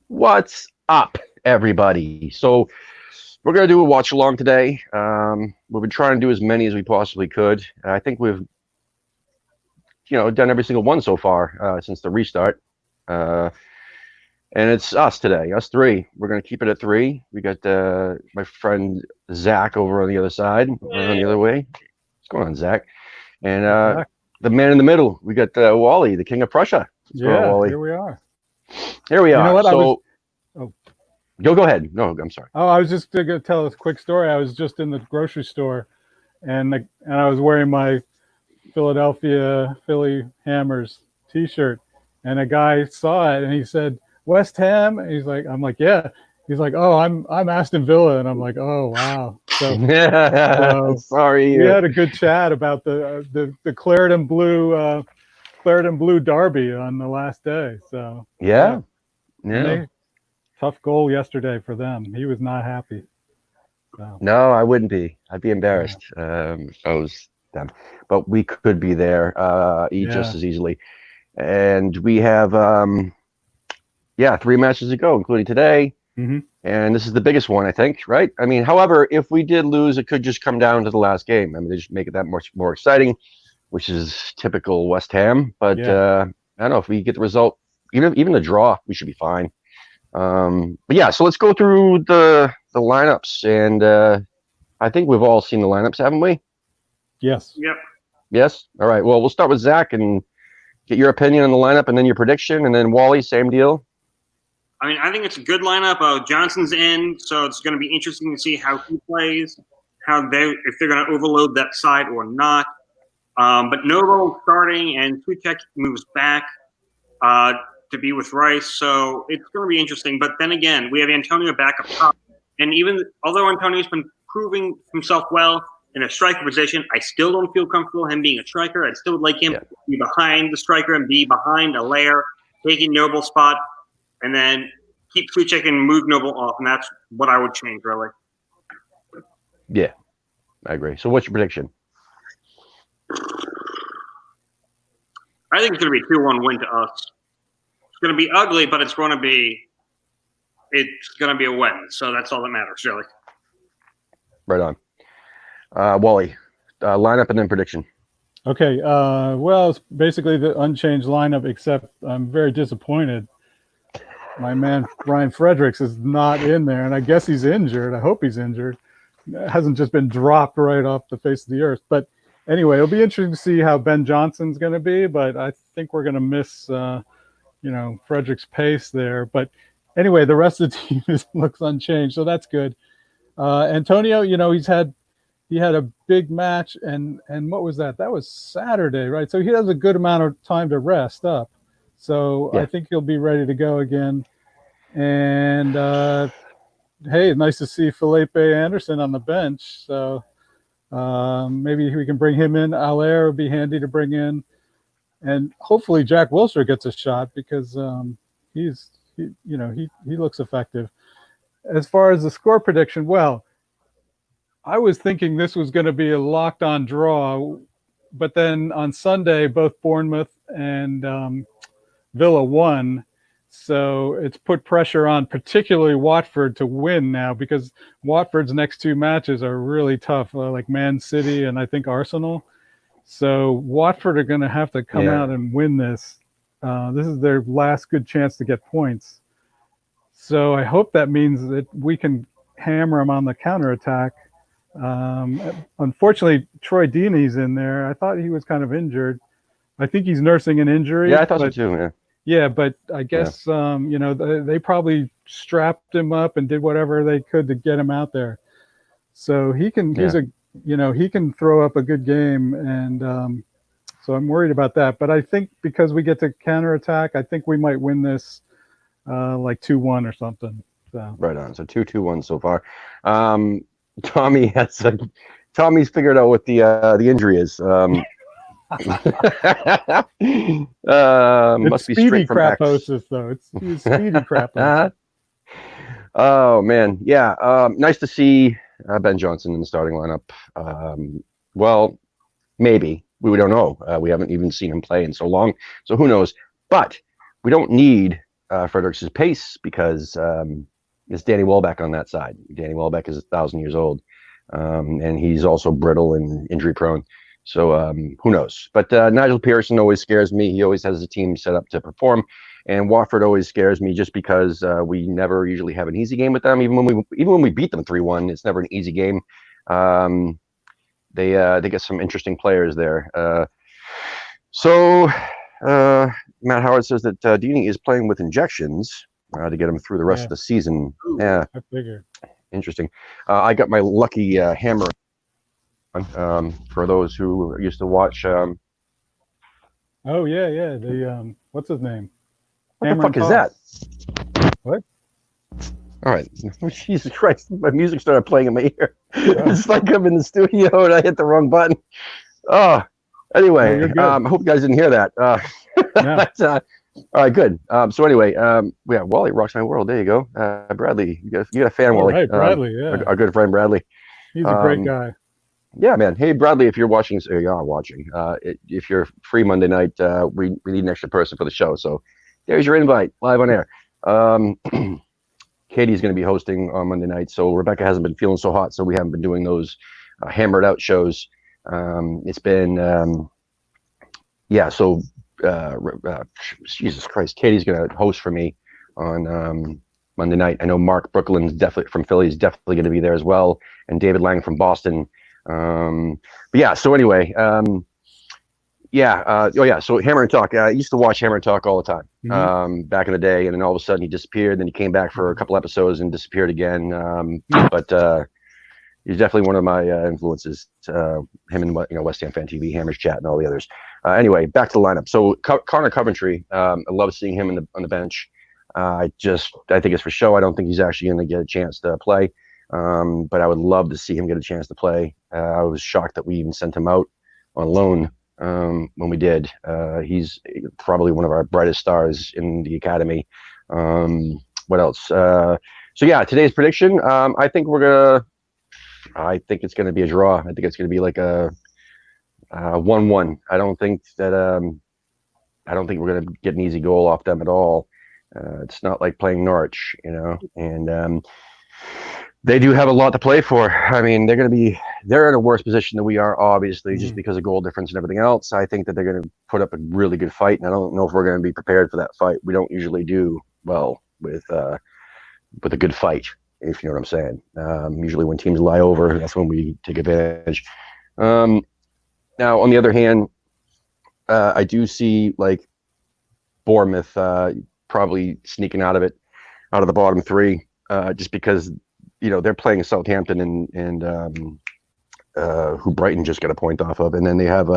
What's up, everybody? So we're gonna do a watch along today. We've been trying to do as many as we possibly could. I think we've, done every single one so far since the restart. Uh, and it's us today, us three. We're gonna keep it at three. We got my friend Zach over on the other side, on the other way. What's going on, Zach? And Zach. the man in the middle. We got Wally, the King of Prussia. What's going on, Yeah, Wally? here we are. Here we You know are. what? So Oh, go ahead. No, I'm sorry. I was just going to tell a quick story. I was just in the grocery store, and I was wearing my Philadelphia Philly Hammers T-shirt, and a guy saw it and he said West Ham. And I'm like, yeah. He's like, oh, I'm Aston Villa, and I'm like, oh wow. So Sorry. we had a good chat about the claret and blue derby on the last day. So Yeah. and Yeah. they tough goal yesterday for them. He was not happy. So, No, I wouldn't be. I'd be yeah. embarrassed if I was them. But we could be there just Yeah. as easily. And we have, three matches to go, including today. Mm-hmm. And this is the biggest one, I think, right? I mean, however, if we did lose, it could just come down to the last game. I mean, they just make it that much more exciting, which is typical West Ham. But Yeah. I don't know if we get the result, even the draw, we should be fine. But yeah, so let's go through the lineups, and I think we've all seen the lineups, haven't we? Yes. Yep. Yes. All right. Well, we'll start with Zach and get your opinion on the lineup, and then your prediction, and then Wally, same deal. I mean, I think it's a good lineup. Johnson's in, so it's going to be interesting to see how he plays, if they're going to overload that side or not. But Novo starting and Suchek moves back to be with Rice, so it's going to be interesting. But then again, we have Antonio back up top, and even although Antonio's been proving himself well in a striker position, I still don't feel comfortable him being a striker. I'd still like him to be behind the striker and be behind a layer, taking Noble's spot, and then keep Suchek and move Noble off, and that's what I would change, really. Yeah, I agree. So what's your prediction? I think it's going to be a 2-1 win to us. It's going to be ugly, but it's going to be a win. So that's all that matters, really. Right on. Wally, lineup and then prediction. Okay. Well, it's basically the unchanged lineup, except I'm very disappointed. My man Ryan Fredericks is not in there, and I guess he's injured. I hope he's injured. It hasn't just been dropped right off the face of the earth. But anyway, it'll be interesting to see how Ben Johnson's going to be. But I think we're going to miss, Fredericks' pace there. But anyway, the rest of the team looks unchanged, so that's good. Antonio, he had a big match, and what was that? That was Saturday, right? So he has a good amount of time to rest up. So I think he'll be ready to go again. And hey, nice to see Felipe Anderson on the bench. So maybe we can bring him in. Allaire would be handy to bring in, and hopefully Jack Wilshere gets a shot because he looks effective. As far as the score prediction, well, I was thinking this was going to be a locked-on draw, but then on Sunday both Bournemouth and Villa won, so it's put pressure on particularly Watford to win now, because Watford's next two matches are really tough, like Man City and I think Arsenal. So Watford are going to have to come out and win this. This is their last good chance to get points. So I hope that means that we can hammer them on the counterattack. Unfortunately, Troy Deeney's in there. I thought he was kind of injured. I think he's nursing an injury. Yeah, I thought so too. Yeah. Yeah, but I guess they probably strapped him up and did whatever they could to get him out there. So he can. He can throw up a good game, and so I'm worried about that. But I think because we get to counterattack, I think we might win this like 2-1 or something. So right on. So 2-1 so far. Tommy's figured out what the injury is. Must be straight from craposis, though. It's speedy craposis. Oh man, yeah. Nice to see Ben Johnson in the starting lineup. Well, maybe we don't know. We haven't even seen him play in so long, so who knows? But we don't need Fredericks' pace because it's Danny Welbeck on that side. Danny Welbeck is 1,000 years old, and he's also brittle and injury prone. So who knows? But Nigel Pearson always scares me. He always has a team set up to perform, and Watford always scares me just because we never usually have an easy game with them. Even when we beat them 3-1, it's never an easy game. They get some interesting players there. So Matt Howard says that Deeney is playing with injections to get him through the rest of the season. Yeah, I figure. Interesting. I got my lucky hammer. For those who used to watch. Oh yeah. The what's his name? What the fuck is that? What? All right. Jesus Christ! My music started playing in my ear. It's like I'm in the studio and I hit the wrong button. Oh. Anyway, I hope you guys didn't hear that. No. All right, good. So anyway, Wally rocks my world. There you go, Bradley. You got a fan, Wally. Right, Bradley. Yeah, our good friend Bradley. He's a great guy. Yeah, man. Hey, Bradley, if you're watching, you are watching. If you're free Monday night, we need an extra person for the show. So there's your invite, live on air. Katie's going to be hosting on Monday night. So Rebecca hasn't been feeling so hot, so we haven't been doing those hammered out shows. It's been, Jesus Christ, Katie's going to host for me on Monday night. I know Mark Brooklyn's definitely from Philly is definitely going to be there as well, and David Lang from Boston. So anyway, so Hammer and Talk. I used to watch Hammer and Talk all the time back in the day, and then all of a sudden he disappeared. Then he came back for a couple episodes and disappeared again. But he's definitely one of my influences. Him and West Ham Fan TV, Hammers Chat, and all the others. Anyway, back to the lineup. So Connor Coventry, I love seeing him on the bench. I think it's for show. I don't think he's actually going to get a chance to play. But I would love to see him get a chance to play. I was shocked that we even sent him out on loan when we did. He's probably one of our brightest stars in the academy. What else? Today's prediction. I think it's going to be a draw. I think it's going to be like a 1-1. I don't think we're going to get an easy goal off them at all. It's not like playing Norwich, and they do have a lot to play for. I mean, they're in a worse position than we are, obviously, just because of goal difference and everything else. I think that they're going to put up a really good fight, and I don't know if we're going to be prepared for that fight. We don't usually do well with a good fight, if you know what I'm saying. Usually when teams lie over, that's when we take advantage. Now, on the other hand, I do see like Bournemouth probably sneaking out of the bottom three, just because they're playing Southampton and who Brighton just got a point off of, and then they have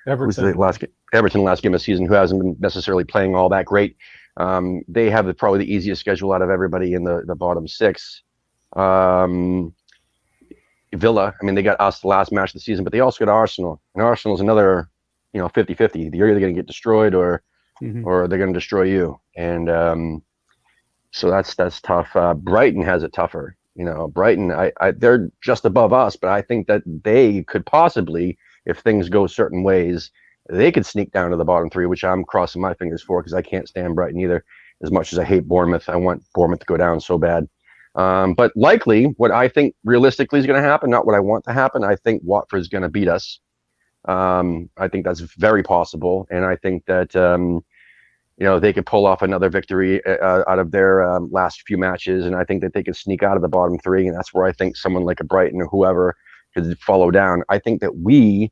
Everton last game of the season, who hasn't been necessarily playing all that great. They have probably the easiest schedule out of everybody in the bottom six. Villa, I mean, they got us the last match of the season, but they also got Arsenal, and Arsenal's another 50-50. You're either going to get destroyed or they're going to destroy you, and so that's tough. Brighton has it tougher. Brighton, they're just above us, but I think that they could possibly, if things go certain ways, they could sneak down to the bottom three, which I'm crossing my fingers for because I can't stand Brighton either. As much as I hate Bournemouth, I want Bournemouth to go down so bad. But likely, what I think realistically is going to happen, not what I want to happen, I think Watford is going to beat us. I think that's very possible, and I think that they could pull off another victory out of their last few matches, and I think that they could sneak out of the bottom three, and that's where I think someone like a Brighton or whoever could follow down. I think that we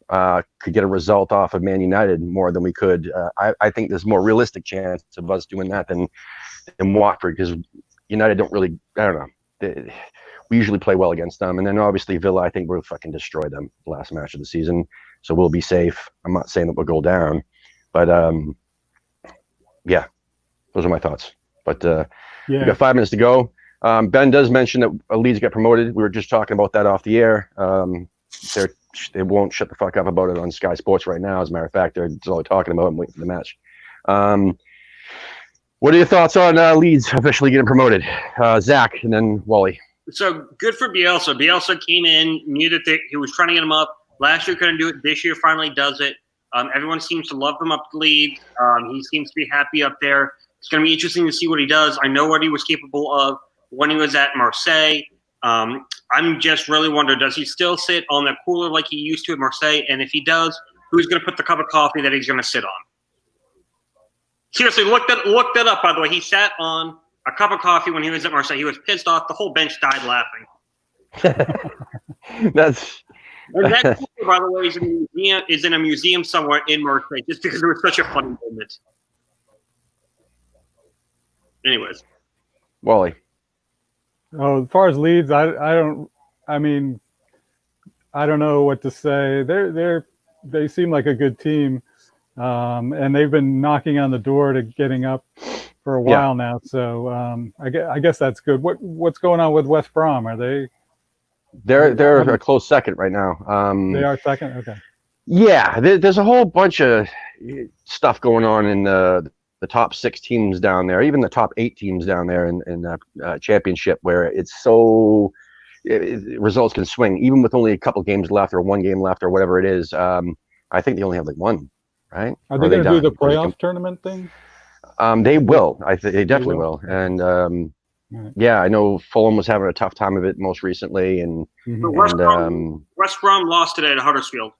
could get a result off of Man United more than we could. I think there's more realistic chance of us doing that than Watford, because United don't really, I don't know. We usually play well against them. And then obviously Villa, I think we'll fucking destroy them the last match of the season. So we'll be safe. I'm not saying that we'll go down, but those are my thoughts. But we got 5 minutes to go. Ben does mention that Leeds got promoted. We were just talking about that off the air. They won't shut the fuck up about it on Sky Sports right now. As a matter of fact, they're only talking about it and waiting for the match. What are your thoughts on Leeds officially getting promoted? Zach, and then Wally. So good for Bielsa. Bielsa came in, knew that he was trying to get him up. Last year couldn't do it. This year finally does it. Everyone seems to love him up to Leeds. He seems to be happy up there. It's going to be interesting to see what he does. I know what he was capable of when he was at Marseille. I'm just really wondering, does he still sit on the cooler like he used to at Marseille? And if he does, who's going to put the cup of coffee that he's going to sit on? Seriously, look that up, by the way. He sat on a cup of coffee when he was at Marseille. He was pissed off. The whole bench died laughing. That's And that, by the way, is in a museum somewhere in Marseille, just because it was such a funny moment. Anyways, Wally. Oh, as far as Leeds, I don't know what to say. They seem like a good team, and they've been knocking on the door to getting up for a while now. So I guess that's good. What's going on with West Brom? Are they? They're a close second right now. They are second. Okay. Yeah, there's a whole bunch of stuff going on in the top 6 teams down there, even the top 8 teams down there in the championship, where it's so results can swing, even with only a couple games left or 1 game left or whatever it is. I think they only have like 1, right? Are they going to do the playoff tournament thing? They will. They definitely will. And yeah, I know Fulham was having a tough time of it most recently, and West Brom lost today to Huddersfield.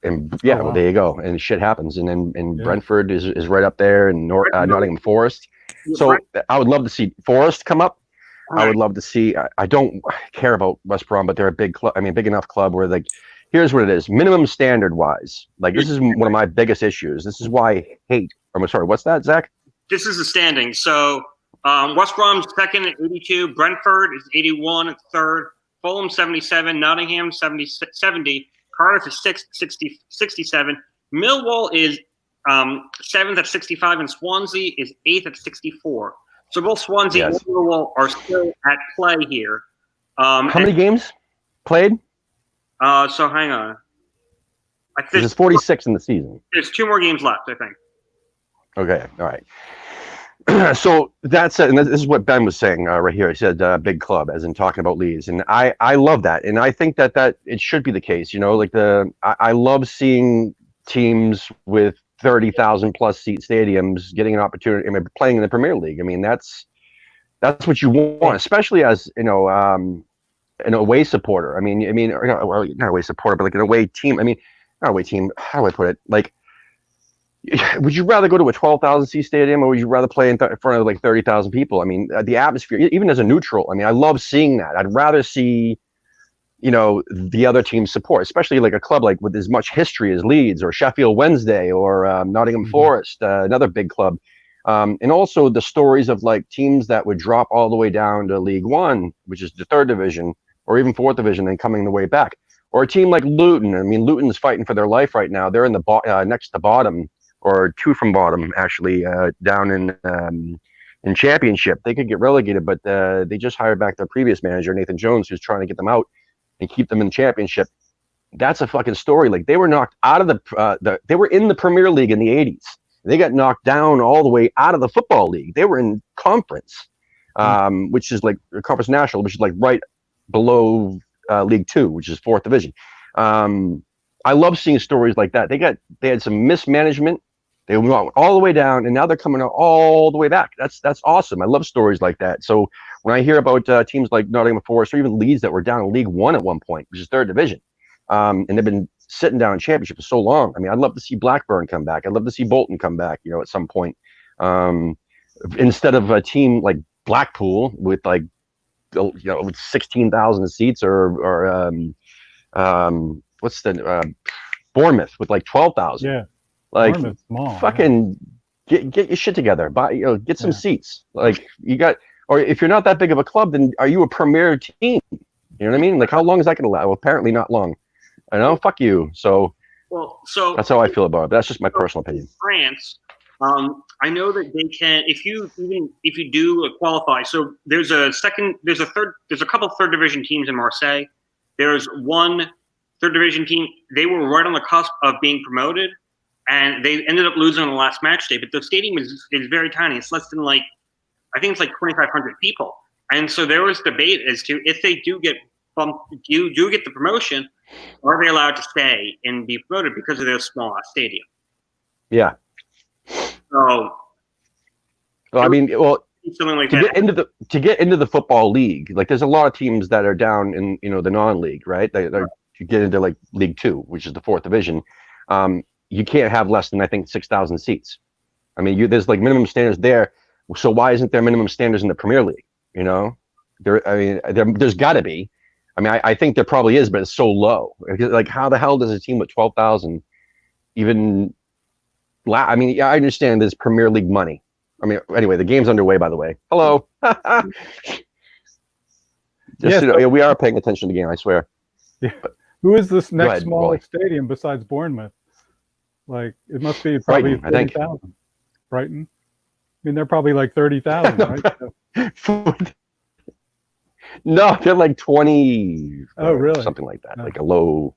And yeah, well, there you go. And shit happens. And then Brentford is right up there, and Nottingham Forest. So I would love to see Forest come up. Right. I would love to see. I don't care about West Brom, but they're a big club. I mean, big enough club where, like, here's what it is: minimum standard wise. Like, this is one of my biggest issues. This is why I hate. I'm sorry. What's that, Zach? This is the standing. So West Brom's second at 82. Brentford is 81 at third. Fulham 77. Nottingham 70. Cardiff is 67. Millwall is 7th at 65, and Swansea is 8th at 64. So both Swansea and Millwall are still at play here. How many games played? So hang on. I think there's 46 in the season. There's 2 more games left, I think. Okay, all right. So that's it, and this is what Ben was saying right here. He said big club, as in talking about Leeds, and I love that, and I think that it should be the case. You know, like I love seeing teams with 30,000 plus seat stadiums getting an opportunity. I mean, playing in the Premier League. I mean, that's what you want, especially as an away supporter. I mean, well, not away supporter, but like an away team. I mean, not away team. How do I put it? Like, would you rather go to a 12,000 seat stadium, or would you rather play in front of like 30,000 people? I mean, the atmosphere, even as a neutral, I mean, I love seeing that. I'd rather see, the other team's support, especially like a club like with as much history as Leeds or Sheffield Wednesday or Nottingham Forest, another big club. And also the stories of like teams that would drop all the way down to League One, which is the 3rd division, or even 4th division, and coming the way back. Or a team like Luton. I mean, Luton's fighting for their life right now. They're in the next to bottom, or 2 from bottom, actually, down in Championship. They could get relegated, but they just hired back their previous manager, Nathan Jones, who's trying to get them out and keep them in the Championship. That's a fucking story. Like, they were knocked out of they were in the Premier League in the 80s. They got knocked down all the way out of the Football League. They were in Conference, which is like Conference National, which is like right below League 2, which is 4th division. I love seeing stories like that. They had some mismanagement. They went all the way down, and now they're coming out all the way back. That's awesome. I love stories like that. So when I hear about teams like Nottingham Forest or even Leeds that were down in League 1 at one point, which is 3rd division, and they've been sitting down in Championship for so long. I mean, I'd love to see Blackburn come back. I'd love to see Bolton come back, at some point. Instead of a team like Blackpool with like, with 16,000 seats, or what's the Bournemouth with like 12,000. Yeah. Like, small, fucking get your shit together. Buy, get some seats. Like, or if you're not that big of a club, then are you a premier team? You know what I mean? Like, how long is that going to last? Well, apparently not long. I know. Fuck you. So that's how I feel about it. But that's just my personal opinion. France, I know that they can, if you do qualify. So there's a couple of 3rd division teams in Marseille. There's one 3rd division team. They were right on the cusp of being promoted, and they ended up losing on the last match day. But the stadium is very tiny. It's less than I think it's like 2,500 people. And so there was debate as to if they do get the promotion, are they allowed to stay and be promoted because of their small stadium? Yeah. So Well, I mean, well, something like to that. get into the football league, like there's a lot of teams that are down in the non-league, right? They're to get into like League Two, which is the fourth division. You can't have less than I think 6,000 seats. I mean, there's like minimum standards there. So why isn't there minimum standards in the Premier League? You know, there's got to be. I mean, I think there probably is, but it's so low. Like, how the hell does a team with 12,000 even? I mean, yeah, I understand there's Premier League money. I mean, anyway, the game's underway, by the way. Hello. Yes, we are paying attention to the game, I swear. Yeah. Who is this next ahead, smallest stadium besides Bournemouth? Like, it must be probably Brighton, I think. 30,000. Brighton? I mean, they're probably like 30,000, right? So, No, they're like 20. Oh, really? Something like that. No. Like a low.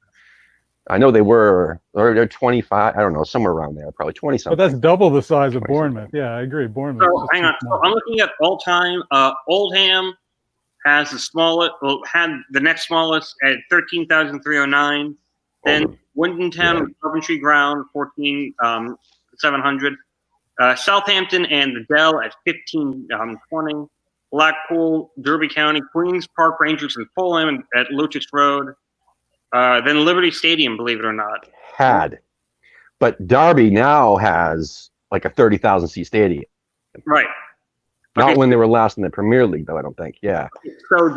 I know or they're 25. I don't know, somewhere around there, probably 20 something. but that's double the size of Bournemouth. Yeah, I agree. Bournemouth. So hang on. So I'm looking at all time. Oldham has the smallest. Well, had the next smallest at 13,309. Then Wyndham Town, Coventry Ground, 14,700. Southampton and the Dell at 15,20. Blackpool, Derby County, Queens Park Rangers, and Fulham at Lotus Road. Then Liberty Stadium, believe it or not. But Derby now has like a 30,000 seat stadium. Right. Not when they were last in the Premier League, though. I don't think. Yeah. So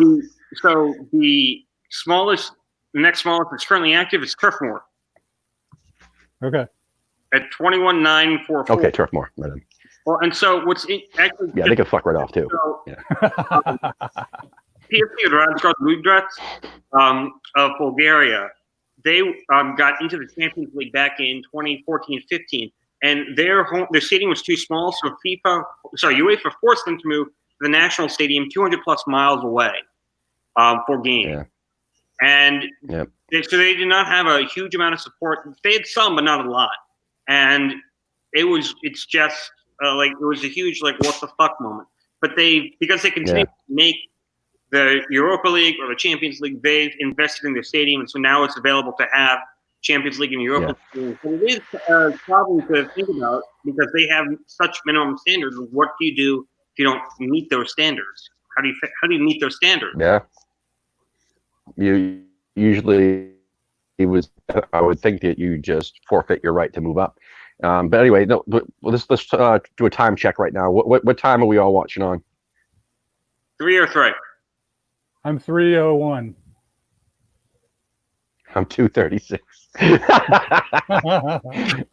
the smallest, the next smallest that's currently active is Turfmoor. Okay. At 21,944. Okay, Turfmoor. Right on. Well, and so what's actually Yeah, they can fuck right off too. So, Yeah. PSV, Radskog Ludbrets of Bulgaria, they got into the Champions League back in 2014-15, and their stadium was too small, so UEFA forced them to move to the national stadium 200 plus miles away for games. Yeah. And so they did not have a huge amount of support. They had some, but not a lot. And it's just like it was a huge like what the fuck moment. But because they continue to make the Europa League or the Champions League, they've invested in their stadium, and so now it's available to have Champions League and Europa League. But it is a problem to think about because they have such minimum standards. What do you do if you don't meet those standards? How do you meet those standards? Yeah. You usually I would think that you just forfeit your right to move up. But anyway, let's do a time check right now. What time are we all watching on? 3 or 3. I'm 3:01. I'm 2:36.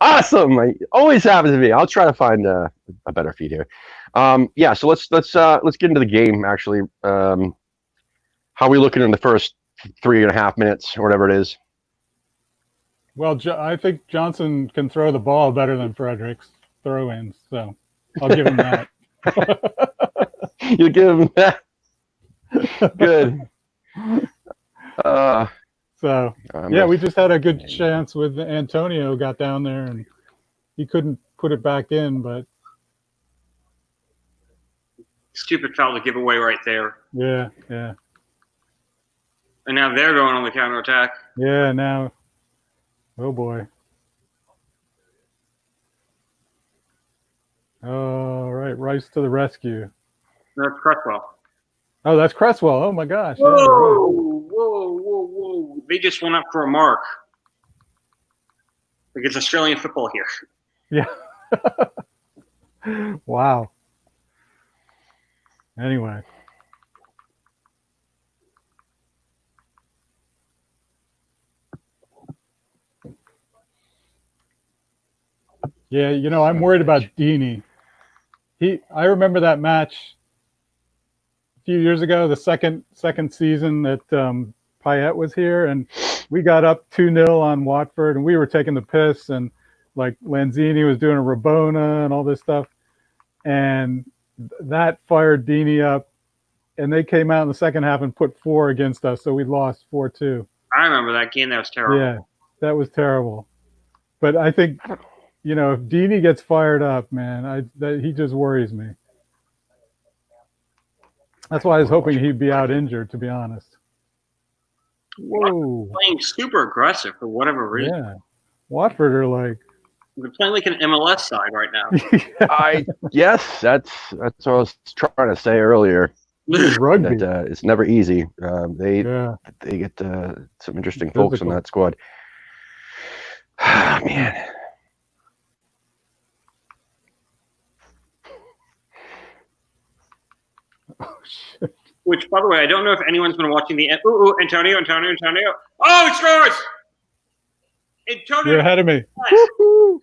Awesome! Always happens to me. I'll try to find a better feed here. Yeah. So let's get into the game. Actually, how are we looking in the first 3.5 minutes or whatever it is? Well, I think Johnson can throw the ball better than Fredericks throw-ins, so I'll give him that. You give him that? Good. So, yeah, we just had a good chance with Antonio got down there, and he couldn't put it back in, but... Stupid foul to give away right there. Yeah. And now they're going on the counterattack. Yeah, now... Oh, boy. All right, Rice to the rescue. That's Cresswell. Oh, that's Cresswell. Oh, my gosh. Whoa. They just went up for a mark. Like it's Australian football here. Yeah. Wow. Anyway. Yeah, I'm worried about Deeney. I remember that match a few years ago, the second season that Payet was here, and we got up 2-0 on Watford, and we were taking the piss, and like Lanzini was doing a Rabona and all this stuff, and that fired Deeney up, and they came out in the second half and put 4 against us, so we lost 4-2. I remember that game. That was terrible. Yeah, that was terrible. But I think, if Deeney gets fired up, man, he just worries me. That's why I was hoping he'd be out injured, to be honest. Whoa. Playing super aggressive for whatever reason. Yeah. Watford are like, We're playing like an MLS side right now. Yes, that's what I was trying to say earlier. Rugby. That it's never easy. They Yeah. get some interesting folks on that squad. Man. Oh, shit. Which, by the way, I don't know if anyone's been watching the. Ooh, Antonio. Oh, he scores! Antonio. You're ahead of me. Woo!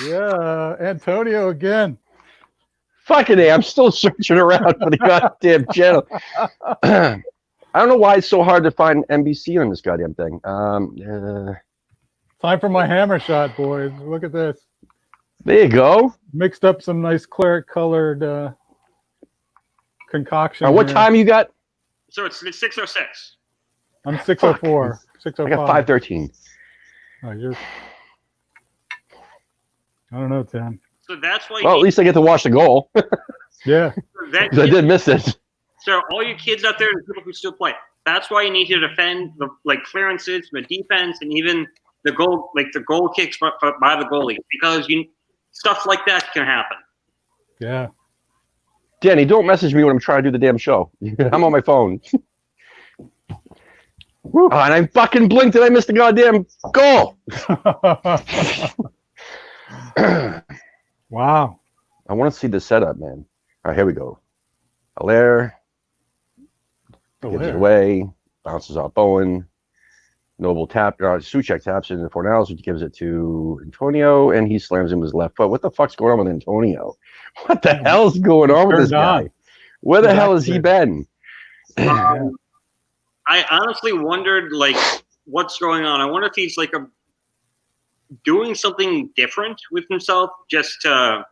Yeah, Antonio again. Fucking A, I'm still searching around for the goddamn channel. I don't know why it's so hard to find NBC on this goddamn thing. Time for my hammer shot, boys. Look at this. There you go. Mixed up some nice claret-colored concoction. What time you got? So it's 6:06. I'm 6:04. 6:05. I got 5:13. Oh, you're. I don't know, Tim. So that's why. Well, at least I get to watch the goal. Yeah. Because I did miss it. So all you kids out there and people who still play, that's why you need to defend the clearances, the defense, and even the goal, the goal kicks by the goalie, because stuff like that can happen. Yeah. Danny, don't message me when I'm trying to do the damn show. I'm on my phone. And I fucking blinked and I missed the goddamn goal. Wow. I want to see the setup, man. All right, here we go. Allaire gives it away, bounces off Bowen. Noble Suchek taps it into Fornals, which gives it to Antonio, and he slams him with his left foot. What the fuck's going on with Antonio? What the hell's going on with this guy? Where the hell has he been? I honestly wondered, what's going on. I wonder if he's doing something different with himself, just to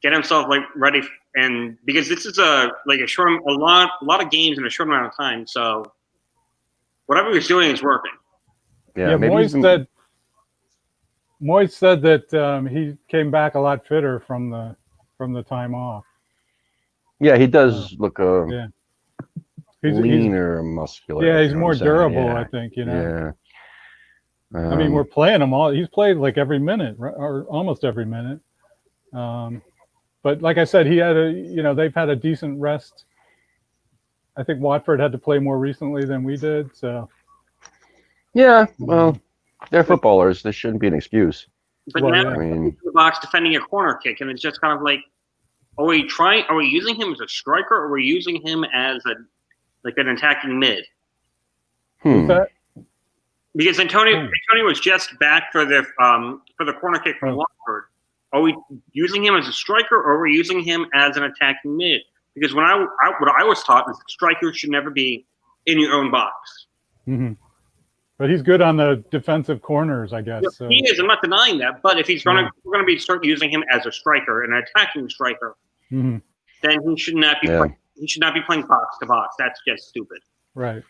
get himself ready. And because this is a lot of games in a short amount of time, so whatever he's doing is working. Yeah, Moyes said that he came back a lot fitter from the time off. Yeah, he does look he's leaner, muscular. Yeah, he's more durable, I think. Yeah. I mean, we're playing him all. He's played every minute, or almost every minute. But like I said, he had they've had a decent rest. I think Watford had to play more recently than we did, so. Yeah, well, they're footballers. This shouldn't be an excuse. But now, in the box defending a corner kick, and it's just kind of are we using him as a striker, or are we using him as an attacking mid? What's that? Because Antonio was just back for the corner kick from Watford. Are we using him as a striker, or are we using him as an attacking mid? Because what I was taught is strikers should never be in your own box. Mm-hmm. But he's good on the defensive corners, I guess. So. He is. I'm not denying that. But if we're going to start using him as a striker, an attacking striker, then he should not be. He should not be playing box to box. That's just stupid. Right.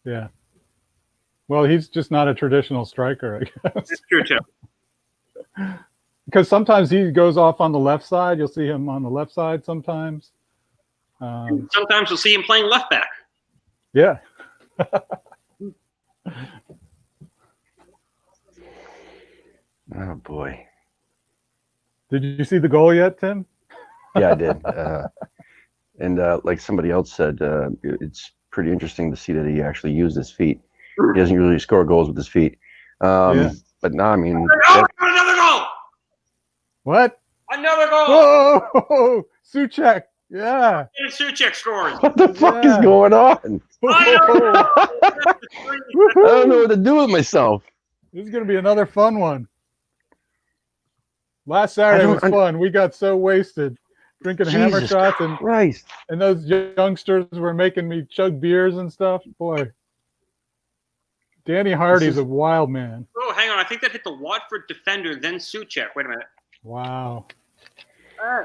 Yeah. Well, he's just not a traditional striker, I guess. That's true too. Because sometimes he goes off on the left side. You'll see him on the left side sometimes. Sometimes you'll see him playing left back. Yeah. Oh, boy. Did you see the goal yet, Tim? Yeah, I did. And like somebody else said, it's pretty interesting to see that he actually used his feet. He doesn't usually score goals with his feet. But no, I mean... Another goal! What? Another goal! Oh, Suchek. Yeah. And Suchek scores. What the fuck is going on? I don't know what to do with myself. This is going to be another fun one. Last Saturday was fun. We got so wasted drinking hammer shots, and those youngsters were making me chug beers and stuff. Boy, Danny Hardy's a wild man. Oh, hang on. I think that hit the Watford defender, then Suchek. Wait a minute. Wow.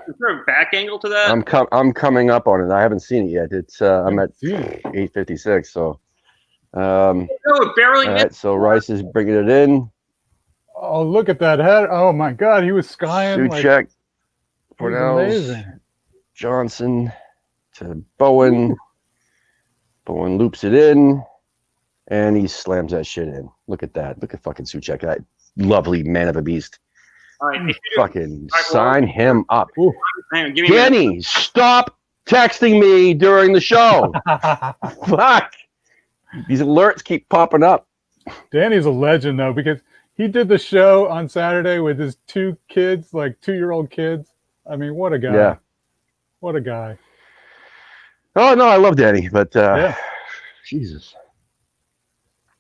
Is there a back angle to that? I'm coming up on it. I haven't seen it yet. It's I'm at 8:56. So. No, it barely all right, so Rice is bringing it in. Oh, look at that head! Oh my God, he was skying. Suchek, Fornals, Johnson to Bowen. Bowen loops it in, and he slams that shit in. Look at that. Look at fucking Souček. That lovely man of a beast. All right. Fucking sign him up. Hang on, give me a minute. Danny, stop texting me during the show. Fuck. These alerts keep popping up. Danny's a legend though, because he did the show on Saturday with his 2 kids, like 2-year-old kids. I mean, what a guy. Yeah. What a guy. Oh, no, I love Danny, but Yeah. Jesus.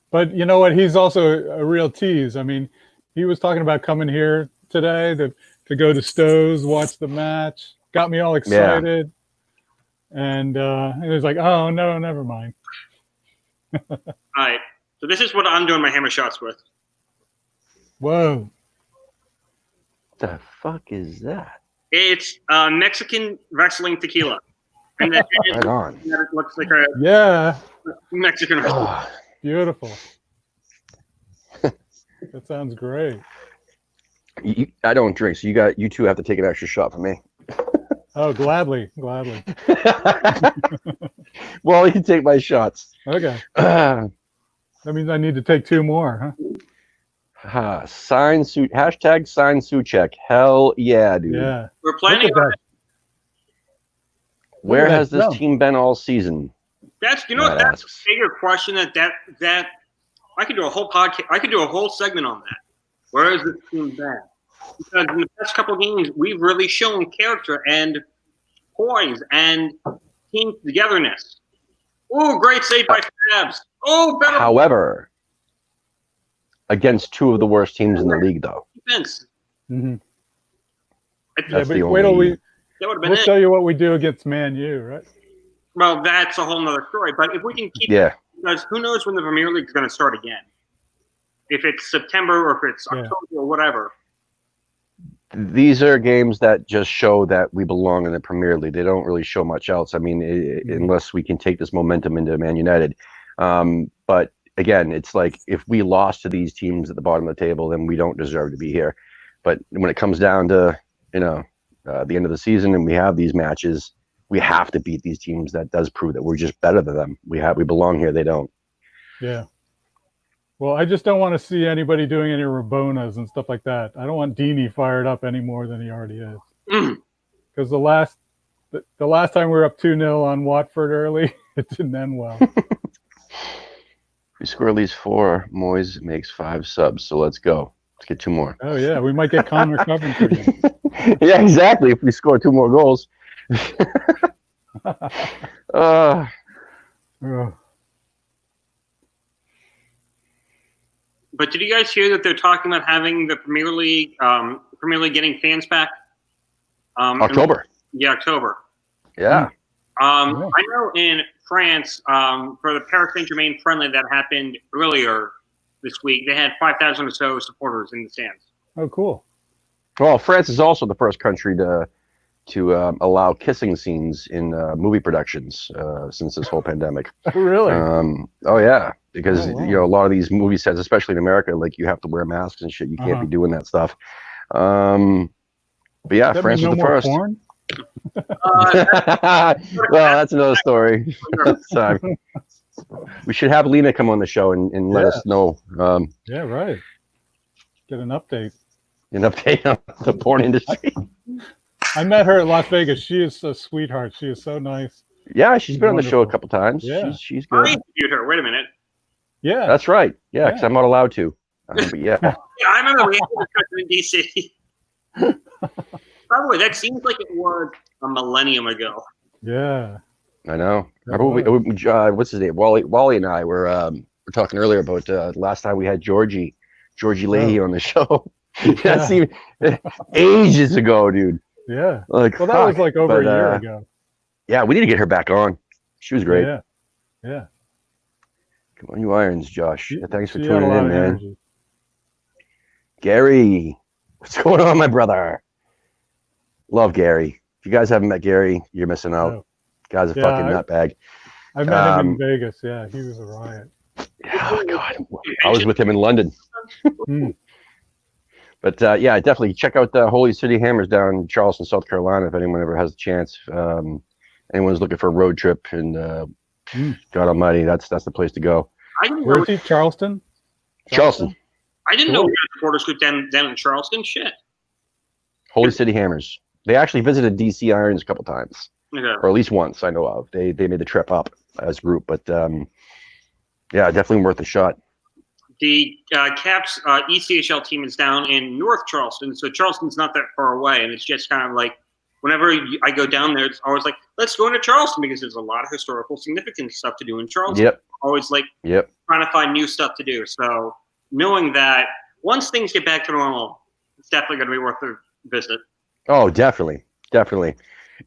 But you know what? He's also a real tease. I mean, he was talking about coming here today to go to Stowe's, watch the match. Got me all excited. And he was like, oh, no, never mind. All right. So this is what I'm doing my hammer shots with. Whoa. The fuck is that? It's Mexican wrestling tequila. And that Right on. it looks like a Yeah. Mexican wrestling. Oh, Beautiful. That sounds great. I don't drink, so you two have to take an extra shot for me. Oh, gladly. Gladly. Well, you can take my shots. Okay. That means I need to take 2 more, huh? Sign suit. Hashtag sign Souček. Hell yeah, dude. Yeah. We're planning Look at on that. Where Look at has that this jump. team been all season? That's what Matt that's asks. a bigger question that I could do a whole podcast. I could do a whole segment on that. Where has this team been? Because in the past couple of games, we've really shown character and poise and team togetherness. Oh, great save by Fabs. Oh, better However, against 2 of the worst teams in the league, though. defense. Mm-hmm. That's Yeah, That's but the wait till only- we That would have been we'll it. show you what we do against Man U, right? Well, that's a whole nother story. But if we can keep Yeah. because who knows when the Premier League is going to start again? If it's September or if it's Yeah. October or whatever. These are games that just show that we belong in the Premier League. They don't really show much else. I mean, unless we can take this momentum into Man United. But again, it's like if we lost to these teams at the bottom of the table, then we don't deserve to be here. But when it comes down to, the end of the season and we have these matches, we have to beat these teams. That does prove that we're just better than them. We belong here. They don't. Yeah. Well, I just don't want to see anybody doing any Rabonas and stuff like that. I don't want Deeney fired up any more than he already is. Because the last time we were up 2-0 on Watford early, it didn't end well. If we score at least 4, Moyes makes 5 subs. So let's go. Let's get 2 more. Oh, yeah. We might get Connor Coventry. Yeah, exactly. If we score 2 more goals. Oh. But did you guys hear that they're talking about having the Premier League getting fans back? October. Yeah, October. Yeah. I know in France, for the Paris Saint-Germain friendly that happened earlier this week, they had 5,000 or so supporters in the stands. Oh, cool. Well, France is also the first country to allow kissing scenes in movie productions since this whole pandemic. Really? Oh yeah, because Oh, wow. a lot of these movie sets, especially in America, like you have to wear masks and shit. You can't be doing that stuff. But yeah, That France mean was no the more first. porn? Well, that's another story. Sorry. We should have Lena come on the show and let us know Yeah, right. Get an update. an update on the porn industry. I met her at Las Vegas. She is a sweetheart. She is so nice. Yeah, she's been on the show a Wonderful. couple times. Yeah. She's I good. interviewed her. Wait a minute. Yeah. That's right. Yeah, because Yeah. I'm not allowed to. But yeah. Yeah, I remember we had this discussion in D.C. By the way, that seems like it was a millennium ago. Yeah. I know. That Remember what's his name? Wally and I were talking earlier about last time we had Georgie Leahy on the show. That seemed ages ago, dude. Yeah. Like, Well, that was fuck. like over But, a year ago. Yeah, we need to get her back on. She was great. Yeah. Yeah. Come on, you irons, Josh. Thanks for She had a tuning lot in, of man. energy. Gary, what's going on, my brother? Love Gary. If you guys haven't met Gary, you're missing out. No. Guy's a Yeah, fucking nutbag. I met him in Um, Vegas. Yeah, he was a riot. Oh, God. I was with him in London. Hmm. But yeah, definitely check out the Holy City Hammers down in Charleston, South Carolina, if anyone ever has a chance. Anyone's looking for a road trip, and God Almighty, that's the place to go. I didn't Where know is he? Charleston? Charleston. I didn't know Cool. we had a supporters group down in Charleston. Shit. Holy City Hammers. They actually visited DC Irons a couple times, Okay. or at least once I know of. They made the trip up as a group, but yeah, definitely worth a shot. The Caps ECHL team is down in North Charleston, so Charleston's not that far away, and it's just kind of like whenever I go down there, it's always like, let's go into Charleston because there's a lot of historical significant stuff to do in Charleston. Yep. Always like Yep. trying to find new stuff to do. So knowing that once things get back to normal, it's definitely going to be worth a visit. Oh, definitely.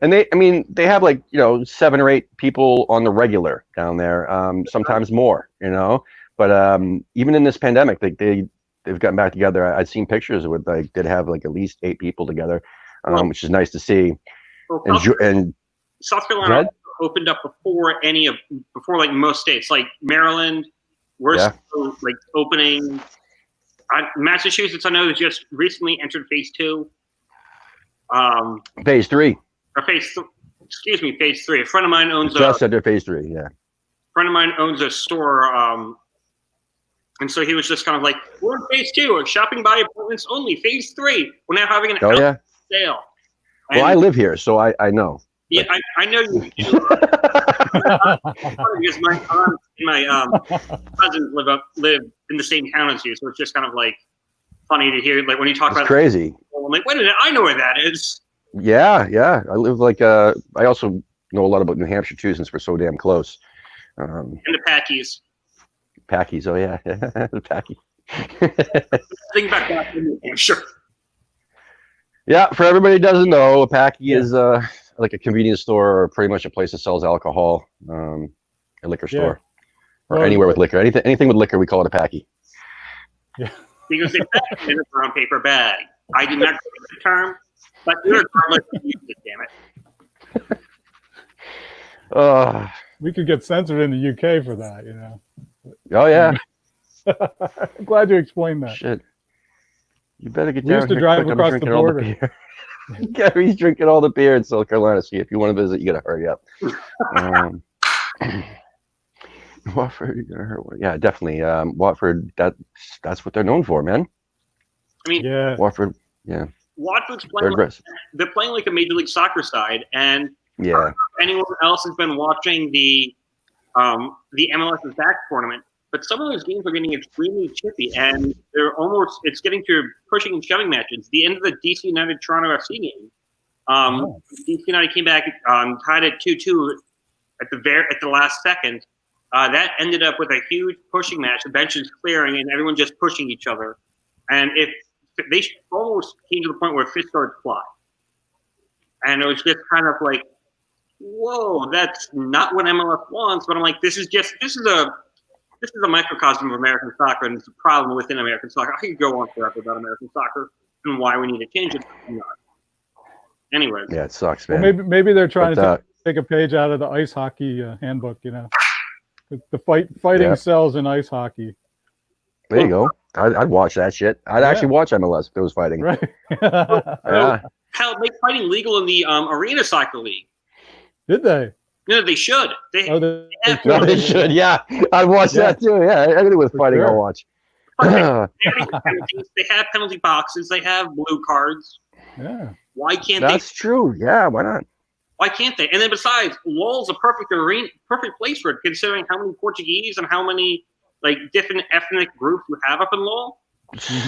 And they have like, 7 or 8 people on the regular down there, sometimes more, But even in this pandemic, they've gotten back together. I'd seen pictures with they'd have like at least 8 people together, which is nice to see. Well, And South Carolina opened up before like most states, like Maryland. We're still like opening. Massachusetts, I know, has just recently entered phase 2. phase 3. Or phase 3. A friend of mine owns Just under phase 3. Yeah. friend of mine owns a store, and so he was just kind of like, we're in phase 2, or shopping by appointments only, phase 3. We're now having an outlet sale. And, Well, I live here, so I know. Yeah, I know you do. Because my aunt and my cousins live in the same town as you, so it's just kind of like funny to hear, like when you talk It's about crazy. it, I'm like, wait a minute, I know where that is. Yeah. I live I also know a lot about New Hampshire too, since we're so damn close. And the Packies. Packies, oh yeah, the Packy. Think about that in New Hampshire. Yeah, for everybody who doesn't know, a Packy is like a convenience store or pretty much a place that sells alcohol, a liquor store, or anywhere with liquor. Anything with liquor, we call it a Packy. Yeah. Because they pack it in a brown paper bag. I did not use the term, but you're a garlic used it, damn it. We could get censored in the UK for that, Oh yeah. I'm glad you explained that. Shit. You better get We down used to here drive quick. I'm across the drinking all the border. beer. Gary's drinking all the beer in South Carolina. See, if you want to visit, you got to hurry up. Watford, you're gonna hurt. Yeah, definitely. Watford. That's what they're known for, man. I mean, Watford. Yeah. Watford's playing. They're playing like a Major League Soccer side, and I don't know if anyone else has been watching the MLS Zach tournament, but some of those games are getting extremely chippy, and it's getting to pushing and shoving matches. The end of the DC United Toronto FC game, DC United came back, tied it 2-2 at the last second. That ended up with a huge pushing match, the benches clearing, and everyone just pushing each other. And they almost came to the point where fists started to fly, and it was just kind of like, whoa, that's not what MLS wants. But I'm like, this is a microcosm of American soccer, and it's a problem within American soccer. I could go on forever about American soccer and why we need to change it. Anyways. Yeah, it sucks, man. Well, maybe they're trying to take a page out of the ice hockey handbook, The fighting sells in ice hockey. There you go. I'd watch that shit. I'd actually watch MLS if it was fighting. Right. Hell, make fighting legal in the Arena Soccer League. Did they? No, they should. They should. Yeah, I'd watch that too. Yeah, anything with fighting, I'll watch. They have penalty boxes. They have blue cards. Yeah. Why can't That's true. Yeah, why not? Why can't they? And then besides, LOL's a perfect place for it, considering how many Portuguese and how many different ethnic groups you have up in LOL.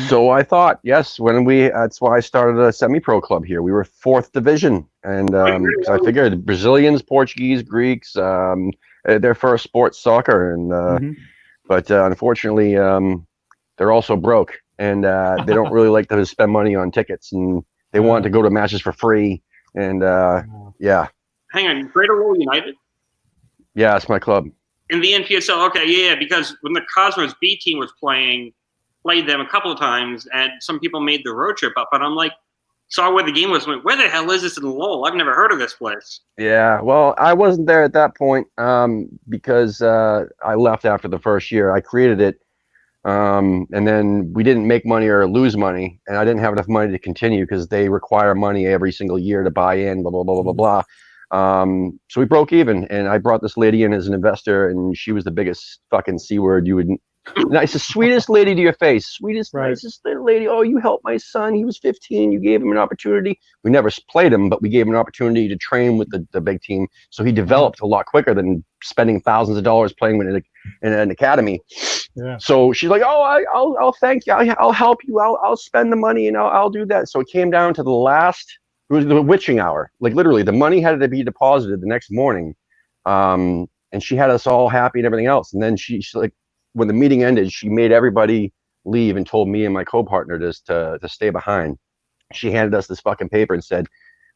So I thought, yes, that's why I started a semi-pro club here. We were 4th division, and I figured Brazilians, Portuguese, Greeks, their first sports soccer, and but unfortunately, they're also broke, and they don't really like to spend money on tickets, and they want to go to matches for free, and yeah. Hang on, Greater LOL United? Yeah, that's my club. In the NPSL, okay, yeah, because when the Cosmos B team was played them a couple of times, and some people made the road trip up, and I'm like, saw where the game was, went, where the hell is this in LOL? I've never heard of this place. Yeah, well, I wasn't there at that point because I left after the first year. I created it, and then we didn't make money or lose money, and I didn't have enough money to continue because they require money every single year to buy in, blah, blah, blah, blah, blah, blah. So we broke even, and I brought this lady in as an investor, and she was the biggest fucking C word you would Nicest, sweetest lady to your face. Sweetest, Right. nicest little lady. Oh, you helped my son. He was 15. You gave him an opportunity. We never played him, but we gave him an opportunity to train with the big team. So he developed a lot quicker than spending thousands of dollars playing in an academy. Yeah. So she's like, oh, I'll thank you. I'll help you. I'll spend the money and I'll do that. So it came down to the last, it was the witching hour. Like literally the money had to be deposited the next morning. And she had us all happy and everything else. And then she's like, when the meeting ended, she made everybody leave and told me and my co-partner to stay behind. She handed us this fucking paper and said,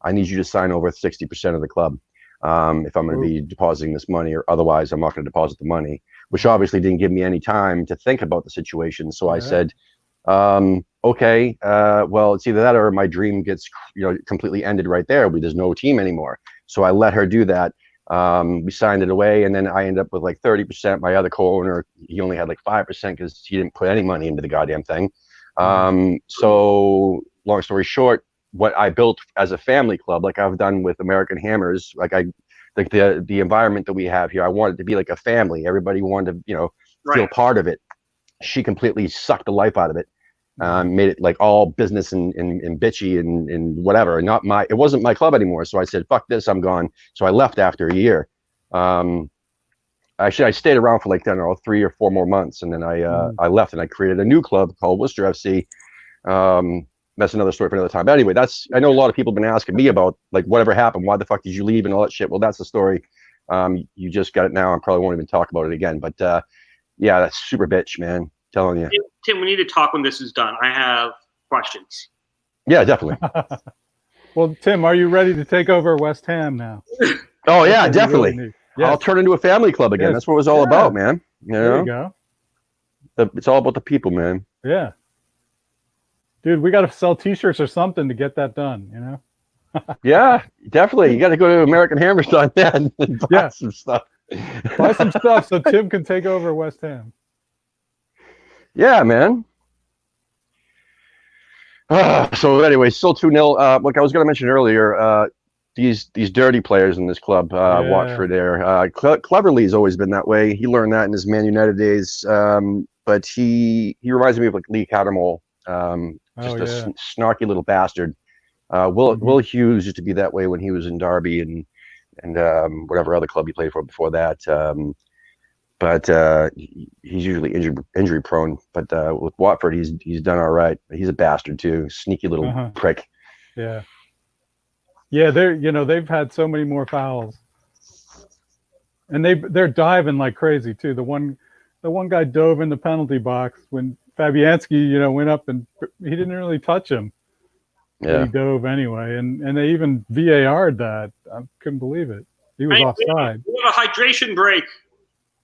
I need you to sign over 60% of the club if I'm going to be depositing this money, or otherwise I'm not going to deposit the money, which obviously didn't give me any time to think about the situation. So I said, okay, well, it's either that or my dream gets completely ended right there. There's no team anymore. So I let her do that. We signed it away, and then I ended up with like 30%. My other co-owner, he only had like 5% because he didn't put any money into the goddamn thing. So long story short, what I built as a family club, like I've done with American Hammers, like the environment that we have here, I wanted to be like a family. Everybody wanted to, feel part of it. She completely sucked the life out of it. Made it like all business and bitchy and whatever. And it wasn't my club anymore. So I said, fuck this, I'm gone. So I left after a year. Actually, I stayed around for like, I don't know, 3 or 4 more months. And then I left and I created a new club called Worcester FC. That's another story for another time. But anyway, I know a lot of people have been asking me about like whatever happened. Why the fuck did you leave and all that shit? Well, that's the story. You just got it now. I probably won't even talk about it again. But yeah, that's super bitch, man. Telling you. Tim, we need to talk when this is done. I have questions. Yeah, definitely. Well, Tim, are you ready to take over West Ham now? Oh yeah, definitely. Really yes. I'll turn into a family club again. Yes. That's what it was all about, man. There you go. It's all about the people, man. Yeah. Dude, we got to sell T-shirts or something to get that done, Yeah, definitely. You got to go to American Hammerstein and buy some stuff. Buy some stuff so Tim can take over West Ham. Yeah, man. So anyway, still 2-0. Like I was going to mention earlier, these dirty players in this club, Watford there. Cleverly's always been that way. He learned that in his Man United days. But he reminds me of like Lee Cattermole, just a snarky little bastard. Will Hughes used to be that way when he was in Derby and whatever other club he played for before that. But he's usually injury prone. But with Watford, he's done all right. He's a bastard too, sneaky little prick. Yeah, they've had so many more fouls, and they're diving like crazy too. The one guy dove in the penalty box when Fabianski went up and he didn't really touch him. Yeah, he dove anyway, and they even VAR'd that. I couldn't believe it. He was offside. We have a hydration break.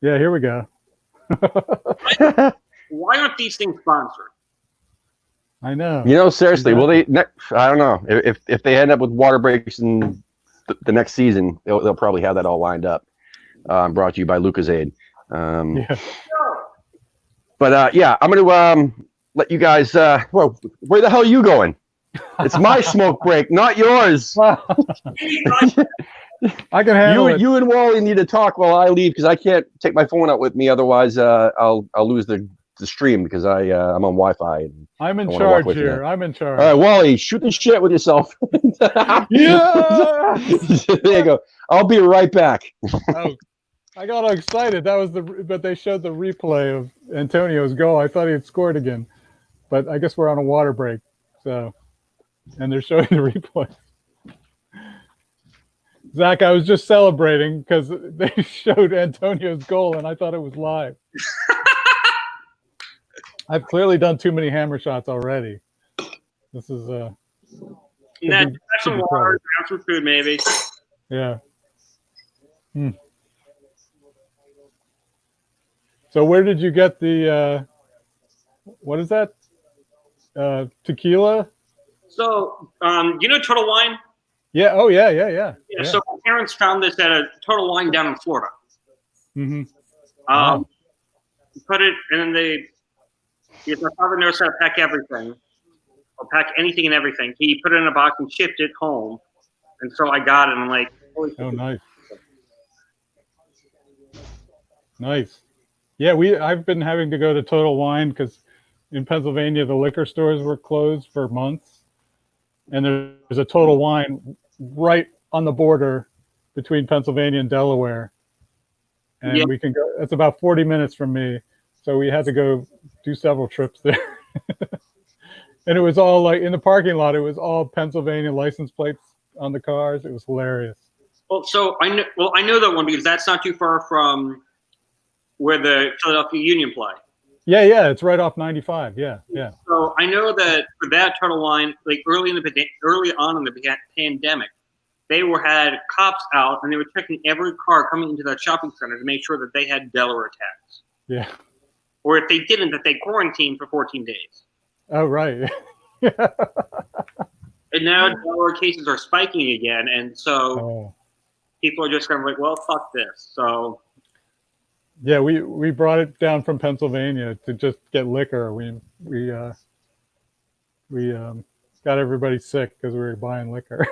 Yeah, here we go. Why aren't these things sponsored? I know. Seriously, I don't know. If they end up with water breaks in the next season, they'll probably have that all lined up. Brought to you by Lucozade. But yeah, I'm going to let you guys. Well, where the hell are you going? It's my smoke break, not yours. I can handle it. You and Wally need to talk while I leave because I can't take my phone out with me. Otherwise, I'll lose the stream because I'm on Wi-Fi. And I'm in charge here. I'm in charge. All right, Wally, shoot the shit with yourself. Yeah. There you go. I'll be right back. Oh, I got all excited. But they showed the replay of Antonio's goal. I thought he had scored again, but I guess we're on a water break. So, and they're showing the replay. Zach, I was just celebrating because they showed Antonio's goal and I thought it was live. I've clearly done too many hammer shots already. This is have some water, have some food, maybe. Yeah. So where did you get the what is that? Tequila? So Total Wine? Yeah. Oh, yeah. So my parents found this at a Total Wine down in Florida. Wow. Put it, and then my father knows how to pack everything, or pack anything and everything. He put it in a box and shipped it home, and so I got it. And I'm like, holy shit. Oh, nice. Nice. Yeah, I've been having to go to Total Wine because in Pennsylvania the liquor stores were closed for months, and there's a Total Wine right on the border between Pennsylvania and Delaware, and Yeah. we can go. It's about 40 minutes from me, so we had to go do several trips there. And it was all like in the parking lot. It was all Pennsylvania license plates on the cars. It was hilarious. Well, so I know. Well, I know that one because that's not too far from where the Philadelphia Union play. Yeah, it's right off 95. Yeah. So I know that for that Total Wine, like early on in the pandemic, they had cops out and they were checking every car coming into that shopping center to make sure that they had Delaware tags. Yeah. Or if they didn't, that they quarantined for 14 days. Oh, right. And now Delaware cases are spiking again, and so people are just kind of like, well, fuck this. So yeah, we brought it down from Pennsylvania to just get liquor. We got everybody sick because we were buying liquor.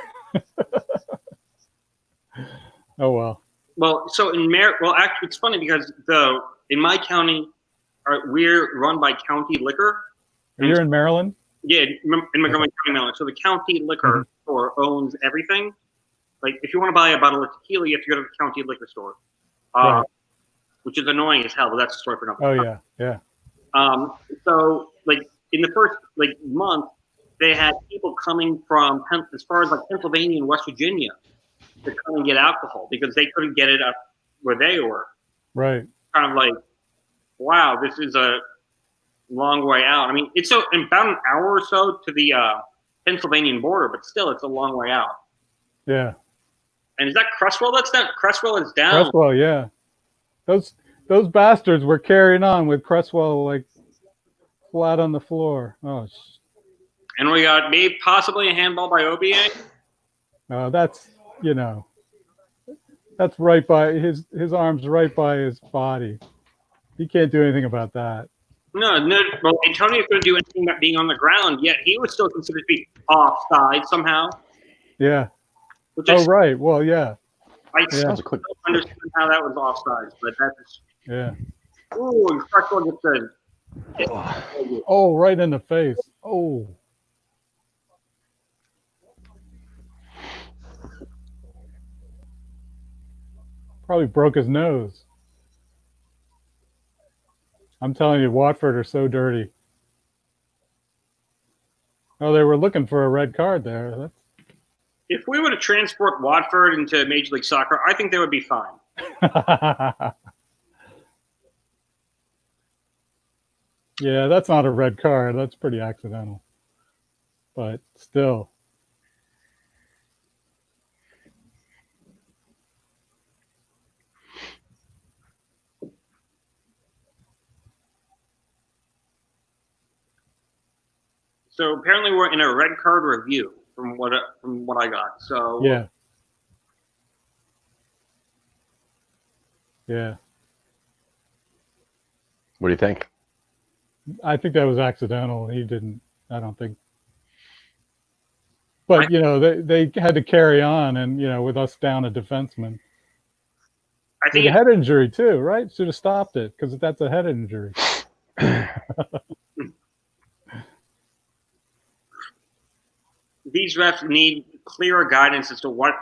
Oh well. Well, so actually, it's funny because in my county, we're run by county liquor. You're in Maryland? Yeah, in Montgomery County, Maryland. So the county liquor store owns everything. Like, if you want to buy a bottle of tequila, you have to go to the county liquor store, Right. which is annoying as hell. But that's a story for another time. Yeah. So, like, in the first month, they had people coming from as far as like Pennsylvania and West Virginia to come and get alcohol because they couldn't get it up where they were. Right. Kind of like, wow, this is a long way out. I mean, it's about an hour or so to the Pennsylvanian border, but still, it's a long way out. Yeah. And is that Cresswell that's down? Cresswell is down. Cresswell, yeah. Those bastards were carrying on with Cresswell like flat on the floor. Oh. And we got maybe possibly a handball by OBA. That's that's right by his arms, right by his body. He can't do anything about that. No. Well, Antonio couldn't do anything about being on the ground, yet he was still considered to be offside somehow. Yeah. Right. Well, yeah. I still don't understand how that was offside, but that's yeah. Ooh, and Cresswell gets right in the face. Oh. Probably broke his nose. I'm telling you, Watford are so dirty. Oh, they were looking for a red card there. If we were to transport Watford into Major League Soccer, I think they would be fine. Yeah, that's not a red card. That's pretty accidental. But still. So apparently we're in a red card review from what I got. So yeah. Yeah. What do you think? I think that was accidental. He didn't. I don't think. But they had to carry on, and with us down a defenseman. I think a head injury too, right? Should have stopped it because that's a head injury. These refs need clearer guidance as to what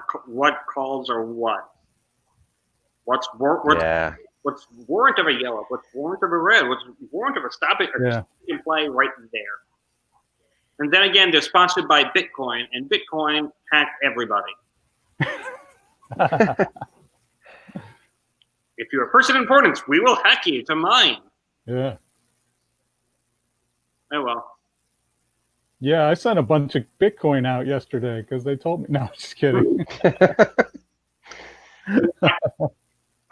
calls are what. What's warrant of a yellow? What's warrant of a red? What's warrant of a stop it? In play right there. And then again, they're sponsored by Bitcoin, and Bitcoin hacked everybody. If you're a person of importance, we will hack you to mine. Yeah. Oh well. Yeah, I sent a bunch of Bitcoin out yesterday because they told me. No, just kidding.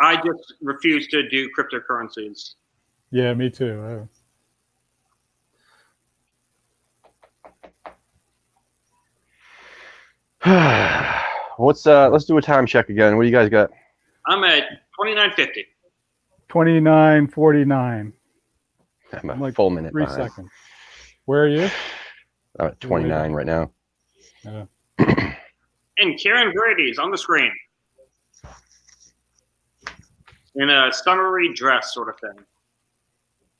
I just refuse to do cryptocurrencies. Yeah, me too. Let's do a time check again. What do you guys got? I'm at 29:50. 29:49. I'm a full minute 3 behind. seconds. Where are you? I'm at 29 right now. Yeah. And Karen Brady's on the screen. In a summery dress sort of thing.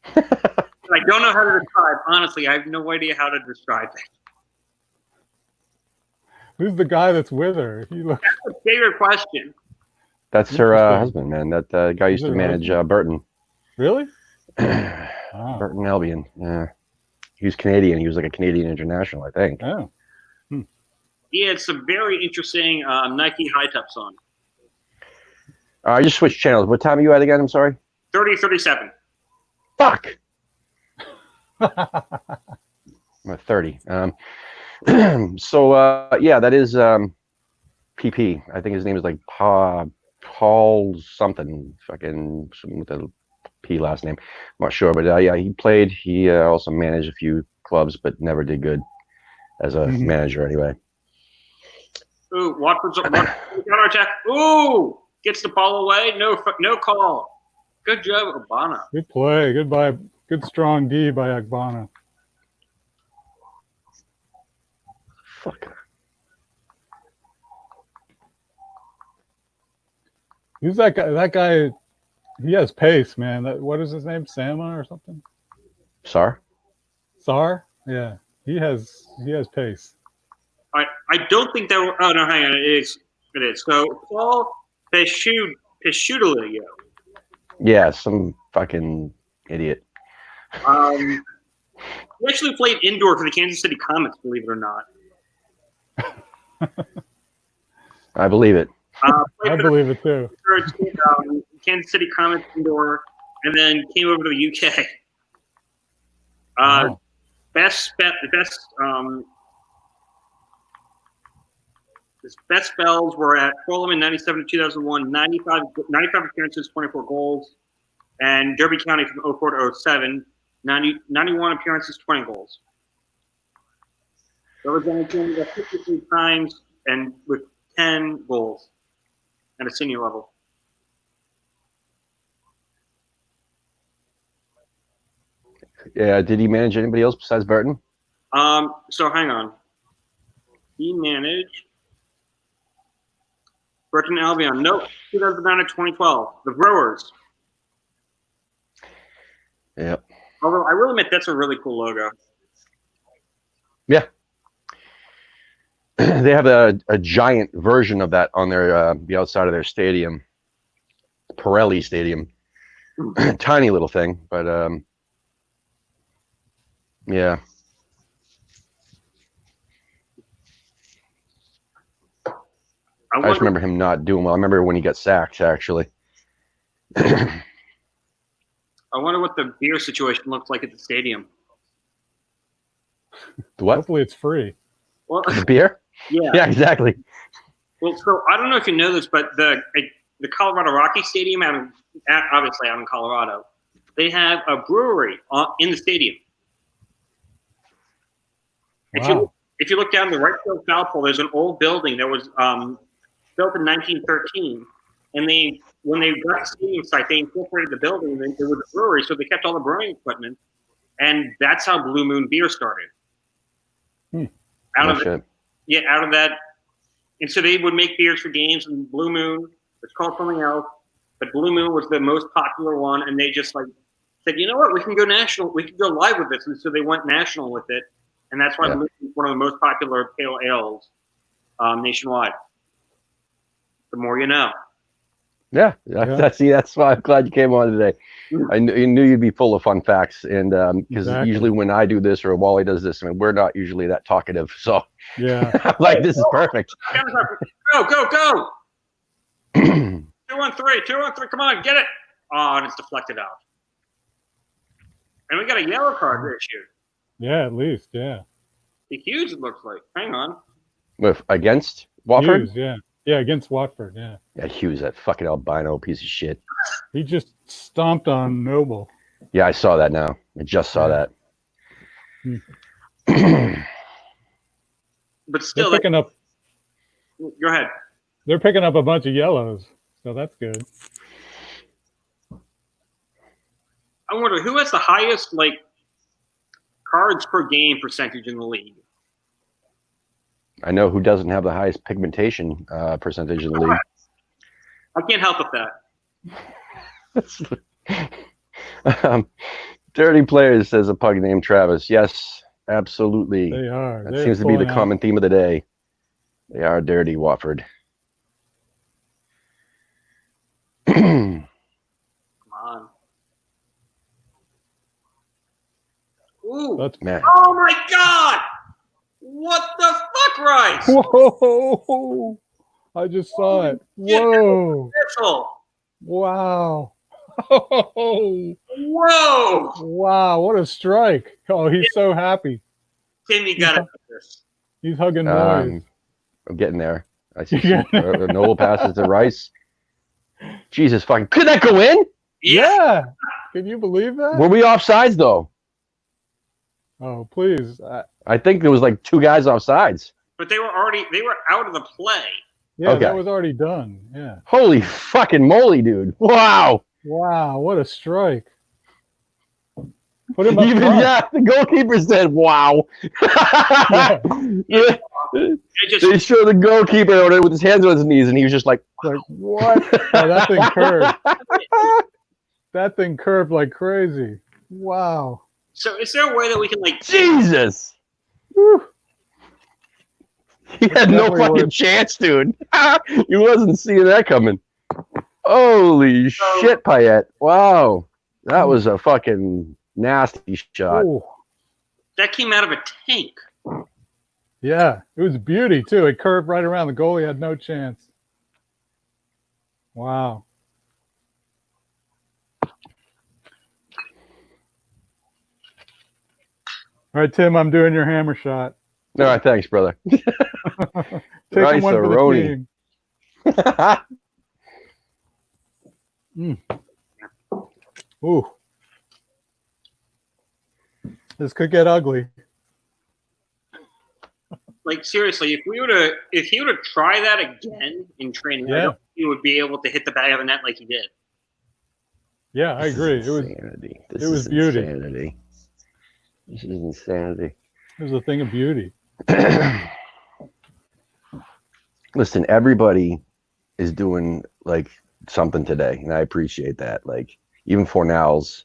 I don't know how to describe. Honestly, I have no idea how to describe it. Who's the guy that's with her? He looks. That's a favorite question. That's her Interesting. husband, man. That guy Is used to it her manage Burton. Really? Wow. Burton Albion. Yeah. He was Canadian. He was like a Canadian international, I think. Oh. Yeah, it's a very interesting Nike high top song. I just switched channels. What time are you at again? I'm sorry. 30:37. Fuck. I'm at 30. So yeah, that is PP. I think his name is like Paul something. Fucking something with a P last name. I'm not sure, but yeah, he played. He also managed a few clubs, but never did good as a manager anyway. Ooh, Watford's counterattack. Ooh, gets the ball away. No call. Good job, Ogbonna. Good play. Goodbye. Good strong D by Ogbonna. Fuck. Who's that guy? That guy, he has pace, man. What is his name? Sama or something? Sar? Sar? Yeah. He has pace. I don't think that. Oh no, hang on. It is. So Paul Pesciuto. Yeah, some fucking idiot. He actually played indoor for the Kansas City Comets, believe it or not. I believe it. I believe it too. Kansas City Comets indoor, and then came over to the UK. Wow. His best spells were at Fulham in 97 to 2001, 95 appearances, 24 goals, and Derby County from 04 to 07, 91 appearances, 20 goals. Represented 53 times and with 10 goals at a senior level. Yeah, did he manage anybody else besides Burton? So hang on. He managed Burton Albion. Nope. 2009 to 2012. The Brewers. Yep. Although I will admit that's a really cool logo. Yeah. They have a giant version of that on their the outside of their stadium, Pirelli Stadium. Tiny little thing, but yeah. I just remember him not doing well. I remember when he got sacked, actually. I wonder what the beer situation looks like at the stadium. The what? Hopefully it's free. Well, The beer? yeah. Yeah, exactly. Well, so I don't know if you know this, but the Colorado Rocky Stadium, obviously out in Colorado, they have a brewery in the stadium. Wow. If you look down the right field foul pole, there's an old building that was built in 1913, and when they got the stadium site, they incorporated the building. And there was a brewery, so they kept all the brewing equipment, and that's how Blue Moon beer started. Out of that, and so they would make beers for games. And Blue Moon, it's called something else, but Blue Moon was the most popular one, and they just said, you know what, we can go national, we can go live with this, and so they went national with it, and that's why Blue Moon is one of the most popular pale ales nationwide. The more you know. Yeah, that's why I'm glad you came on today. I knew you'd be full of fun facts, and because usually when I do this or Wally does this, I mean, we're not usually that talkative. So yeah, I'm like, this is perfect. Go! 2-1-3, 2-1-3. Come on, get it! Oh, and it's deflected out. And we got a yellow card issued. Yeah, at least, yeah. The Hughes, it looks like. Hang on. Against Watford? Hughes, yeah. Yeah, against Watford, yeah. Yeah, Hughes, that fucking albino piece of shit. He just stomped on Noble. Yeah, I saw that now. I just saw that. But still, they're picking up. Go ahead. They're picking up a bunch of yellows, so that's good. I wonder who has the highest cards per game percentage in the league. I know who doesn't have the highest pigmentation percentage in the league. I can't help with that. Dirty players, says a pug named Travis. Yes, absolutely. They are. That They're seems to be the pulling out. common theme of the day. They are dirty, Watford. Come on. Ooh. That's Man. Oh my God! What the fuck, Rice? Whoa! I just saw it. Shit, Whoa! Whistle. Wow! Whoa! Whoa! What a strike! Oh, he's so happy. Tim, you gotta do this. He's hugging noise. I'm getting there. I see Noble passes to Rice. Jesus fucking. Could that go in? Yeah. Can you believe that? Were we offsides, though? Oh, please. I think there was like 2 guys offsides. But they were out of the play. Yeah, Okay. that was already done. Yeah. Holy fucking moly, dude. Wow. Wow, what a strike. Put him up Even, front. yeah, the goalkeeper said, wow. They show the goalkeeper on it with his hands on his knees, and he was just like, Like, what? Oh, that thing curved. That thing curved like crazy. Wow. So is there a way that we can like Jesus. Whew. He had no Definitely fucking would. chance, dude. He wasn't seeing that coming. Holy shit, Payet. Wow. That was a fucking nasty shot. Ooh. that came out of a tank? Yeah, it was beauty too. It curved right around the goalie, had no chance. Wow. All right, Tim, I'm doing your hammer shot. All right, thanks, brother. Take one for the Rice-a-roni. team. Ooh. This could get ugly. Like seriously, if he were to try that again in training, I Yeah. don't think he would be able to hit the back of the net like he did. Yeah, I agree. It was insanity. it was beauty. Insanity. This is insanity. It was a thing of beauty. Listen, everybody is doing like something today, and I appreciate that. Like even Fornals,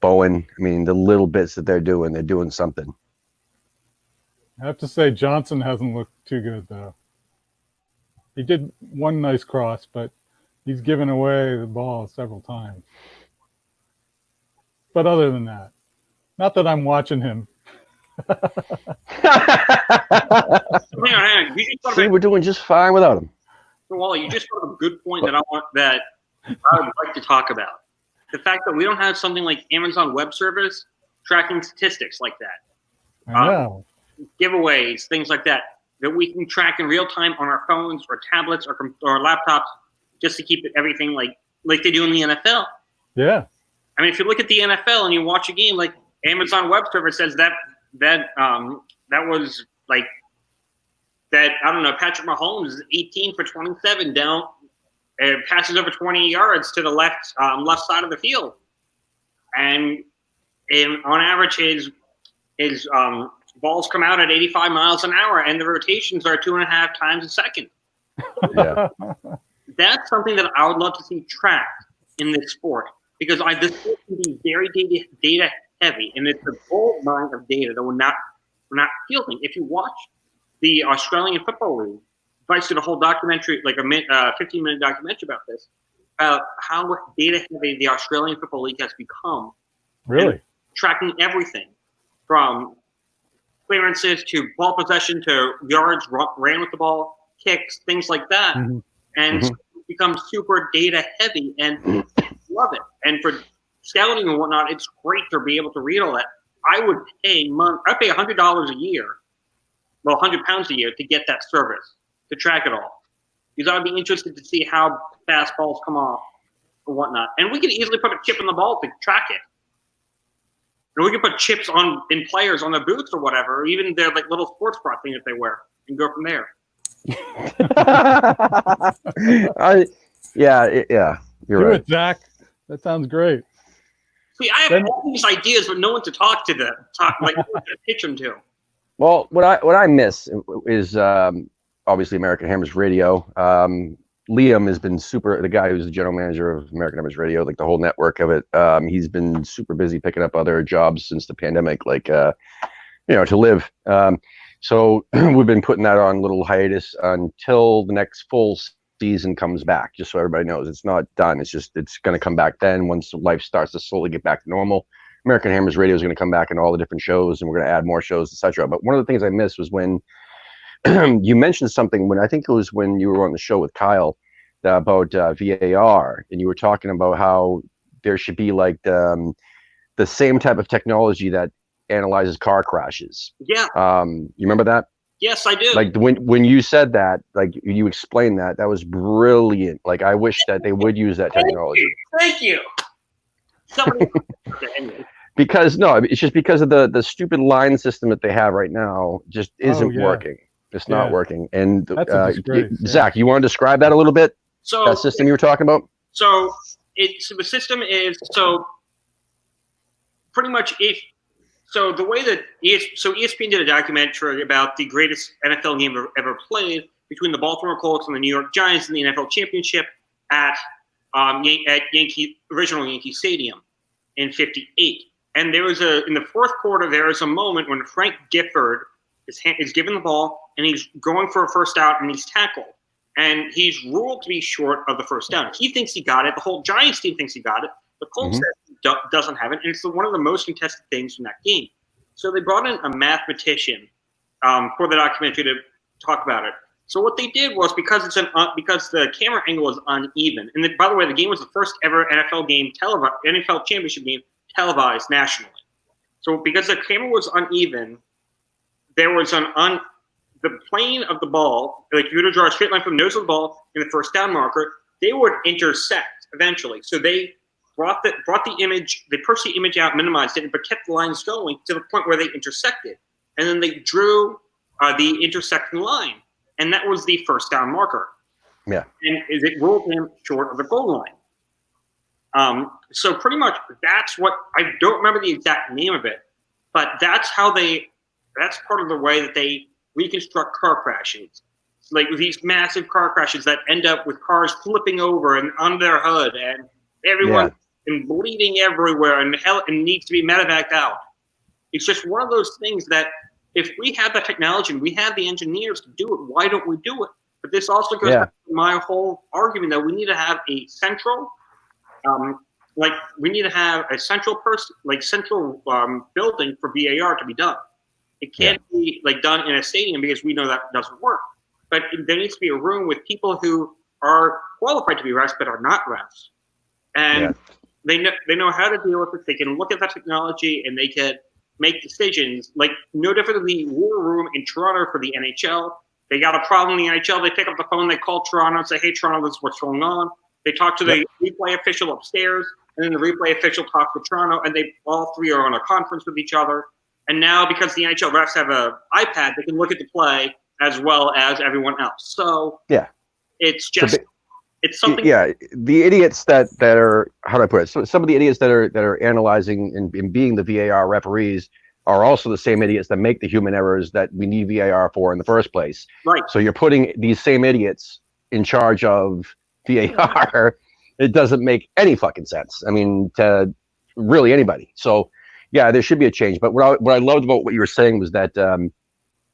Bowen. I mean, the little bits that they're doing something. I have to say Johnson hasn't looked too good though. He did one nice cross, but he's given away the ball several times. But other than that, not that I'm watching him. Hang on. You just brought See, up we're doing just fine without him. Wally, you just brought up a good point that I would like to talk about. The fact that we don't have something like Amazon Web Service tracking statistics like that. I know. Giveaways, things like that we can track in real time on our phones or tablets or laptops, just to keep everything like they do in the NFL. Yeah. I mean, if you look at the NFL and you watch a game, like Amazon Web Service says that was like that. I don't know. Patrick Mahomes is 18 for 27 down, passes over 20 yards to the left side of the field, and on average his balls come out at 85 miles an hour, and the rotations are 2.5 times a second. Yeah. That's something that I would love to see tracked in this sport, because this sport can be very data heavy, and it's a gold mine of data that we're not fielding. If you watch the Australian Football League, I did a whole documentary, like a 15-minute documentary about this, how data heavy the Australian Football League has become. Really? Tracking everything from clearances to ball possession to yards ran with the ball, kicks, things like that. Mm-hmm. And it becomes super data heavy, and love it. And for scouting and whatnot, it's great to be able to read all that. I'd pay $100 a year, well, £100 a year to get that service, to track it all. Because I'd be interested to see how fast balls come off or whatnot. And we can easily put a chip in the ball to track it. And we can put chips in players on their boots or whatever, or even their like little sports bra thing that they wear, and go from there. Yeah, you're Do right. it, Zach. That sounds great. See, I have all these ideas, but no one to talk to pitch them to. Well, what I miss is obviously American Hammers Radio. Liam has been the guy who's the general manager of American Average Radio, like the whole network of it. He's been super busy picking up other jobs since the pandemic, like, to live. So we've been putting that on a little hiatus until the next full season comes back, just so everybody knows it's not done. It's going to come back then once life starts to slowly get back to normal. American Hammers Radio is going to come back in all the different shows, and we're going to add more shows, etc. But one of the things I missed was when you mentioned something, when I think it was when you were on the show with Kyle about VAR, and you were talking about how there should be like the same type of technology that analyzes car crashes. Yeah. You remember that? Yes, I do. Like when you said that, like you explained that was brilliant. Like I wish that they would use that technology. Thank you. Somebody. Because it's just because of the stupid line system that they have right now just isn't working. It's not working. And Zach, you want to describe that a little bit? So that system you were talking about? So the system is pretty much the way that ESPN did a documentary about the greatest NFL game ever played between the Baltimore Colts and the New York Giants in the NFL Championship at original Yankee Stadium in '58. And there was in the fourth quarter, there was a moment when Frank Gifford is given the ball and he's going for a first out and he's tackled. And he's ruled to be short of the first down. He thinks he got it. The whole Giants team thinks he got it. The Colts doesn't have it. And it's one of the most contested things from that game. So they brought in a mathematician for the documentary to talk about it. So what they did was, because the camera angle is uneven, and by the way, the game was the first ever NFL championship game televised nationally. So because the camera was uneven, there was the plane of the ball, like you would draw a straight line from the nose of the ball in the first down marker, they would intersect eventually. So they brought the image, they pushed the image out, minimized it, but kept the lines going to the point where they intersected. And then they drew the intersecting line. And that was the first down marker. Yeah. And it ruled him short of the goal line. So pretty much that's what, I don't remember the exact name of it, but that's part of the way that they reconstruct car crashes. Like these massive car crashes that end up with cars flipping over and on their hood and everyone and bleeding everywhere and needs to be medevaced out. It's just one of those things that if we have the technology and we have the engineers to do it, why don't we do it? But this also goes back to my whole argument that we need to have a central, we need to have a central building for VAR to be done. It can't be done in a stadium because we know that doesn't work. But there needs to be a room with people who are qualified to be refs but are not refs, and they know how to deal with it. They can look at that technology and they can make decisions. Like no different than the war room in Toronto for the NHL. They got a problem in the NHL. They pick up the phone. They call Toronto and say, "Hey, Toronto, this is what's going on." They talk to the replay official upstairs, and then the replay official talks to Toronto, and they all three are on a conference with each other. And now, because the NHL refs have an iPad, they can look at the play as well as everyone else. So it's just it's something. Yeah, the idiots that are, how do I put it? So some of the idiots that are analyzing and being the VAR referees are also the same idiots that make the human errors that we need VAR for in the first place. Right. So you're putting these same idiots in charge of VAR. It doesn't make any fucking sense. I mean, to really anybody. So yeah, there should be a change. But what I loved about what you were saying was that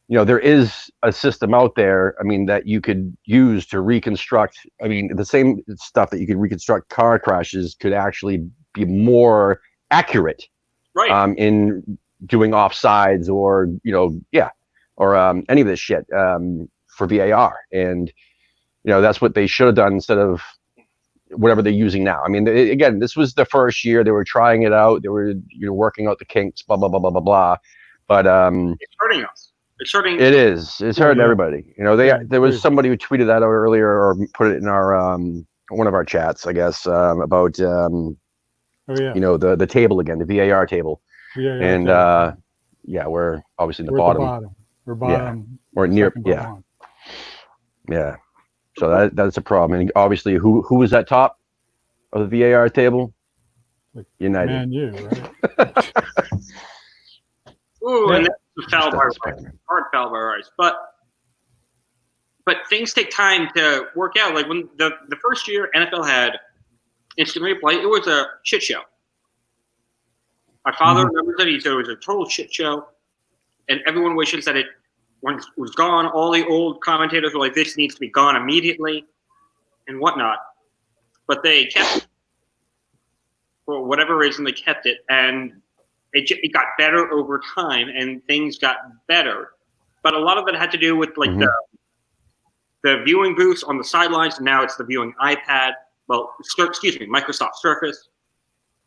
there is a system out there, I mean, that you could use to reconstruct. I mean, the same stuff that you could reconstruct car crashes could actually be more accurate, right? In doing offsides or any of this shit for VAR. And that's what they should have done instead of whatever they're using now. I mean, again, this was the first year they were trying it out. They were working out the kinks, blah blah blah blah blah blah. But it's hurting us. It's hurting. It is. It's hurting everybody. There was somebody who tweeted that out earlier or put it in our one of our chats, I guess, about the table again, the VAR table. And we're obviously in the bottom. We're bottom. We're near. Yeah. So that's a problem. And obviously, who was at top of the VAR table? United. Man, you right? Ooh, and that's a foul by Rice. Hard foul by Rice. But but things take time to work out. Like when the first year NFL had instant replay, it was a shit show. My father remembers it. He said it was a total shit show, and everyone wishes that it was gone. All the old commentators were like, "This needs to be gone immediately," and whatnot. But they kept it. For whatever reason, they kept it, and it got better over time, and things got better. But a lot of it had to do with like the viewing booths on the sidelines, and now it's the viewing iPad. Well, excuse me, Microsoft Surface.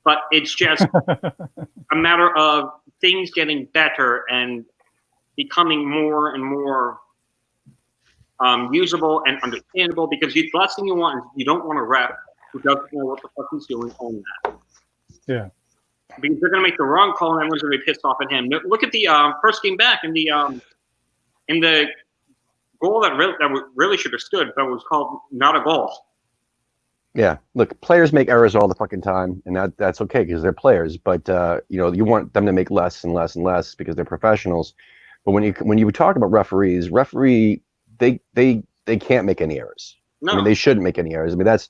But it's just a matter of things getting better and becoming more and more usable and understandable. Because the last thing you want is you don't want a ref who doesn't know what the fuck he's doing on that. Yeah. Because they're going to make the wrong call and everyone's going to be pissed off at him. Look at the first game back in the goal that really should have stood, but was called not a goal. Yeah, look, players make errors all the fucking time, and that's okay because they're players. But you want them to make less and less and less because they're professionals. But when you talk about referees, they can't make any errors. No. I mean, they shouldn't make any errors. I mean, that's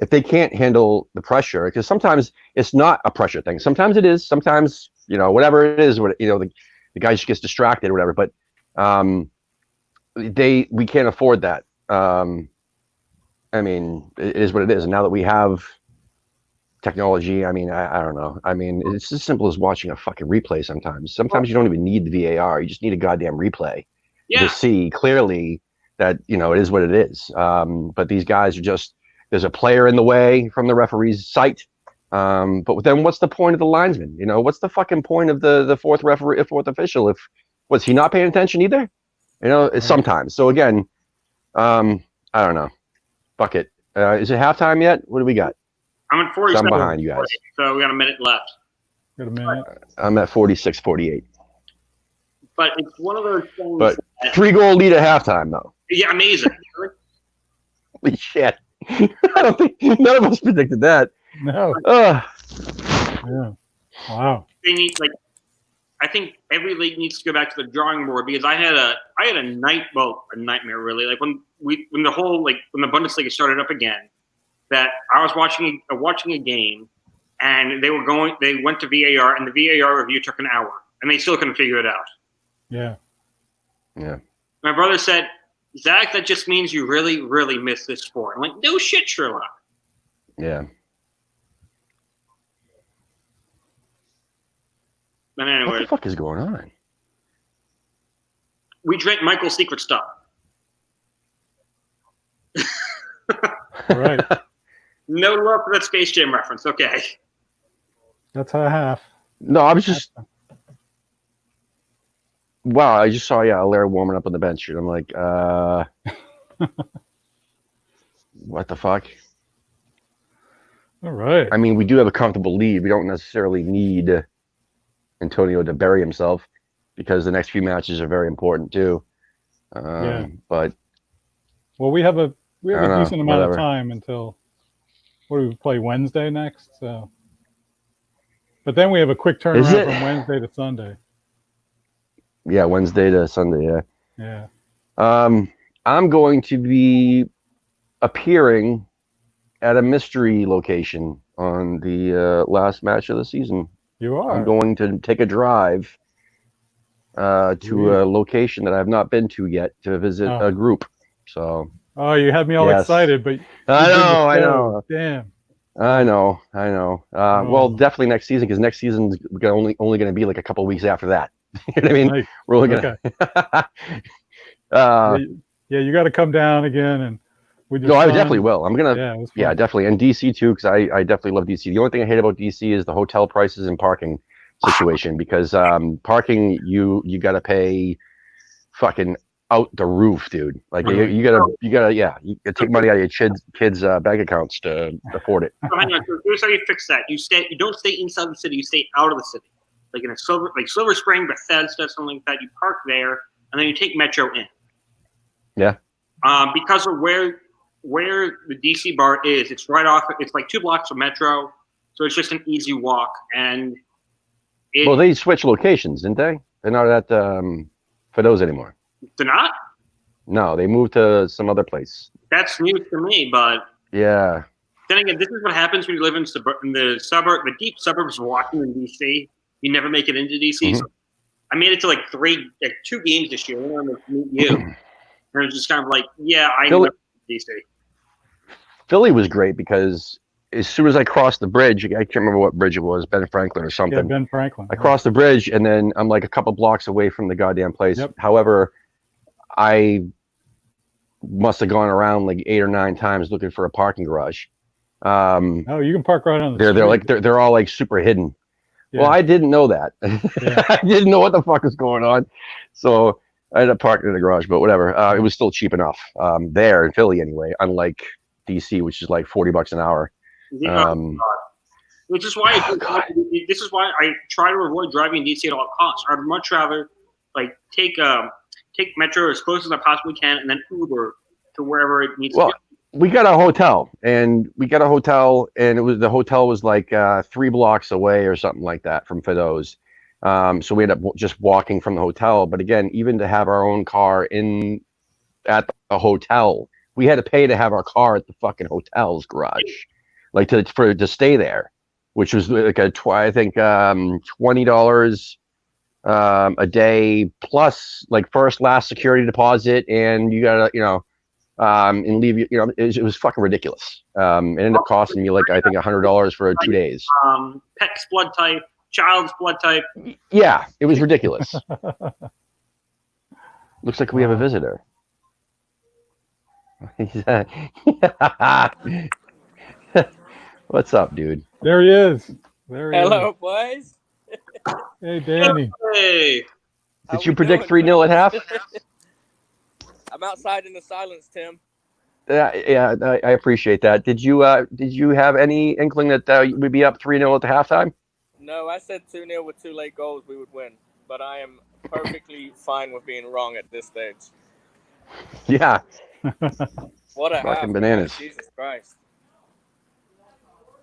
if they can't handle the pressure, because sometimes it's not a pressure thing. Sometimes it is. Sometimes whatever it is, the guy just gets distracted or whatever. But we can't afford that. I mean, it is what it is. And now that we have technology, I mean, I don't know. I mean, it's as simple as watching a fucking replay sometimes. Sometimes you don't even need the VAR. You just need a goddamn replay to see clearly that, it is what it is. But these guys are just, there's a player in the way from the referee's sight. But then what's the point of the linesman? What's the fucking point of the fourth official? Was he not paying attention either? Sometimes. So again, I don't know. Fuck it. Is it halftime yet? What do we got? I'm at 47. I'm behind you guys. So we got a minute left. Got a minute. I'm at 46, 48. But it's one of those things. But 3-goal lead at halftime, though. Yeah, amazing. Holy shit. I don't think none of us predicted that. No. Yeah. Wow. They need I think every league needs to go back to the drawing board because I had a nightmare really. Like when the Bundesliga started up again, that I was watching a game and they went to VAR and the VAR review took an hour and they still couldn't figure it out. Yeah. Yeah. My brother said, "Zach, that just means you really, really miss this sport." I'm like, "No shit, Sherlock." Yeah. But anyway, what the fuck is going on? We drank Michael's secret stuff. All right. No love for that Space Jam reference. Okay. That's half. No, I was just. Wow, I just saw Larry warming up on the bench, and I'm like, what the fuck? All right. I mean, we do have a comfortable lead. We don't necessarily need Antonio to bury himself because the next few matches are very important too. But we have a decent amount whatever. of time until what do we play Wednesday next? So, but then we have a quick turnaround from Wednesday to Sunday. Yeah, Wednesday to Sunday. Yeah. Yeah. I'm going to be appearing at a mystery location on the last match of the season. You are. I'm going to take a drive to a location that I have not been to yet to visit a group. So. Oh, you had me all excited, but I know. Damn. I know. Well, definitely next season because next season's only going to be like a couple of weeks after that. You know what I mean? Nice. We're only going to. You got to come down again and. No, I definitely will. I'm gonna. Yeah, definitely, and DC too, because I definitely love DC. The only thing I hate about DC is the hotel prices and parking situation. Because parking, you got to pay, fucking out the roof, dude. Like you gotta take money out of your kids' bank accounts to afford it. So hang on. So here's how you fix that. You don't stay inside the city. You stay out of the city, like in Silver Spring, Bethesda, something like that. You park there, and then you take Metro in. Yeah. Because of where the DC bar is, it's right off. It's like 2 blocks of Metro, so it's just an easy walk. And well, they switched locations, didn't they? They're not at Fido's anymore. They're not? No, they moved to some other place. That's news to me, but Yeah. then again, this is what happens when you live in the deep suburbs of Washington, D.C. You never make it into D.C. So I made it to like 2 games this year. I wanted to meet you. And it was just kind of like, yeah, I Philly- live in D.C. Philly was great because as soon as I crossed the bridge, I can't remember what bridge it was, Ben Franklin or something. Yeah, Ben Franklin. I crossed the bridge and then I'm like a couple blocks away from the goddamn place. Yep. However, I must have gone around like 8 or 9 times looking for a parking garage. Oh, you can park right on the They're street. like they're all like super hidden. Yeah. Well, I didn't know that. Yeah. I didn't know what the fuck was going on. So I ended up parking in the garage, but whatever. It was still cheap enough there in Philly anyway, unlike DC, which is like $40 an hour. Which is why Oh, God. this is why I try to avoid driving in DC at all costs. I'd much rather like take Metro as close as I possibly can, and then Uber to wherever it needs to Well, go. we got a hotel, and the hotel was like 3 blocks away or something like that from Fido's. So we ended up just walking from the hotel. But again, even to have our own car at the hotel, we had to pay to have our car at the fucking hotel's garage, like to stay there, which was like I think $20 a day plus like first last security deposit, and you gotta and leave it was fucking ridiculous. It ended up costing me like I think $100 for 2 days. Pet's blood type, child's blood type. Yeah, it was ridiculous. Looks like we have a visitor. What's up, dude? There he is. There he Hello, is. boys. Hey, Danny. Hey, How Did you we predict doing, 3-0 at half? I'm outside in the silence, Tim. Yeah, I appreciate that. Did you have any inkling that we'd be up 3-0 at the halftime? No, I said 2-0 with 2 late goals, we would win. But I am perfectly fine with being wrong at this stage. Yeah, What a Fucking half, bananas. man. Jesus Christ.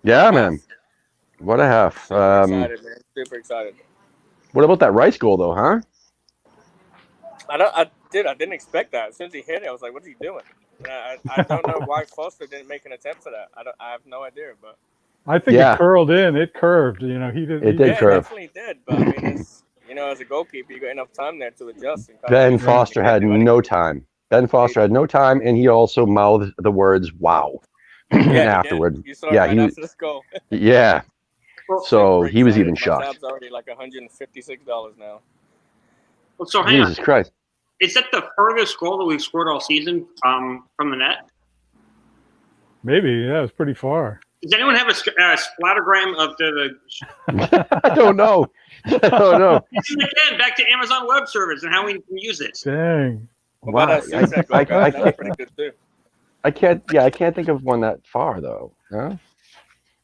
yeah, man. What a half. Super excited, man. Super excited. What about that Rice goal though, huh? I didn't expect that. As soon as he hit it, I was like, "What's he doing?" I don't know why Foster didn't make an attempt at that. I have no idea, but I think Yeah. it curled in. It curved. He did. It did yeah, curve. it definitely did. But I mean, it's, as a goalkeeper, you got enough time there to adjust. And Ben Foster had no time. Ben Foster had no time, and he also mouthed the words "wow" afterward. You saw it Yeah, right he was- after this goal. Yeah, so Super he was excited. even My shocked. tab's already like $156 now. well, so hang on. Jesus Christ! Is that the furthest goal that we've scored all season from the net? Maybe. Yeah, it's pretty far. Does anyone have a splattergram of the? I don't know. Again, back to Amazon Web Service and how we can use it. Dang. What about that Susak goal, guys? That was pretty good too. I can't think of one that far though. Huh?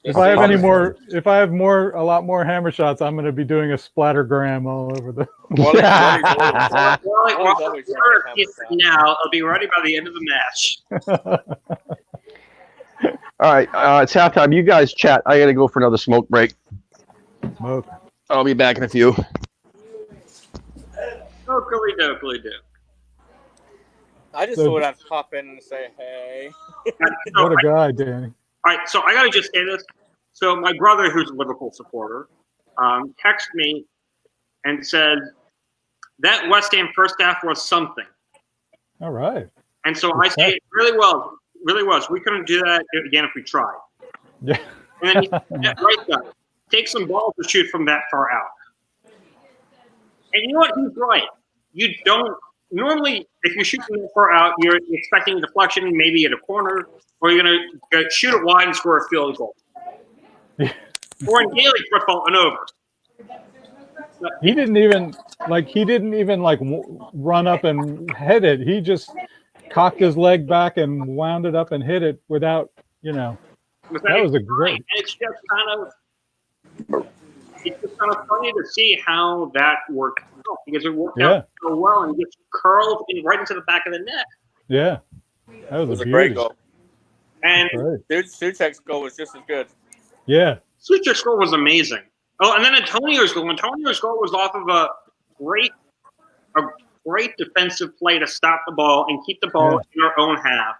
If I have a lot more hammer shots, I'm going to be doing a splattergram all over the. Wally's Well, always trying to have a now it'll be ready by the end of the match. All right, it's halftime. You guys chat. I gotta go for another smoke break. Smoke. I'll be back in a few. Dokily dokily do. I just So- thought I'd pop in and say, hey. What a guy, Danny. All right, so I gotta just say this. So my brother, who's a Liverpool supporter, texted me and said that West Ham first half was something. All right. And so I say it really was. We couldn't do that again if we tried. Yeah. And then he said, "Yeah, right guy, take some balls to shoot from that far out." And you know what? He's right. You don't normally, if you shoot from that far out, you're expecting a deflection, maybe at a corner, or you're gonna shoot it wide and score a field goal. Or in Gaelic football, an over. He didn't even run up and hit it. He just cocked his leg back and wound it up and hit it without, that was a great. And it's just kind of funny to see how that worked out, because it worked out so well and just curled right into the back of the net. Yeah. That It was, was a a great beauty. goal. And Great. Dude, Suchek's goal was just as good. Yeah. Suchek's goal was amazing. Oh, and then Antonio's goal. Antonio's goal was off of a great great defensive play to stop the ball and keep the ball in our own half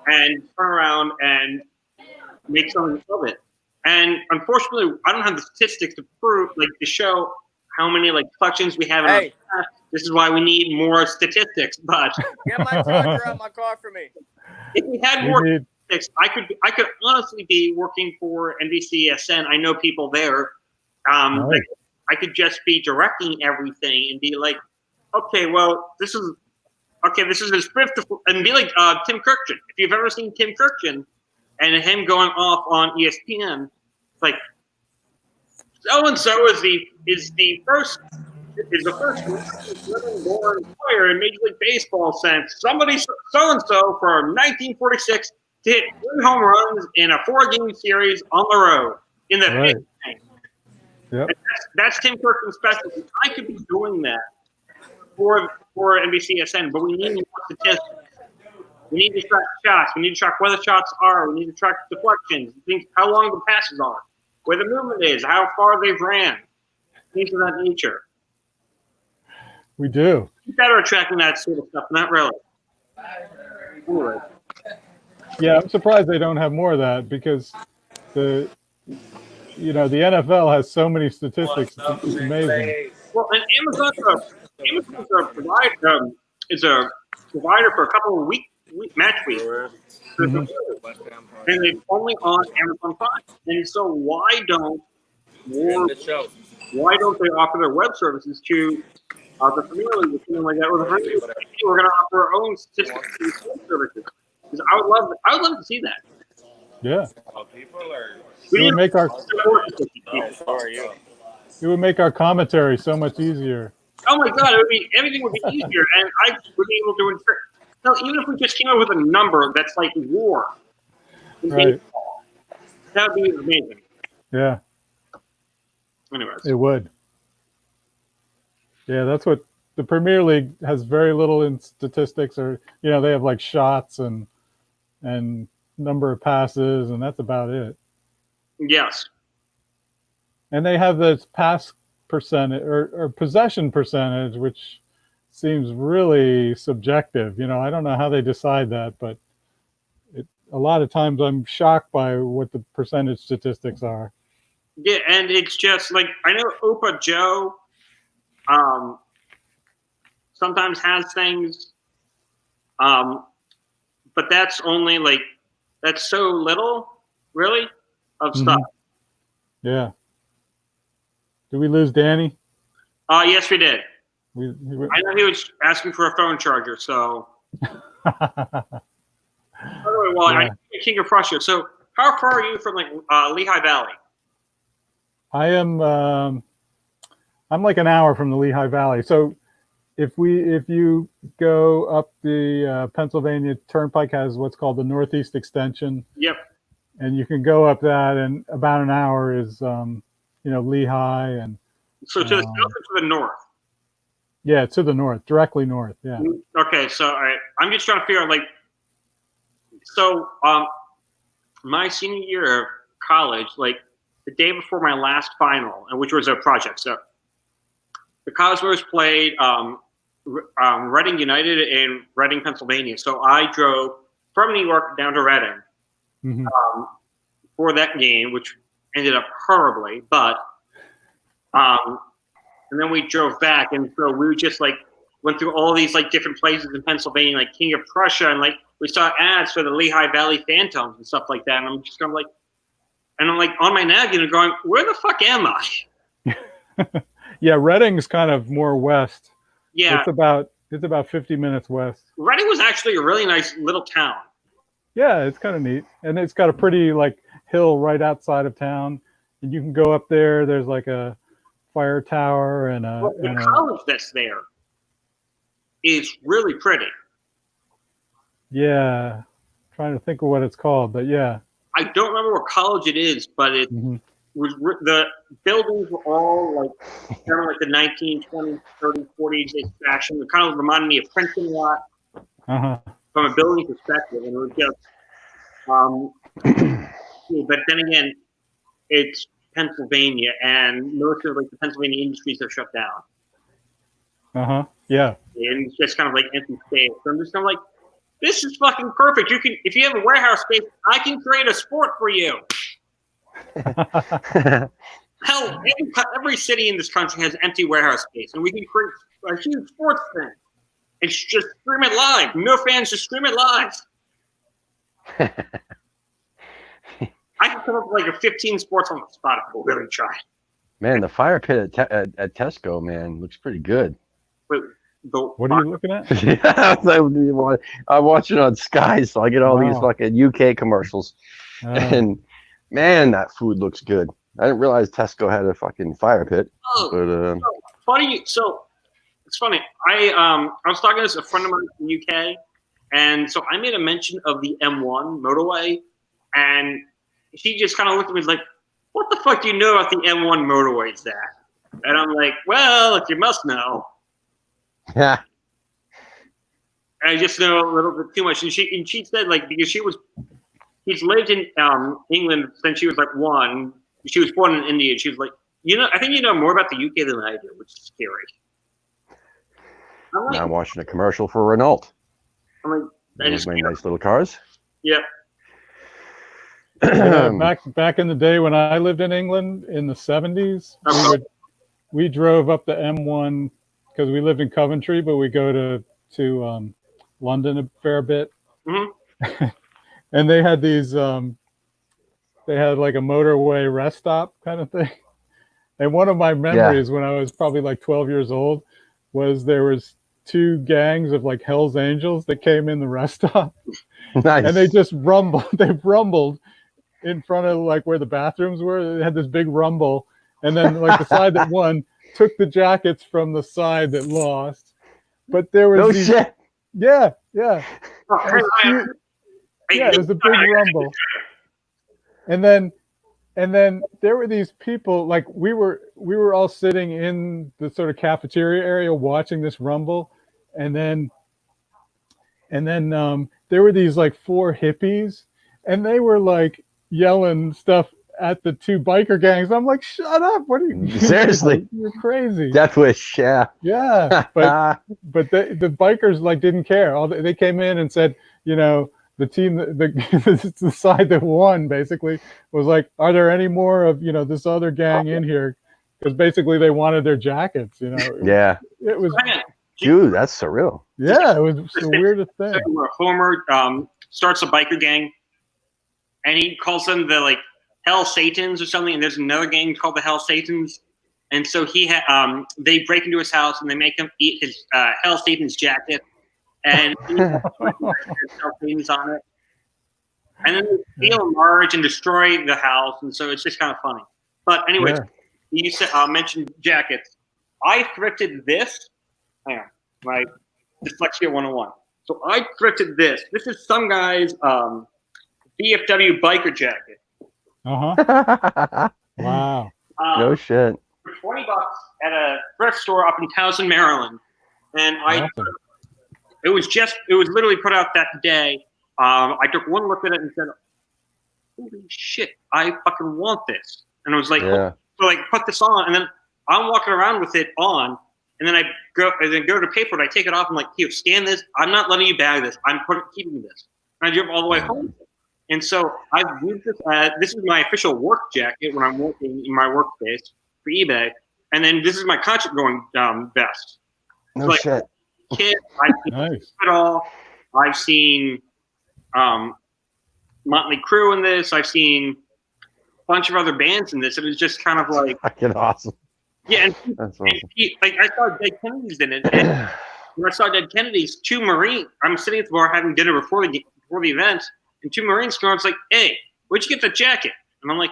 and turn around and make something of it. And unfortunately, I don't have the statistics to prove, like, to show how many like collections we have in our class. This is why we need more statistics. But get my charger out my car for me. If we had more statistics, I could honestly be working for NBCSN. I know people there. Right. I could just be directing everything and be like, okay, well, this is his fifth, and be like Tim Kirkchin. If you've ever seen Tim Kirkchin and him going off on ESPN, it's like so and so is the first living born player in Major League Baseball since somebody so and so from 1946 to hit 3 home runs in a 4-game series on the road in the right. Yep. That's Tim Kirkchin's specialty. I could be doing that for NBCSN, but we need more statistics. We need to track shots. We need to track where the shots are. We need to track deflections, how long the passes are, where the movement is, how far they've ran, things of that nature. We do. We're better at tracking that sort of stuff. Not really. Anyway. Yeah, I'm surprised they don't have more of that because the NFL has so many statistics. It's amazing. Well, and Amazon's a provider. Is a provider for a couple of match weeks. Mm-hmm. And it's only on Amazon Prime. And so why don't they offer their web services to the Premier League or something like that? Or the Premier League, we're going to offer our own statistics services. Because I would love to see that. Yeah. It would make our commentary so much easier. Oh my God! Everything would be easier, and I would be able to interpret. No, even if we just came up with a number that's like war, right? That would be amazing. Yeah. Anyways, it would. Yeah, that's what the Premier League has very little in statistics, or they have like shots and number of passes, and that's about it. Yes. And they have this pass percentage or possession percentage, which seems really subjective. I don't know how they decide that, but a lot of times I'm shocked by what the percentage statistics are. Yeah, and it's just like I know Opa Joe sometimes has things, but that's only that's so little, really, of stuff. Yeah. Did we lose Danny? Yes, we did. I know he was asking for a phone charger, so. By the way, Wally, I'm King of Prussia. So, how far are you from Lehigh Valley? I am. I'm like an hour from the Lehigh Valley. So, if you go up the Pennsylvania Turnpike, has what's called the Northeast Extension. Yep. And you can go up that, and about an hour is Lehigh, and so to the south or to the north? Yeah, to the north, directly north. Yeah. Okay, so all right, I'm just trying to figure out my senior year of college, the day before my last final, and which was a project. So the Cosmos played Reading United in Reading, Pennsylvania. So I drove from New York down to Reading for that game, which ended up horribly, but and then we drove back, and so we just went through all these different places in Pennsylvania, like King of Prussia, and we saw ads for the Lehigh Valley Phantoms and stuff like that. And I'm just kind of and I'm on my nagging and going, where the fuck am I? Yeah, Reading's kind of more west. Yeah, it's about 50 minutes west. Reading was actually a really nice little town. Yeah, it's kind of neat, and it's got a pretty hill right outside of town, and you can go up there. There's a fire tower and the college that's there is really pretty. Yeah, trying to think of what it's called, but yeah. I don't remember what college it is, but it was the buildings were all kind of the 1920s, 30s, 40s fashion. It kind of reminded me of Princeton a lot from a building perspective, and it was just. But then again, it's Pennsylvania, and most of the Pennsylvania industries are shut down. Yeah. and it's just kind of like empty space. So I'm just kind of like, this is fucking perfect. You can, if you have a warehouse space, I can create a sport for you. Hell, every city in this country has empty warehouse space, and we can create a huge sports thing. It's just stream it live. No fans, just stream it live. I can come up with like a 15 sports on the spot if we'll really try. Man, the fire pit at Tesco, man, looks pretty good. But What are you looking at? Yeah, I'm watching on Sky, so I get all these Wow. fucking UK commercials. And man, that food looks good. I didn't realize Tesco had a fucking fire pit. Oh, But funny. So it's funny. I was talking to a friend of mine from the UK, and so I made a mention of the M1 motorway, and she just kind of looked at me like, "What the fuck do you know about the M1 motorway, Zach?" And I'm like, "Well, you must know." yeah, I just know a little bit too much. And she said, like, because she's lived in England since she was like 1. She was born in India. She was like, I think you know more about the UK than I do, which is scary. now I'm watching a commercial for Renault. I'm like, that Those is my nice little cars. yeah. Back in the day when I lived in England in the 70s, we drove up the M1 because we lived in Coventry, but we go to London a fair bit. Mm-hmm. And they had these they had like a motorway rest stop kind of thing. And one of my memories when I was probably like 12 years old was there was 2 gangs of like Hell's Angels that came in the rest stop. Nice. And they just rumbled. They rumbled in front of like where the bathrooms were. They had this big rumble. And then like the side that won took the jackets from the side that lost. But there was no shit. Yeah. Oh, It was a big rumble. And then there were these people, like we were all sitting in the sort of cafeteria area watching this rumble, and then there were these like 4 hippies, and they were like yelling stuff at the 2 biker gangs. I'm like, shut up! What are you? Seriously? You're crazy. Death Wish, yeah. Yeah, but the bikers like didn't care. They came in and said, the team, the side that won basically was like, are there any more of, this other gang in here? Because basically they wanted their jackets, Yeah. It was, Dude, that's surreal. yeah, it was the weirdest thing. where Homer starts a biker gang, and he calls them the like Hell Satans or something, and there's another gang called the Hell Satans, and so they break into his house and they make him eat his Hell Satans jacket, and he has Hell Satans on it, and then they steal large and destroy the house, and so it's just kind of funny. But anyways, you said mentioned jackets. I thrifted this. Hang on, my dyslexia 101. So I thrifted this. This is some guy's VFW biker jacket. Wow. No shit. For $20 at a thrift store up in Towson, Maryland, and it was literally put out that day. I took one look at it and said, "Holy shit, I fucking want this!" And I was like, Yeah. so like put this on, and then I'm walking around with it on. And then I go to pay for it. I take it off. I'm like, here, scan this. I'm not letting you bag this. I'm keeping this. And I drove all the way home. And so I've used this. This is my official work jacket when I'm working in my workspace for eBay. And then this is my concert going vest. No like, shit. Kid, I've seen Nice. it all. I've seen Motley Crue in this. I've seen a bunch of other bands in this. It was just kind of like Fucking awesome. yeah, and That's awesome. I saw Dead Kennedys in it. And when I saw Dead Kennedys, 2 Marines. I'm sitting at the bar having dinner before the event, and 2 Marines come out. It's like, "Hey, where'd you get the jacket?" And I'm like,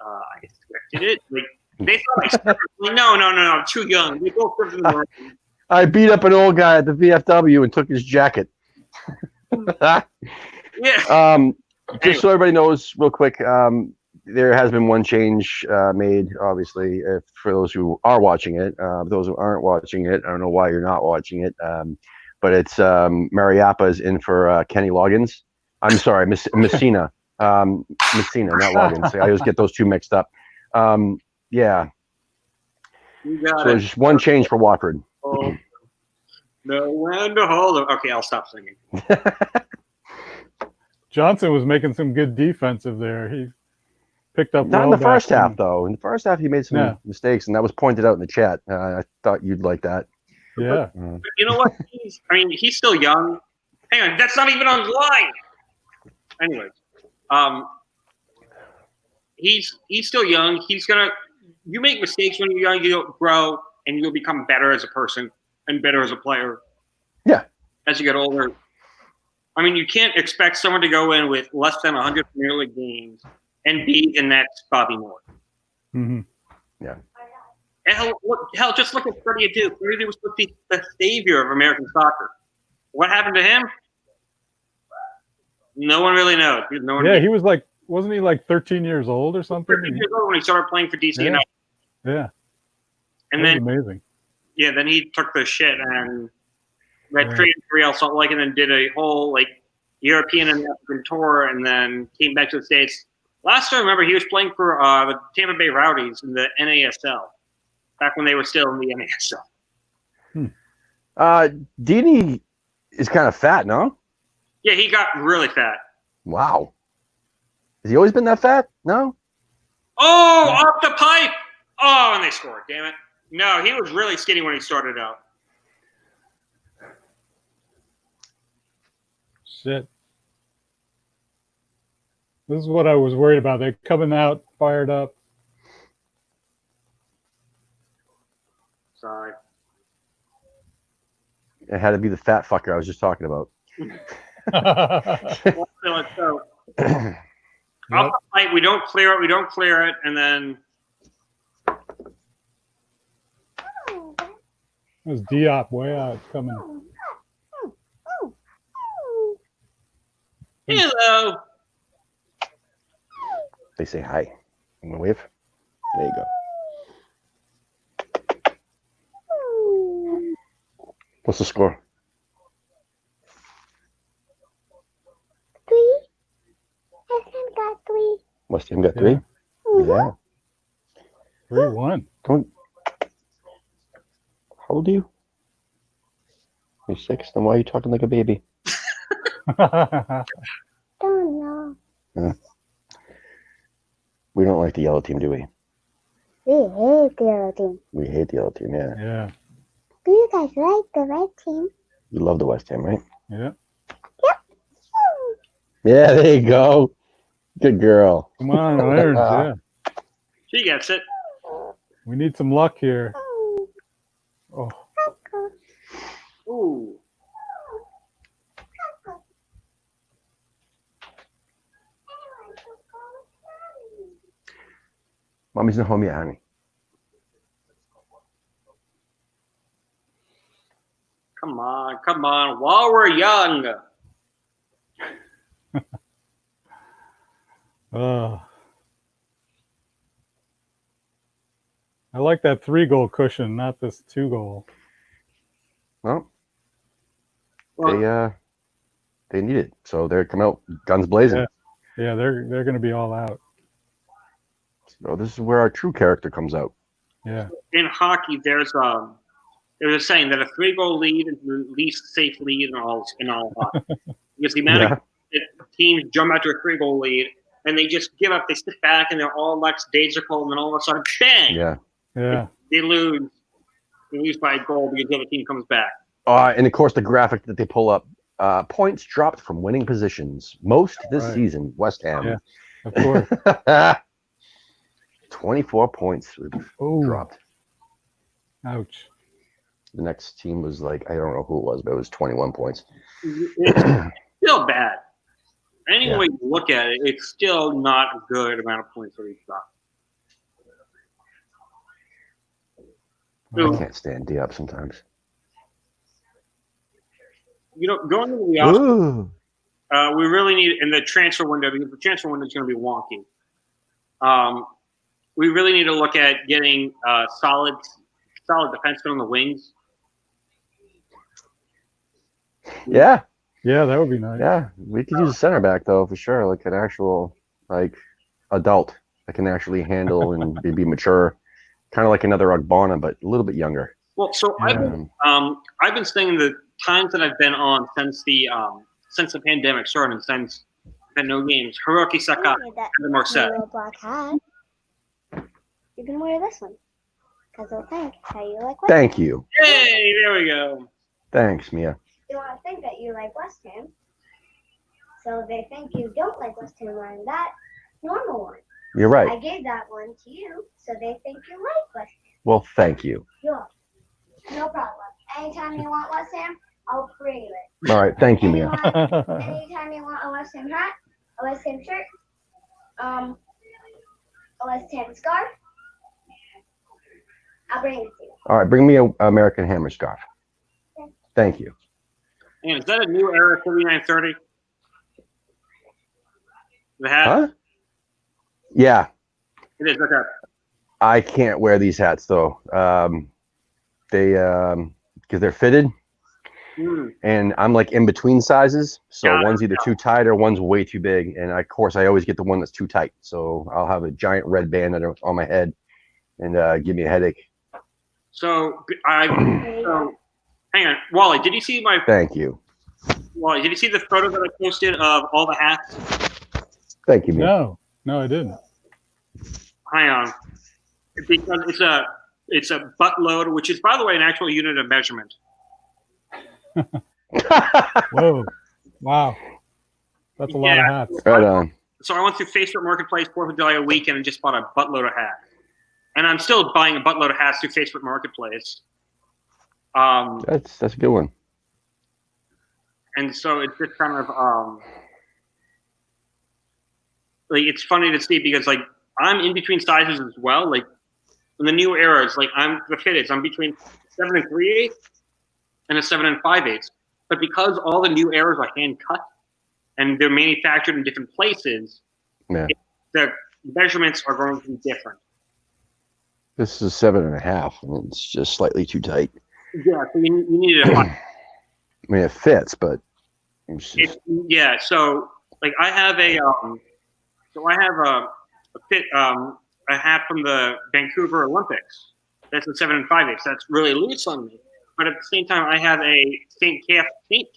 "I expected it." Like they thought I started. Like, no, I'm too young. We both lived in the Marines. I beat up an old guy at the VFW and took his jacket. Yeah. Just so everybody knows, real quick, there has been one change made, obviously, for those who are watching it. Those who aren't watching it, I don't know why you're not watching it, but it's Mariappa is in for Kenny Loggins. I'm sorry, Messina. Messina, not Loggins. I always get those 2 mixed up. Yeah. You got So there's just one change for Watford. Oh. No one to hold him. Okay, I'll stop singing. Johnson was making some good defensive there. He picked up Not well in the back first half, when- though. In the first half, he made some Yeah. mistakes, and that was pointed out in the chat. I thought you'd like that. Yeah. But you know what? He's still young. Hang on, that's not even on line. Anyways, he's still young. You make mistakes when you're young, you'll grow, and you'll become better as a person and better as a player. Yeah. As you get older. You can't expect someone to go in with less than 100 Premier League games and be the next Bobby Moore. Mm-hmm. Yeah. Hell, just look at Freddie Adu. Freddie was supposed to be the savior of American soccer. What happened to him? No one really knows. He was like, wasn't he like 13 years old or something? 13 years old when he started playing for DC United. Yeah. And That then, was amazing. yeah, then he took the shit and traded for Real Salt Lake and then did a whole European and African tour and then came back to the States. Last I remember, he was playing for the Tampa Bay Rowdies in the NASL back when they were still in the NASL. Dini is kind of fat, no? Yeah, he got really fat. Wow. Has he always been that fat? No? Oh, off the pipe! Oh, and they scored. Damn it! No, he was really skinny when he started out. Shit. This is what I was worried about. They're coming out fired up. Sorry. It had to be the fat fucker I was just talking about. So, off the pipe, we don't clear it, and then There's Diop way out coming. hello. They say hi. I'm gonna wave. There you go. What's the score? 3. West Ham got 3. West Ham got 3? Yeah. 3-1. Don't. How old are you? You're 6? Then why are you talking like a baby? Don't know. We don't like the yellow team, do we? We hate the other team. We hate the yellow team, yeah. Yeah. Do you guys like the red team? You love the West Ham, right? Yeah. Yeah, there you go. Good girl. Come on, Irons. Yeah. She gets it. We need some luck here. Oh. Ooh. Mommy's not home yet, honey. Come on. While we're young. I like that 3-goal cushion, not this 2-goal. Well, Well, they need it. So they're coming out guns blazing. Yeah, they're going to be all out. So this is where our true character comes out. Yeah. in hockey, there's a saying that a 3-goal lead is the least safe lead in all hockey. Because the amount of teams jump after a 3-goal lead and they just give up, they sit back and they're all lackadaisical, and then all of a sudden, bang! Yeah. They lose. They lose by a goal because the other team comes back. And of course, the graphic that they pull up, points dropped from winning positions. Most this season, West Ham. Yeah, of course. 24 points dropped. Ouch. The next team was like, I don't know who it was, but it was 21 points. It's still bad. Any way you look at it, it's still not a good amount of points for each side. I can't stand D up sometimes. Going into the offseason, we really need, in the transfer window, because the transfer window is going to be wonky. We really need to look at getting solid defensemen on the wings. Yeah, that would be nice. Yeah, we could use a center back though for sure, like an actual adult that can actually handle and be mature, kind of like another Ogbonna, but a little bit younger. Well, so I've been staying the times that I've been on since the pandemic started, since I've had no games. Hiroki Sakai and the Marseille. Your black hat. You can wear this one. Because they'll think how you like West Thank Ham. you. Hey, there we go. Thanks, Mia. They want to think that you like West Ham. So they think you don't like West Ham wearing that normal one. You're right. I gave that one to you, so they think you like West Ham. Well, thank you. Sure. No problem. Anytime you want West Ham, I'll bring you it. All right. Thank you, Mia. Anytime you want a West Ham hat, a West Ham shirt, a West Ham scarf, I'll bring it to you. All right. Bring me an American Hammer scarf. Thank you. And is that a new era 3930? The hat? Huh? Yeah. It is, okay. I can't wear these hats though. They because they're fitted, and I'm like in between sizes. So one's either too tight or one's way too big. And of course, I always get the one that's too tight. So I'll have a giant red band on my head, and give me a headache. So hang on, Wally. Did you see my? Thank you. Wally, did you see the photo that I posted of all the hats? Thank you, Mia. No, I didn't. Hang on, because it's a buttload, which is, by the way, an actual unit of measurement. Whoa. Wow. That's a lot of hats. Right on. So I went through Facebook Marketplace 4th of July weekend and just bought a buttload of hats. And I'm still buying a buttload of hats through Facebook Marketplace. That's a good one. And so it's just kind of like, it's funny to see because like I'm in between sizes as well. Like in the new eras, like I'm between 7 3/8 and a 7 5/8. But because all the new eras are hand cut and they're manufactured in different places, the measurements are going to be different. This is 7.5, and it's just slightly too tight. Yeah, so you need to. I mean, it fits, but it's just... So like I have a hat from the Vancouver Olympics. That's a 7 5/8. That's really loose on me. But at the same time, I have a St.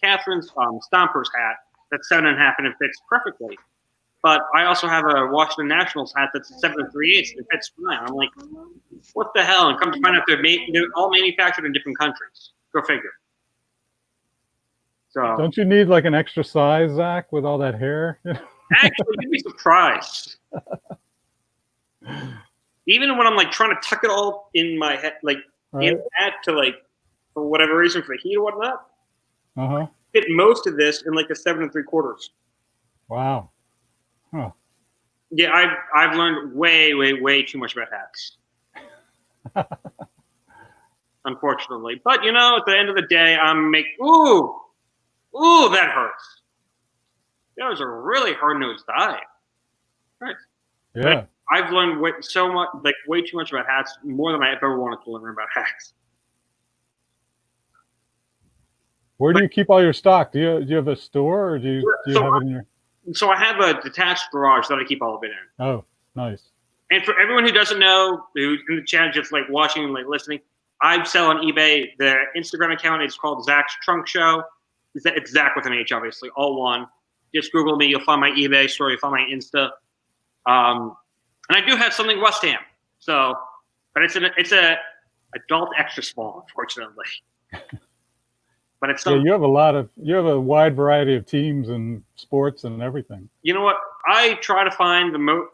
Catherine's Stompers hat that's 7.5, and it fits perfectly. But I also have a Washington Nationals hat that's 7 3/8, and it fits fine. I'm like, what the hell? And come to find out they're all manufactured in different countries. Go figure. So Don't you need like an extra size, Zach, with all that hair? actually, you'd be surprised. Even when I'm like trying to tuck it all in my head, like in the hat to like, for whatever reason, for the heat or whatnot, fit most of this in like a 7 3/4. Wow. Huh. Yeah, I've learned way too much about hats. Unfortunately. But you know, at the end of the day, ooh, that hurts. That was a really hard-nosed dive. Right. Yeah. But I've learned way too much about hats, more than I ever wanted to learn about hats. Where do you keep all your stock? Do you have a store, or do you have it in your? So I have a detached garage that I keep all of it in. Oh, nice. And for everyone who doesn't know, who's in the chat, just like watching and like listening, I sell on eBay. The Instagram account is called Zach's Trunk Show. It's Zach with an H, obviously, all one. Just Google me. You'll find my eBay store. You'll find my Insta. And I do have something West Ham. So, but it's a adult extra small, unfortunately. But it's you have a wide variety of teams and sports and everything. You know what? I try to find the most.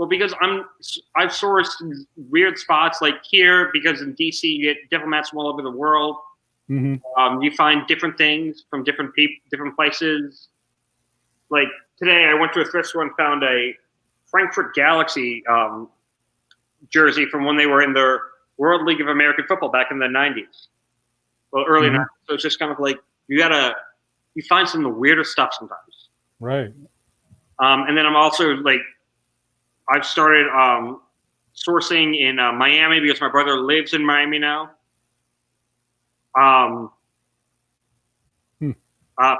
Because I've sourced weird spots like here, because in DC you get diplomats from all over the world. Mm-hmm. You find different things from different people, different places. Like today, I went to a thrift store and found a Frankfurt Galaxy jersey from when they were in the World League of American Football back in the 90s. Well, early 90s. So it's just kind of like you find some of the weirdest stuff sometimes. Right. And then I'm also like, I've started sourcing in Miami because my brother lives in Miami now.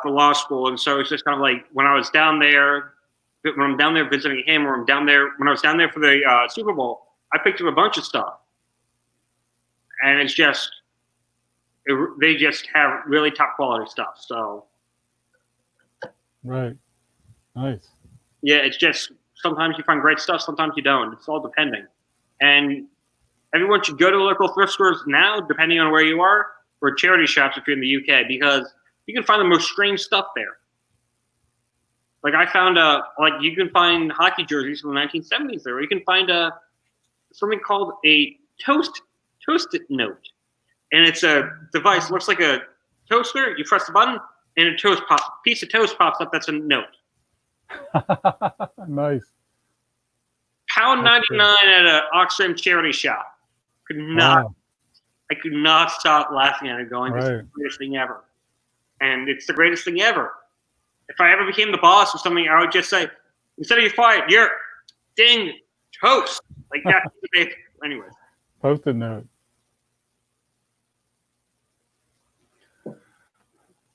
For law school, and so it's just kind of like when I'm down there visiting him, or when I was down there for the Super Bowl, I picked up a bunch of stuff, and it's just They just have really top quality stuff. So Right. Nice. yeah, it's just sometimes you find great stuff, sometimes you don't. It's all depending. And everyone should go to local thrift stores now, depending on where you are, or charity shops if you're in the UK, because you can find the most strange stuff there. Like I found you can find hockey jerseys from the 1970s there. Or you can find something called a toast-it note, and it's a device. Looks like a toaster. You press the button, and a piece of toast pops up. That's a note. Nice. £1.99 at an Oxfam charity shop. Wow. I could not stop laughing at it, going, "This is Right. the greatest thing ever," and it's the greatest thing ever. If I ever became the boss or something, I would just say, instead of "you fired," "you're ding toast." Like that. Anyways. Post-it note.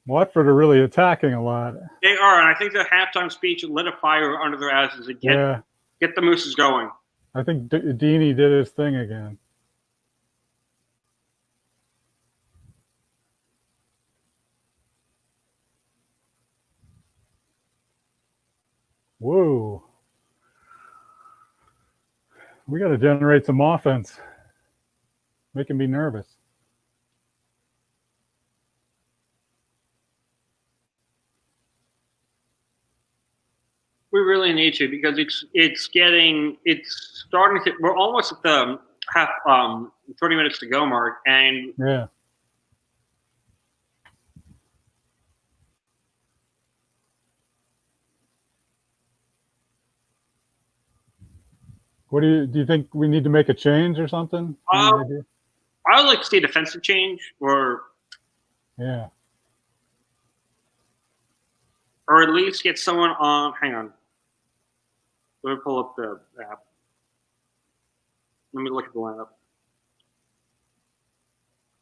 Watford are really attacking a lot. They are, and I think their halftime speech lit a fire under their asses again. Yeah. Get the Mooses going. I think Dini did his thing again. Whoa. We got to generate some offense. Making me nervous. We really need to, because it's starting to. We're almost at the 30 minutes to go mark, and Yeah. What do you think we need to make a change or something? I would like to see a defensive change, or Yeah. at least get someone on. Hang on, let me pull up the app. Let me look at the lineup.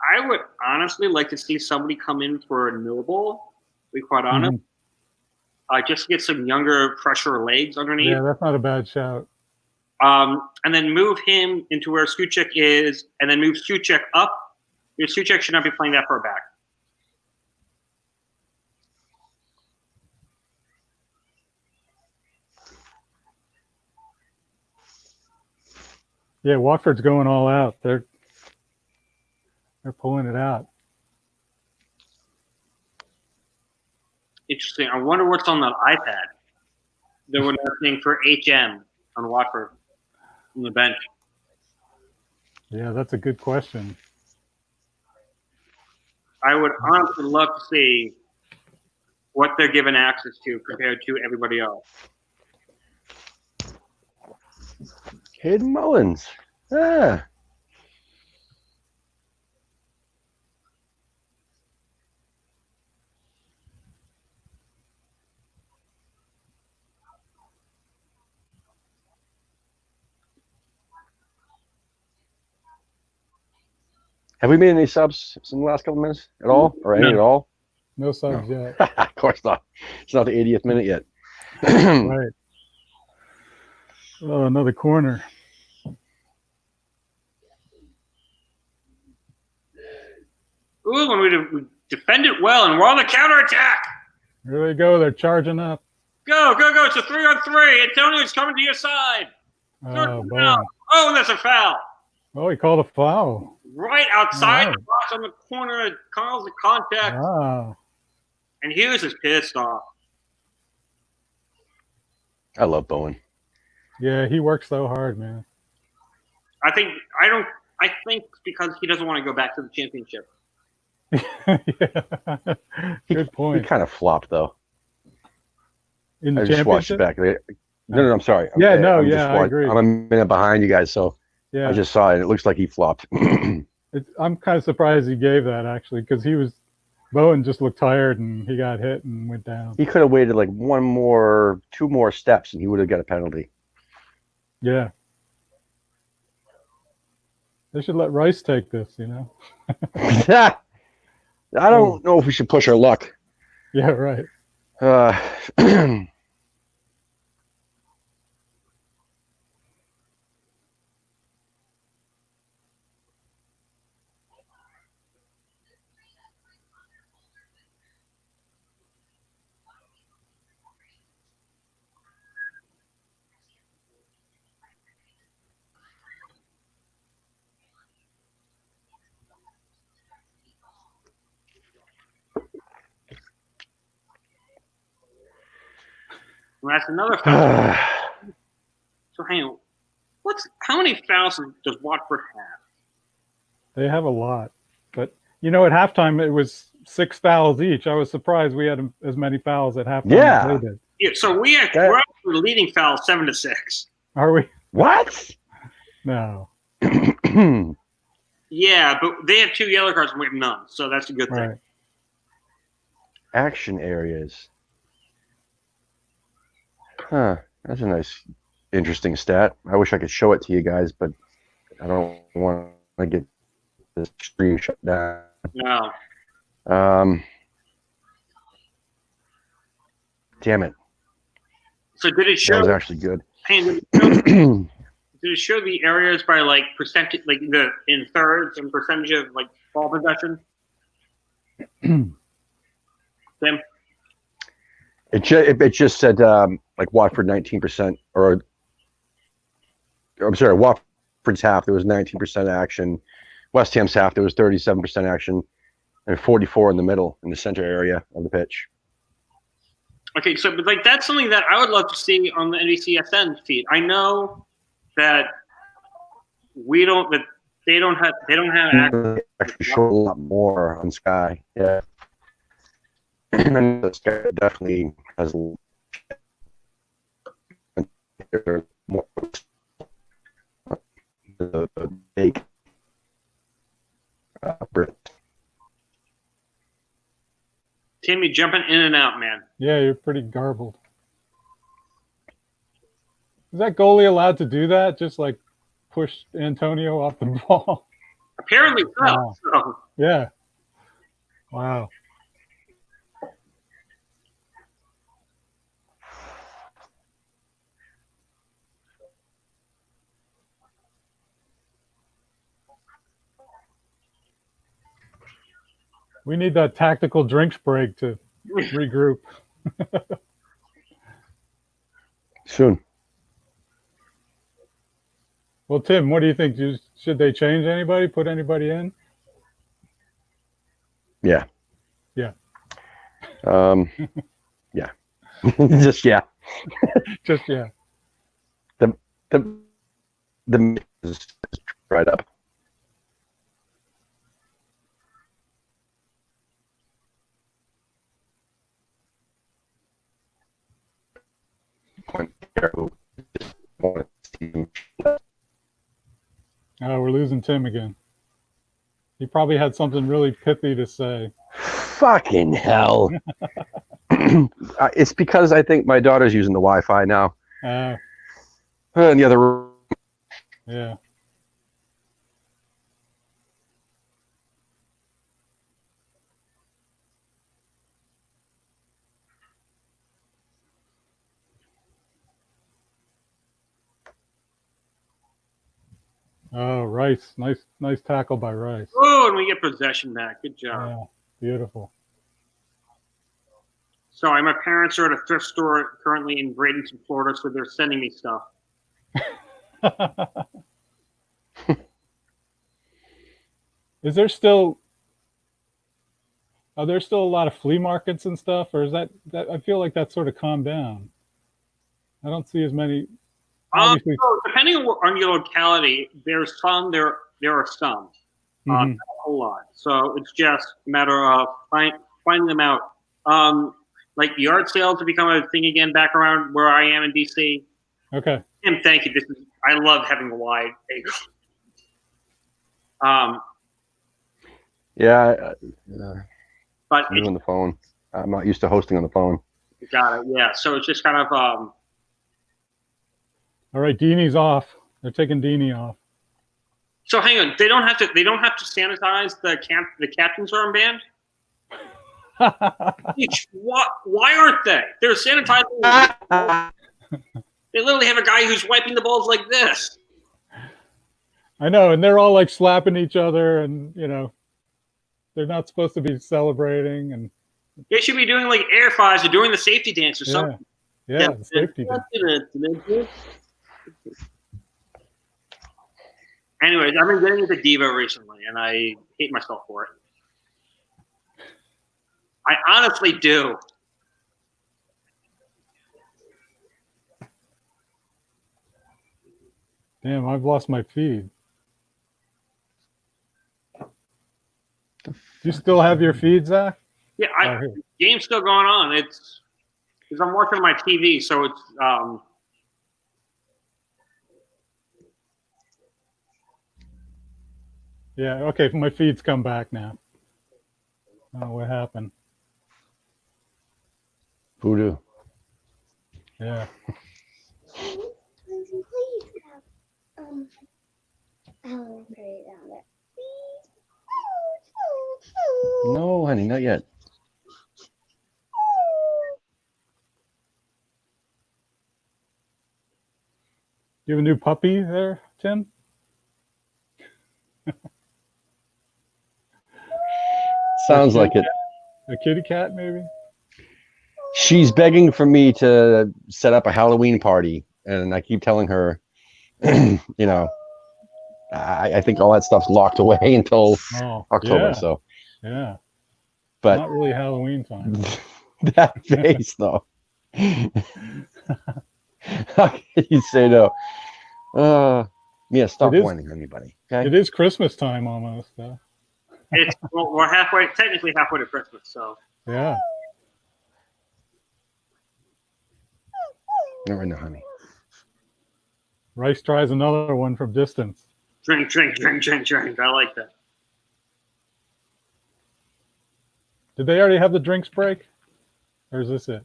I would honestly like to see somebody come in for a Noble, to be quite honest. Just to get some younger, fresher legs underneath. Yeah, that's not a bad shout. And then move him into where Suchek is, and then move Suchek up. Because Suchek should not be playing that far back. Yeah, Watford's going all out. They're pulling it out. Interesting. I wonder what's on that iPad. They were nothing for HM on Watford on the bench. Yeah, that's a good question. I would honestly love to see what they're given access to compared to everybody else. Hayden Mullins. Ah. Have we made any subs in the last couple of minutes at all, or any at all? No subs yet. Of course not. It's not the 80th minute yet. Right. Oh, another corner. Ooh, when we defend it well, and we're on the counterattack. Here they go. They're charging up. Go, go, go. It's a 3-on-3. Antonio's coming to your side. Oh, Foul. Oh, and that's a foul. Oh, he called a foul. Right outside Wow. the box on the corner. It calls the contact. Wow. And Hughes is pissed off. I love Bowen. Yeah, he works so hard, man. I think because he doesn't want to go back to the championship. Yeah. Good He point. kind of flopped though. In the I just watched it championship? back. No, I'm sorry. Yeah, I'm no, just yeah, I agree. I'm a minute behind you guys, so Yeah. I just saw it. It looks like he flopped. I'm kind of surprised he gave that, actually, because Bowen just looked tired and he got hit and went down. He could have waited like two more steps, and he would have got a penalty. Yeah. They should let Rice take this, you know? I don't know if we should push our luck. Yeah, right. Well, that's another foul. So hang on. How many fouls does Watford have? They have a lot. But, you know, at halftime, it was 6 fouls each. I was surprised we had as many fouls at halftime as they did. Yeah, so we're actually leading fouls 7-6. Are we? What? No. Yeah, but they have 2 yellow cards and we have none, so that's a good thing. Right. Action areas. Huh. That's a nice, interesting stat. I wish I could show it to you guys, but I don't want to get the stream shut down. No. Damn it. So did it show? That was actually good. Did it show the areas by like percentage, like in thirds and percentage of like ball possession? Tim? It just said like Watford 19%, or I'm sorry, Watford's half there was 19% action, West Ham's half there was 37% action, and 44 in the middle in the center area of the pitch. Okay, so but like that's something that I would love to see on the NBCSN feed. I know that they don't have Actually show a lot more on Sky. Yeah. And the Sky definitely has more the big Brit. Tim, you jumping in and out, man. Yeah, you're pretty garbled. Is that goalie allowed to do that? Just like push Antonio off the ball? Apparently so. Wow. So. Yeah. Wow. We need that tactical drinks break to regroup. Soon. Well, Tim, what do you think? Should they change anybody? Put anybody in? Yeah. Yeah. Yeah. Just yeah. Just yeah. The is right up. Oh, we're losing Tim again. He probably had something really pithy to say. Fucking hell. It's because I think my daughter's using the Wi-Fi now. In the other room. Yeah. Oh, Rice. Nice tackle by Rice. Oh, and we get possession back. Good job. Yeah, beautiful. Sorry, my parents are at a thrift store currently in Bradenton, Florida, so they're sending me stuff. Are there still a lot of flea markets and stuff, or is that I feel like that's sort of calmed down? I don't see as many. So depending on your locality, there's some. There are some. Not a whole lot. So it's just a matter of finding them out. Like yard sales have become a thing again back around where I am in DC. Okay. Tim, thank you. I love having a wide angle. Yeah. But I'm on the phone. I'm not used to hosting on the phone. Got it. Yeah. So it's just kind of. All right, Deeney's off. They're taking Deeney off. So hang on. They don't have to sanitize the captain's armband. Why aren't they? They're sanitizing. They literally have a guy who's wiping the balls like this. I know, and they're all like slapping each other, and they're not supposed to be celebrating, and they should be doing like air fives or doing the safety dance or something. Yeah, the safety dance. Anyways, I've been getting into Diva recently, and I hate myself for it. I honestly do. Damn, I've lost my feed. Do you still have your feed, Zach? Yeah, Oh, here. game's still going on. It's because I'm watching my TV, so it's Yeah, okay, my feed's come back now. Oh, what happened? Voodoo. Yeah. Please have I'll put it down there. No, honey, not yet. You have a new puppy there, Tim? Sounds like it. A kitty cat, maybe? She's begging for me to set up a Halloween party, and I keep telling her, you know, I think all that stuff's locked away until October. Yeah. So, Yeah. but Not really Halloween time. that face, though. How can you say no? Yeah, stop whining on me, buddy. Okay. It is Christmas time almost. we're technically halfway to Christmas. So Yeah. Not right now, honey. Rice tries another one from distance. drink. I like that. Did they already have the drinks break? Or is this it?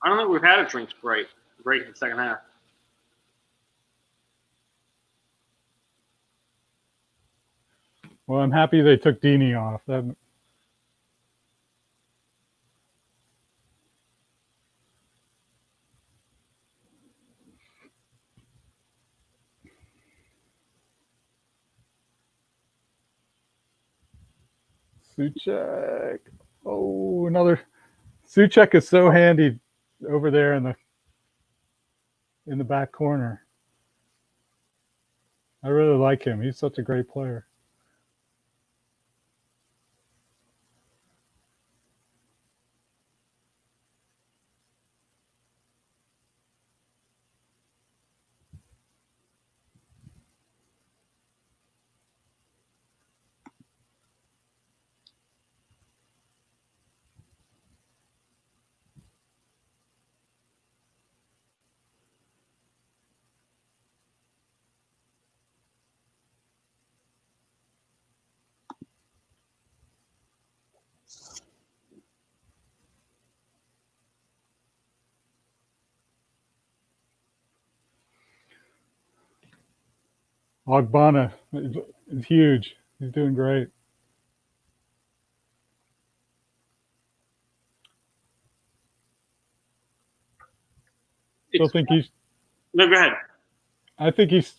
I don't think we've had a drinks break in the second half. Well, I'm happy they took Dini off. Suchek. Oh, another. Suchek is so handy over there in the back corner. I really like him. He's such a great player. Ogbonna is huge. He's doing great. Still think he's. No, go ahead. I think he's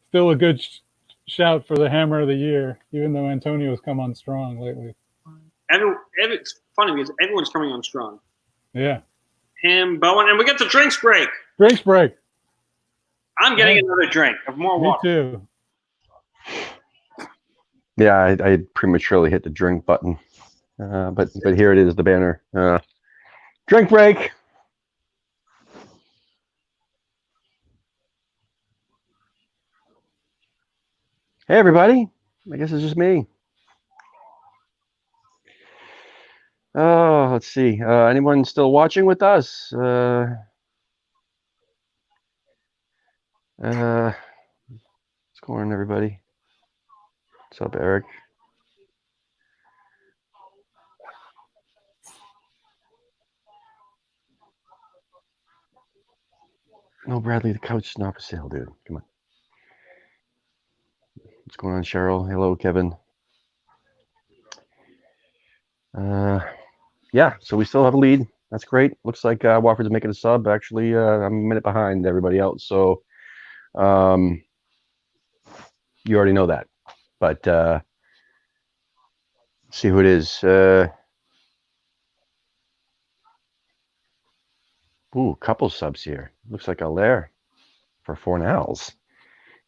still a good shout for the Hammer of the Year, even though Antonio's come on strong lately. It's funny because everyone's coming on strong. Yeah. Him, Bowen, and we get the drinks break. Drinks break. I'm getting another drink of more Me water. too. Yeah, I prematurely hit the drink button, but here it is, the banner. Drink break. Hey, everybody. I guess it's just me. Oh, let's see. Anyone still watching with us? What's going on, everybody? What's up, Eric? No, Bradley, the couch is not for sale, dude. Come on. What's going on, Cheryl? Hello, Kevin. Yeah, so we still have a lead. That's great. Looks like Watford's making a sub. Actually, I'm a minute behind everybody else. So you already know that. But see who it is. Ooh, couple subs here. Looks like Allaire for Fornals.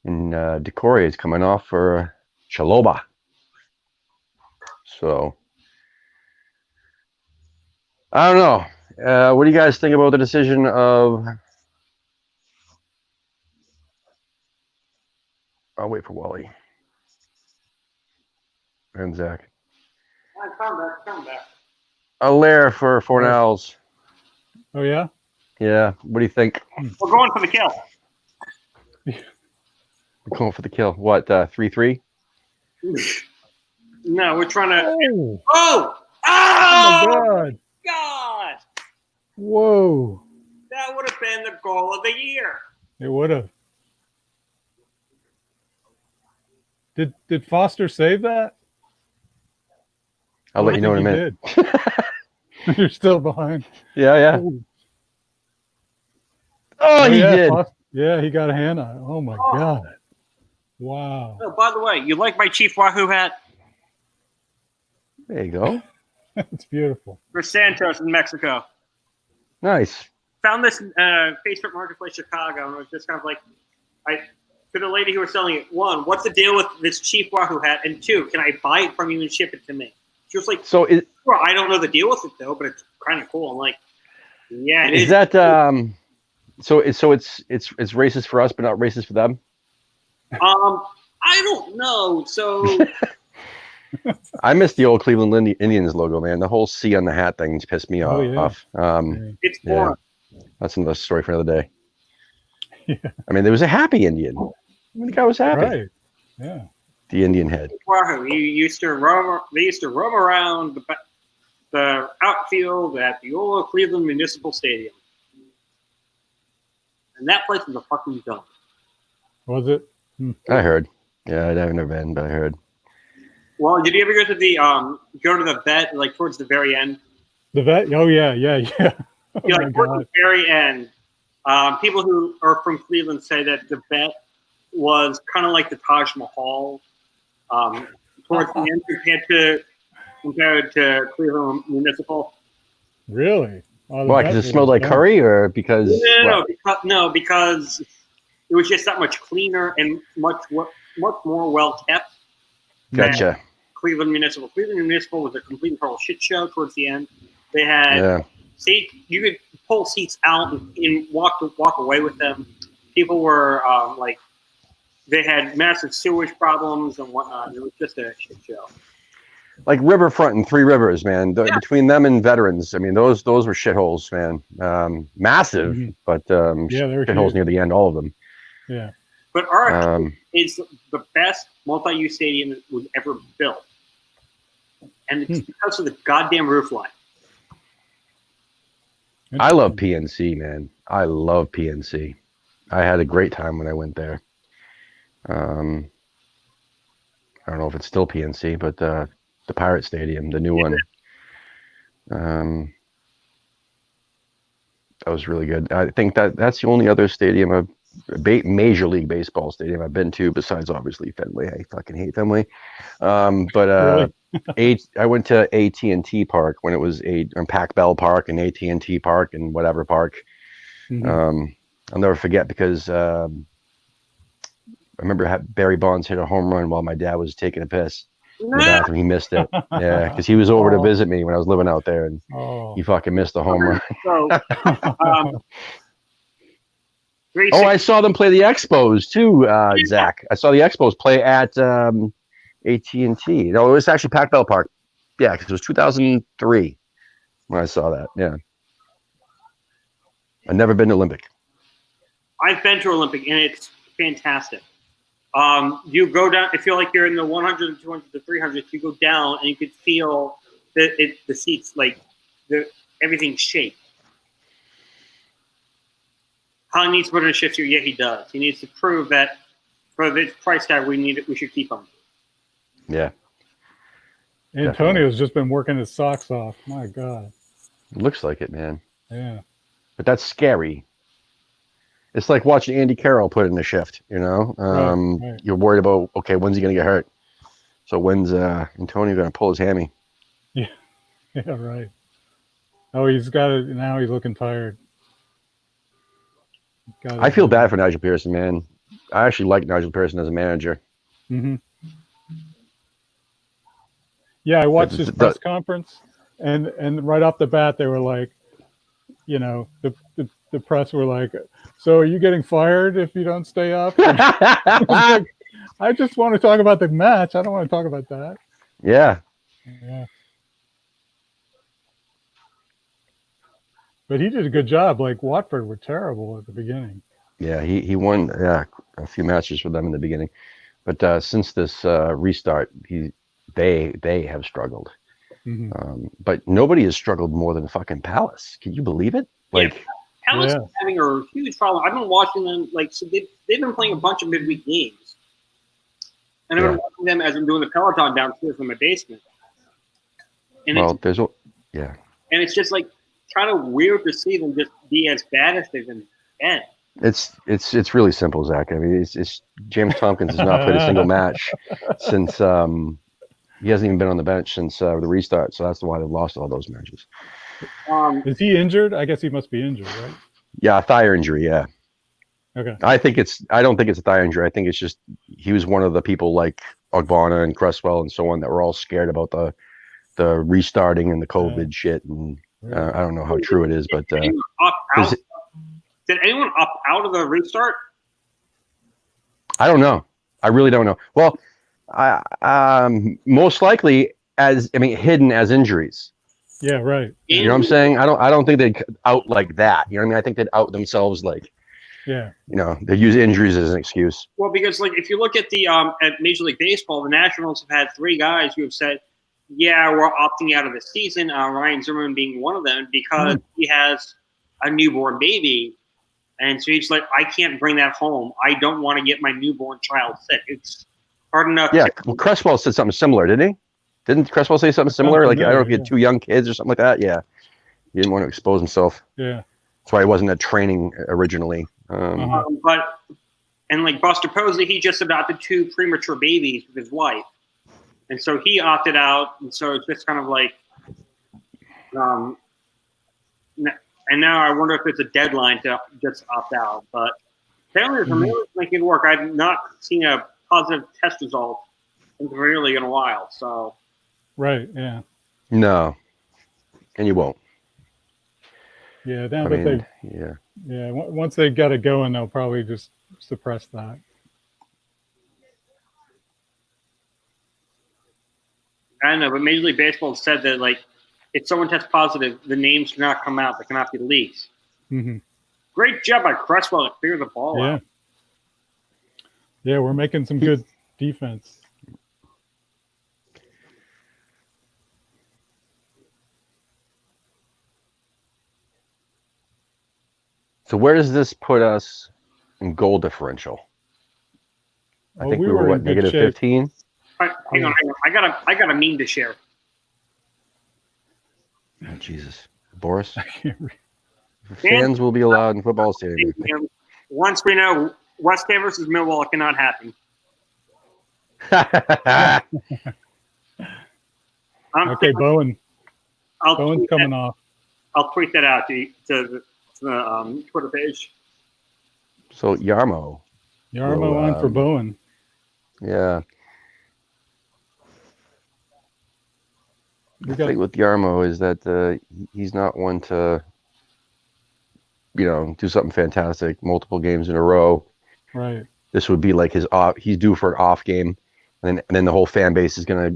And Decore is coming off for Chaloba. So I don't know. What do you guys think about the decision of I'll wait for Wally and Zach. Come back. A lair for Fornells. Oh yeah. Yeah. What do you think? We're going for the kill. We're going for the kill. What? 3-3. No, we're trying to. Oh, Oh! oh my Oh! God! God! Whoa! That would have been the goal of the year. It would have. Did Foster save that? I'll let you know in a minute. Did. You're still behind. Yeah. Oh, he yeah, did. Yeah, he got a hand on it. Oh my God! Wow. Oh, by the way, you like my Chief Wahoo hat? There you go. It's beautiful. For Santos in Mexico. Nice. Found this Facebook Marketplace Chicago, and it was just kind of like, to the lady who was selling it, one, what's the deal with this Chief Wahoo hat? And two, can I buy it from you and ship it to me? She was like, So well, I don't know the deal with it though, but it's kind of cool. I'm like, yeah, it is. is that so it's racist for us, but not racist for them? I don't know. So I miss the old Cleveland Indians logo, man. The whole C on the hat thing's pissed me Oh, yeah. off. it's boring. That's another story for another day. Yeah. I mean, there was a happy Indian. I mean, the guy was happy. Right. Yeah. The Indian head. Wahoo. He used to roam. They used to roam around the outfield at the old Cleveland Municipal Stadium, and that place was a fucking dump. Was it? I heard. Yeah, I've never been, but I heard. Well, did you ever go to the vet like towards the very end? The vet? Oh yeah. Oh, Yeah, my like towards God. the very end. People who are from Cleveland say that the vet was kind of like the Taj Mahal towards the end compared to Cleveland Municipal. Really? Oh, the Why? vet Because it was smelled like dumb. curry, or because Because it was just that much cleaner and much more well kept. Gotcha. Cleveland Municipal. Cleveland Municipal was a complete and total shit show towards the end. They had seat. You could pull seats out and walk away with them. People were they had massive sewage problems and whatnot. It was just a shit show. Like Riverfront and Three Rivers, man. Between them and Veterans, I mean, those were shitholes, man. Massive, but they were shitholes huge. near the end, all of them. Yeah. But our is the best multi-use stadium that was ever built, and it's because of the goddamn roof line. I love PNC, man. I love PNC. I had a great time when I went there. I don't know if it's still PNC, but the Pirate Stadium, the new one, that was really good. I think that's the only other stadium Major League Baseball stadium I've been to, besides obviously Fenway. I fucking hate Fenway. But Really? I went to AT&T Park when it was Pac Bell Park and AT&T Park and whatever park. Mhm. I'll never forget because I remember Barry Bonds hit a home run while my dad was taking a piss in the bathroom. He missed it. Yeah, because he was over to visit me when I was living out there, and he fucking missed the home run. So, Oh, I saw them play the Expos too, Zach. I saw the Expos play at AT&T. No, it was actually Pac Bell Park. Yeah, because it was 2003 when I saw that. Yeah. I've never been to Olympic. I've been to Olympic, and it's fantastic. You go down, I feel like you're in the 100, the 200, the 300. You go down, and you could feel the seats, like everything's shaped. Khan needs to put in a shift here. Yeah, he does. He needs to prove that for this price tag, we should keep him. Yeah. Antonio's just been working his socks off. My God. Looks like it, man. Yeah. But that's scary. It's like watching Andy Carroll put in a shift, you know? Right. You're worried about, okay, when's he going to get hurt? So when's Antonio going to pull his hammy? Yeah, right. Oh, he's got it. Now he's looking tired. I feel bad for Nigel Pearson, man. I actually like Nigel Pearson as a manager. Mm-hmm. Yeah, I watched his press conference, and right off the bat, they were like, you know, the press were like, "So are you getting fired if you don't stay up?" I just want to talk about the match. I don't want to talk about that. Yeah. Yeah. But he did a good job. Like Watford were terrible at the beginning. Yeah, he won a few matches for them in the beginning, but since this restart, they have struggled. But nobody has struggled more than fucking Palace. Can you believe it? Like, Palace is having a huge problem. I've been watching them. Like, so they've been playing a bunch of midweek games, and I've been watching them as I'm doing the Peloton downstairs in my basement. And and it's just like kind of weird to see them just be as bad as they've been. It's really simple, Zach. I mean, it's James Tompkins has not played a single match since he hasn't even been on the bench since the restart. So that's why they've lost all those matches. Is he injured? I guess he must be injured, right? Yeah, thigh injury. Yeah. Okay. I don't think it's a thigh injury. I think it's just he was one of the people like Ogbonna and Cresswell and so on that were all scared about the restarting and the COVID shit. And I don't know how true it is, but did anyone opt out of the restart? I don't know. I really don't know. Well, most likely hidden as injuries. Yeah, right. You know what I'm saying? I don't think they'd out like that. You know what I mean? I think they'd out themselves like. Yeah. You know, they use injuries as an excuse. Well, because like if you look at the at Major League Baseball, the Nationals have had 3 guys who have said, "Yeah, we're opting out of the season." Ryan Zimmerman being one of them because he has a newborn baby, and so he's like, "I can't bring that home. I don't want to get my newborn child sick. It's hard enough." Yeah, well, Cresswell said something similar, didn't he? Didn't Cresswell say something similar? Like I don't know if he had 2 young kids or something like that. Yeah, he didn't want to expose himself. Yeah, that's why he wasn't at training originally. But like Buster Posey, he just adopted 2 premature babies with his wife, and so he opted out. And so it's just kind of like, and now I wonder if it's a deadline to just opt out. But apparently, the Premier League making it work. I've not seen a positive test result in the Premier League in a while. So, right, yeah, no, and you won't. Yeah, once they get it going, they'll probably just suppress that. I don't know, but Major League Baseball said that like if someone tests positive, the names cannot come out; they cannot be leaked. Great job by Cresswell to clear the ball out. Yeah, we're making some good defense. So where does this put us in goal differential? I think we were negative 15. Hang on. I got a meme to share. Oh, Jesus, Boris. Fans will be allowed in football stadium. Once we know West Ham versus Millwall, it cannot happen. Okay, Bowen's Bowen's coming off. I'll tweet that out to the Twitter page. So Yarmo on for Bowen. Yeah. The thing with Yarmo is that he's not one to, do something fantastic multiple games in a row. Right. This would be like his off. He's due for an off game, and then the whole fan base is gonna,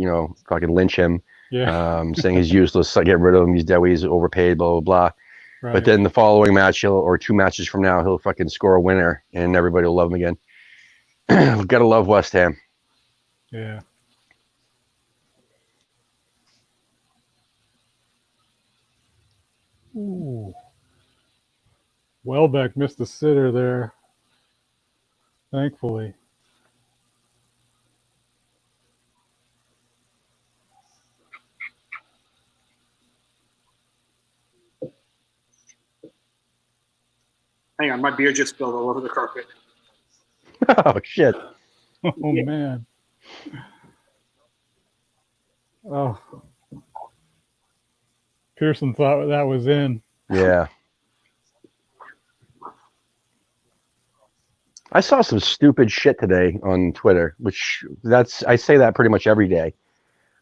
fucking lynch him. Yeah. Saying he's useless. Get rid of him. He's dead. He's overpaid. Blah blah blah. Right. But then the following match, or 2 matches from now, he'll fucking score a winner, and everybody will love him again. We've got to love West Ham. Yeah. Ooh. Welbeck missed the sitter there. Thankfully. Hang on, my beer just spilled all over the carpet. Oh, shit. Oh, man. Oh. Pearson thought that was in. Yeah. I saw some stupid shit today on Twitter, which I say that pretty much every day.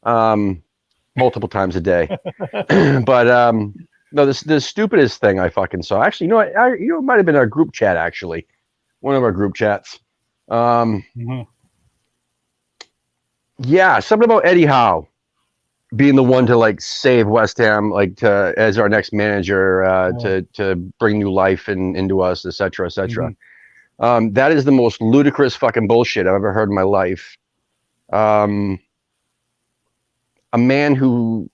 Multiple times a day. But no, the stupidest thing I fucking saw. Actually, it might have been our group chat. Actually, one of our group chats. Yeah, something about Eddie Howe being the one to like save West Ham, like to as our next manager, to bring new life into us, et cetera, et cetera. That is the most ludicrous fucking bullshit I've ever heard in my life. A man who,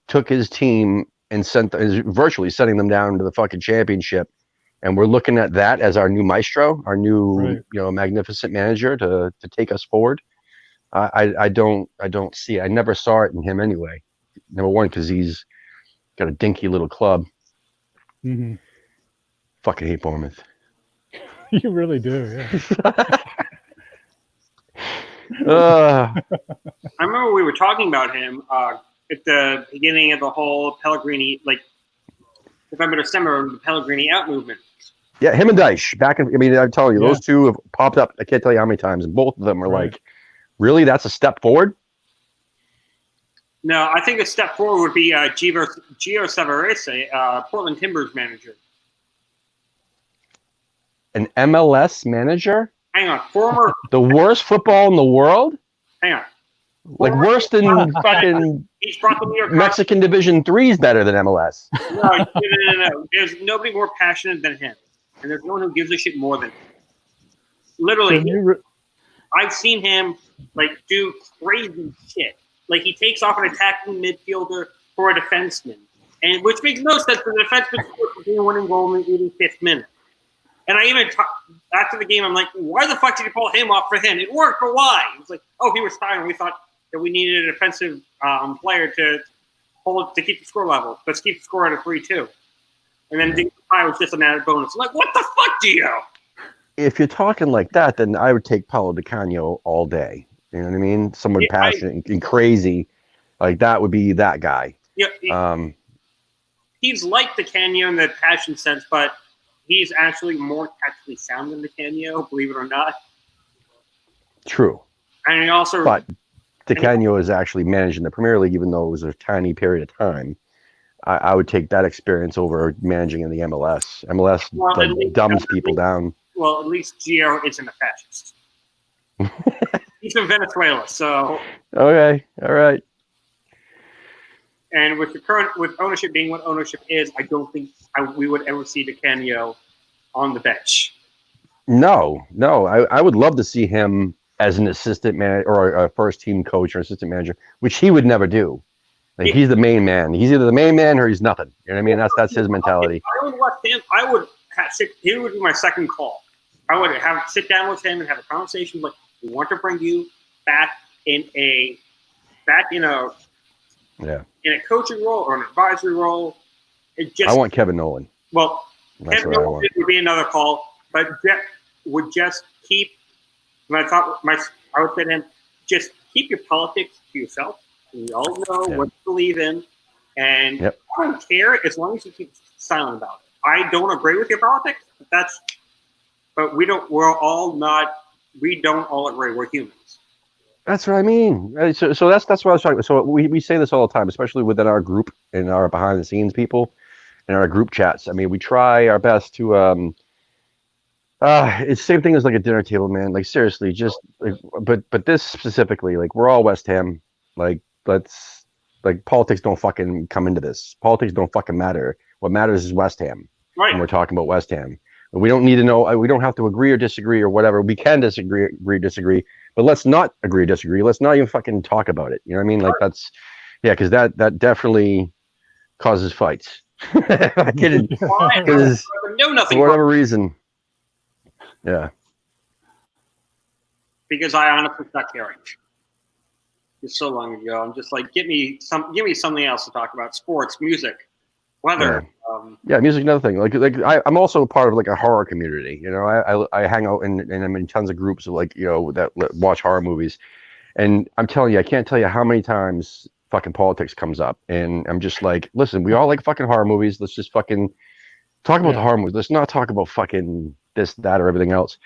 took his team and is virtually sending them down to the fucking championship, and we're looking at that as our new maestro, our new, magnificent manager to take us forward. I don't see it. I never saw it in him anyway. Number one, because he's got a dinky little club. Mm-hmm. Fucking hate Bournemouth. You really do, yeah. I remember we were talking about him at the beginning of the whole Pellegrini, like November, December, the Pellegrini out movement. Yeah, him and Dyche. I'm telling you, those two have popped up. I can't tell you how many times, and both of them are like, really? That's a step forward? No, I think a step forward would be Gio Savarese, Portland Timbers manager. An MLS manager? Hang on, former. The worst football in the world? Hang on. Like worse than fucking He's brought the New York Mexican Division 3 is better than MLS. No. There's nobody more passionate than him. And there's no one who gives a shit more than him. Literally, I've seen him do crazy shit. Like he takes off an attacking midfielder for a defenseman, and which makes no sense for the defenseman to be a winning goal in the 85th minute. And I even after the game, I'm like, why the fuck did you pull him off for him? It worked, but why? It was like, oh, he was tired. We thought that we needed a defensive player to keep the score level. Let's keep the score at a 3-2. And then the pie was just an added bonus. I'm like, what the fuck, Gio? If you're talking like that, then I would take Paulo Di Canio all day. You know what I mean? Someone passionate and crazy, like that would be that guy. Yeah, he's like the Canio in the passion sense, but he's actually more tactically sound than the Canio, believe it or not. True. And he also, but Di Canio is actually managing the Premier League, even though it was a tiny period of time. I would take that experience over managing in the MLS. MLS dumbs people down. Well, at least Gio isn't a fascist. He's from Venezuela, so. Okay, all right. And with ownership being what ownership is, I don't think we would ever see Di Canio on the bench. No. I would love to see him as an assistant manager or a first team coach or assistant manager, which he would never do. Like he's the main man. He's either the main man or he's nothing. You know what I mean? That's his mentality. I would let him. He would be my second call. I would sit down with him and have a conversation. Like, we want to bring you back in a coaching role or an advisory role. I want Kevin Nolan. Well, Kevin Nolan would be another call, but Jeff would just keep. I would say to him, just keep your politics to yourself. We all know what you believe in, and I don't care as long as you keep silent about it. I don't agree with your politics, but we don't all agree. We're humans. That's what I mean. So that's what I was talking about. So we say this all the time, especially within our group and our behind the scenes people and our group chats. I mean, we try our best to it's the same thing as like a dinner table, man. Like seriously, just but this specifically, like we're all West Ham. Like politics don't fucking come into this. Politics don't fucking matter. What matters is West Ham. Right. And we're talking about West Ham. We don't need to know. We don't have to agree or disagree or whatever. We can disagree, but let's not agree or disagree. Let's not even fucking talk about it. You know what I mean? Like because that definitely causes fights. I didn't. For whatever reason. Yeah. Because I honestly stopped caring. It's so long ago. I'm just like, give me something else to talk about. Sports, music, weather. Yeah, music, another thing. Like I'm also a part of like a horror community. You know, I hang out and I'm in tons of groups of that watch horror movies, and I'm telling you, I can't tell you how many times fucking politics comes up, and I'm just like, listen, we all like fucking horror movies. Let's just fucking talk about the horror movies. Let's not talk about fucking this, that, or everything else.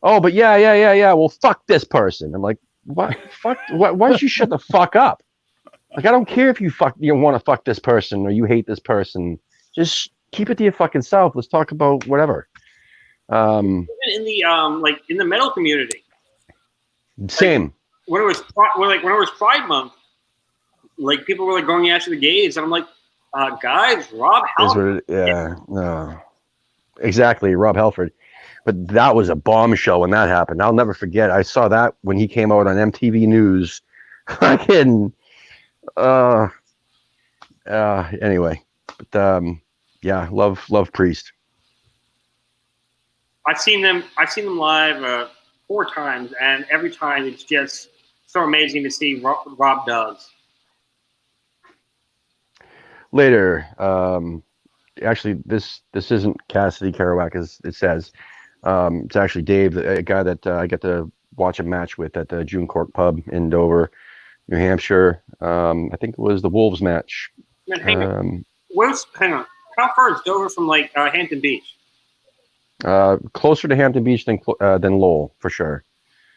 Oh, but yeah. Well, fuck this person. I'm like, what? Fuck? Why don't you shut the fuck up? Like, I don't care if you want to fuck this person or you hate this person. Just keep it to your fucking self. Let's talk about whatever. Even in the in the metal community. Same. when it was Pride Month, like people were like going after the gays, and I'm like, guys, Rob Halford. No, exactly, Rob Halford. But that was a bombshell when that happened. I'll never forget. I saw that when he came out on MTV News. Fucking. Anyway, but yeah, love Priest. I've seen them live 4 times, and every time it's just so amazing to see Rob does. Later, actually, this isn't Cassidy Kerouac as it says. It's actually Dave, a guy that I get to watch a match with at the June Cork Pub in Dover, New Hampshire. I think it was the Wolves match. Man, hang on. How far is Dover from like Hampton Beach? Closer to Hampton Beach than Lowell, for sure.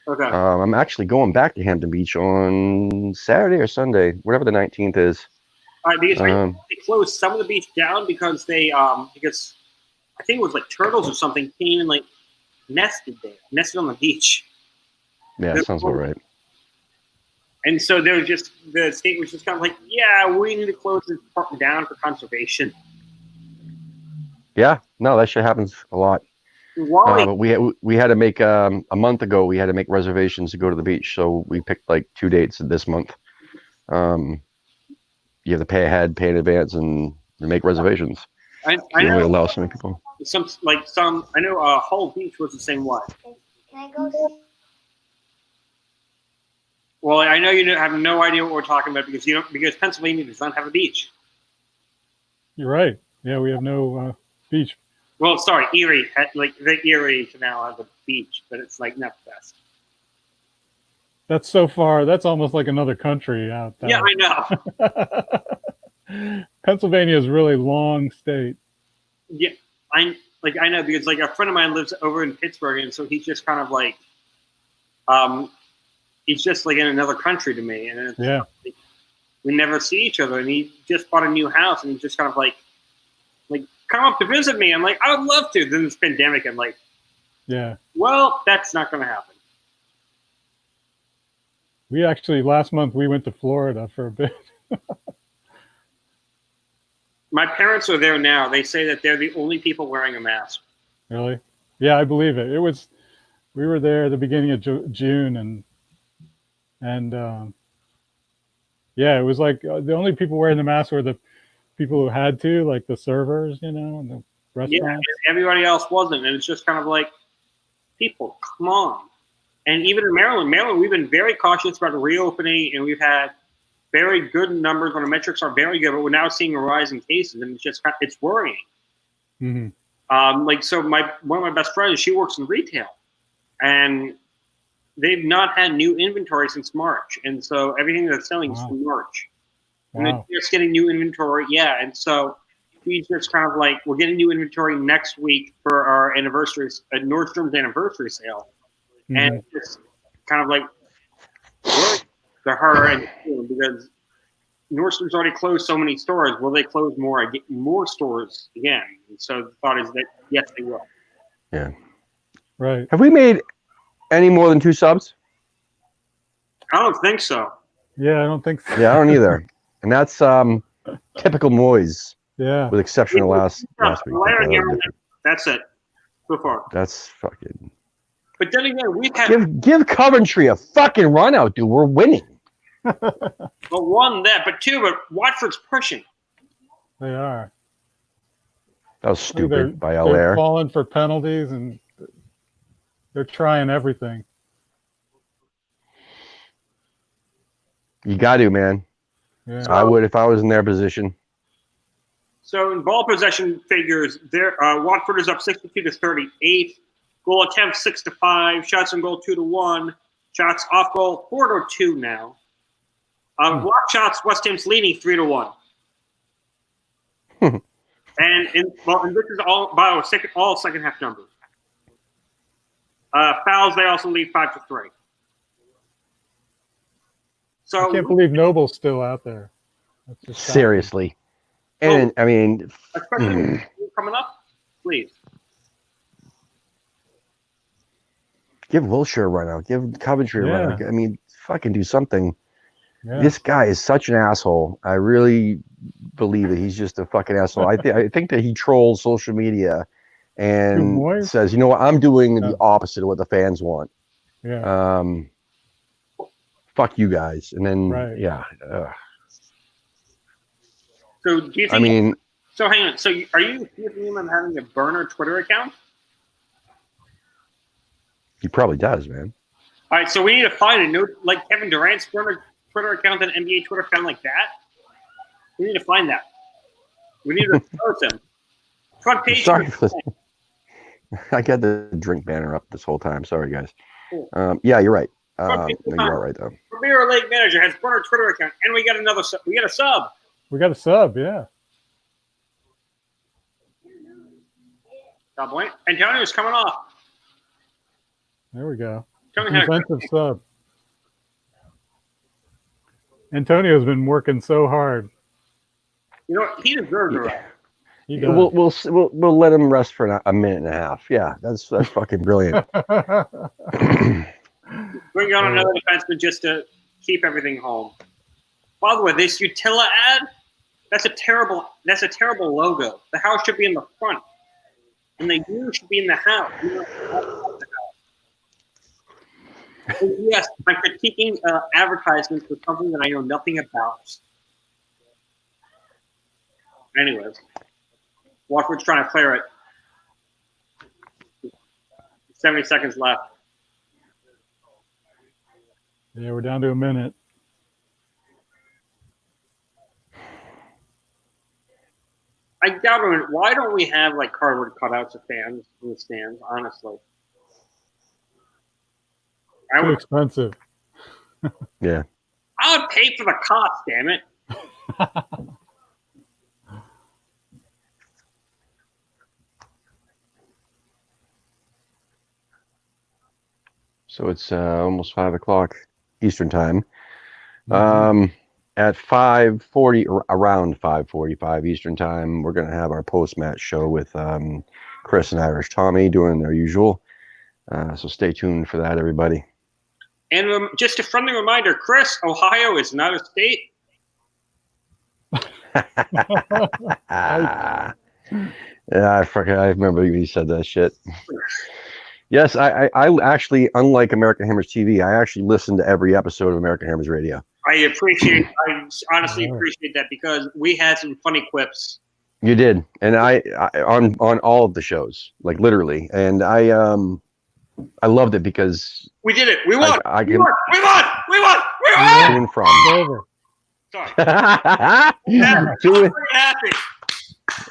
Okay. I'm actually going back to Hampton Beach on Saturday or Sunday, whatever the 19th is. Because they closed some of the beach down because because I think it was like turtles or something came and like nested on the beach. Yeah, that sounds about right. And so there was the state was just kind of like, yeah, we need to close this park down for conservation. Yeah, no, that shit happens a lot. Wally, but we had to make a month ago. We had to make reservations to go to the beach, so we picked like 2 dates this month. You have to pay ahead, pay in advance, and make reservations. I Only know allow so many people. I know Hull Beach was the same way. Can I go see? Well, I know you have no idea what we're talking about because Pennsylvania does not have a beach. You're right. Yeah, we have no beach. Well, sorry, Erie. Like the Erie Canal has a beach, but it's like not the best. That's so far. That's almost like another country out there. Yeah, I know. Pennsylvania is a really long state. Yeah, I know because like a friend of mine lives over in Pittsburgh, and so he's just kind of like, he's just like in another country to me, and it's like, we never see each other. And he just bought a new house, and he's just kind of like come up to visit me. I'm like, I would love to. Then this pandemic, I'm like, yeah, well, that's not going to happen. We actually last month we went to Florida for a bit. My parents are there now. They say that they're the only people wearing a mask. Really? Yeah, I believe it. We were there at the beginning of June, and yeah, it was like the only people wearing the mask were the people who had to, like the servers, and the restaurants. Yeah, everybody else wasn't, and it's just kind of like, people, come on. And even in Maryland, we've been very cautious about reopening, and we've had very good numbers. Our metrics are very good, but we're now seeing a rise in cases, and it's worrying. Mm-hmm. So one of my best friends, she works in retail, and they've not had new inventory since March, and so everything they're selling is from March. And they're just getting new inventory, and so we just kind of like, we're getting new inventory next week for our Nordstrom's anniversary sale. Mm-hmm. And it's kind of like work to her and because Nordstrom's already closed so many stores. Will they close more stores again? And so the thought is that yes, they will. Yeah. Right. Have we made any more than 2 subs? I don't think so. Yeah, I don't think so. Yeah, I don't either. And that's typical Moyes. Yeah. With exception of last week. That's it. So far. That's fucking. But then again, we've had give Coventry a fucking run out, dude. We're winning. But one, but Watford's pushing. They are. That was stupid by They're Allaire. falling for penalties, and they're trying everything. You got to, man. Yeah. I would if I was in their position. So in ball possession figures, Watford is up 62-38. Goal attempt 6-5. Shots on goal 2-1. Shots off goal 4-2 now. Block shots, West Ham's leading 3-1. And this is all second half numbers. Fouls, they also lead 5-3. So I can't believe Noble's still out there. That's just seriously. And I mean, especially coming up, please. Give Wilshire a run out. Give Coventry a run out. I mean, fucking do something. Yeah. This guy is such an asshole. I really believe that he's just a fucking asshole. I think that he trolls social media and Moyes? says, you know what, I'm doing the Yeah. opposite of what the fans want. Yeah. Fuck you guys. And then, Right. yeah. So do you think? I mean, So hang on. So are you accusing him of having a burner Twitter account? he probably does, man. All right. So we need to find a note like Kevin Durant's burner Twitter account and NBA Twitter account like that. We need to find that. We need to expose him. Front page. Sorry for this. I got the drink banner up this whole time. Sorry, guys. Yeah, you're right. No, you are right, though. Premier League manager has burner Twitter account, and we got another. We got a sub. We got a sub, yeah. God bless. Antonio's coming off. There we go. Antonio had a good Defensive sub. Antonio's been working so hard. You know what? He deserves it. Right? He does. We'll let him rest for a minute and a half. Yeah, that's fucking brilliant. Bring on another defenseman just to keep everything home. By the way, this Utila ad, that's a terrible logo. The house should be in the front. And the U should be in the house. Yes, I'm critiquing advertisements for something that I know nothing about. Anyways, Watford's trying to clear it. 70 seconds left. Yeah, we're down to a minute. I doubt it. Why don't we have like cardboard cutouts of fans in the stands? Honestly, Too expensive. Yeah. I would pay for the cost. Damn it! So it's almost 5 o'clock Eastern time. Mhm. At 5:40, around 5:45 Eastern time, we're gonna have our post-match show with Chris and Irish Tommy doing their usual. So stay tuned for that, everybody. And just a friendly reminder, Chris, Ohio is not a state. Yeah, I remember you said that shit. Yes, I actually, unlike American Hammers TV, I actually listen to every episode of American Hammers Radio. I honestly appreciate that because we had some funny quips. You did, and I on all of the shows, like literally, and I loved it because We did it. We won. I We can won. We won. We won. We to won. and from. It's over. Sorry. To I'm and- very happy.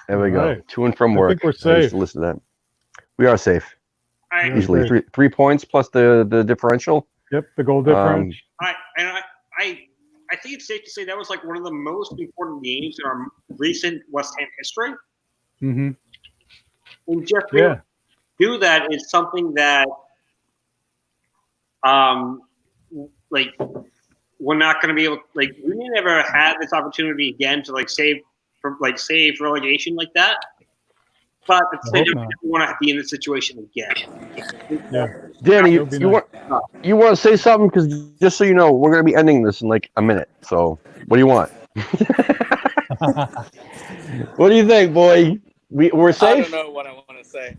there we go. Right. To and from I work. think we're I used safe. to listen to that. We are safe. I, Easily great. 3 points plus the differential. Yep, the goal difference. I think it's safe to say that was like one of the most important games in our recent West Ham history. Mm-hmm. And just being able to do that is something that, like, we're not going to be able. Like, we may never have this opportunity again to save relegation like that. But at the same time, we don't want to be in this situation again. Yeah. Danny, That would be you want to say something? Because just so you know, we're going to be ending this in like a minute. So what do you want? What do you think, boy? We're safe? I don't know what I want to say.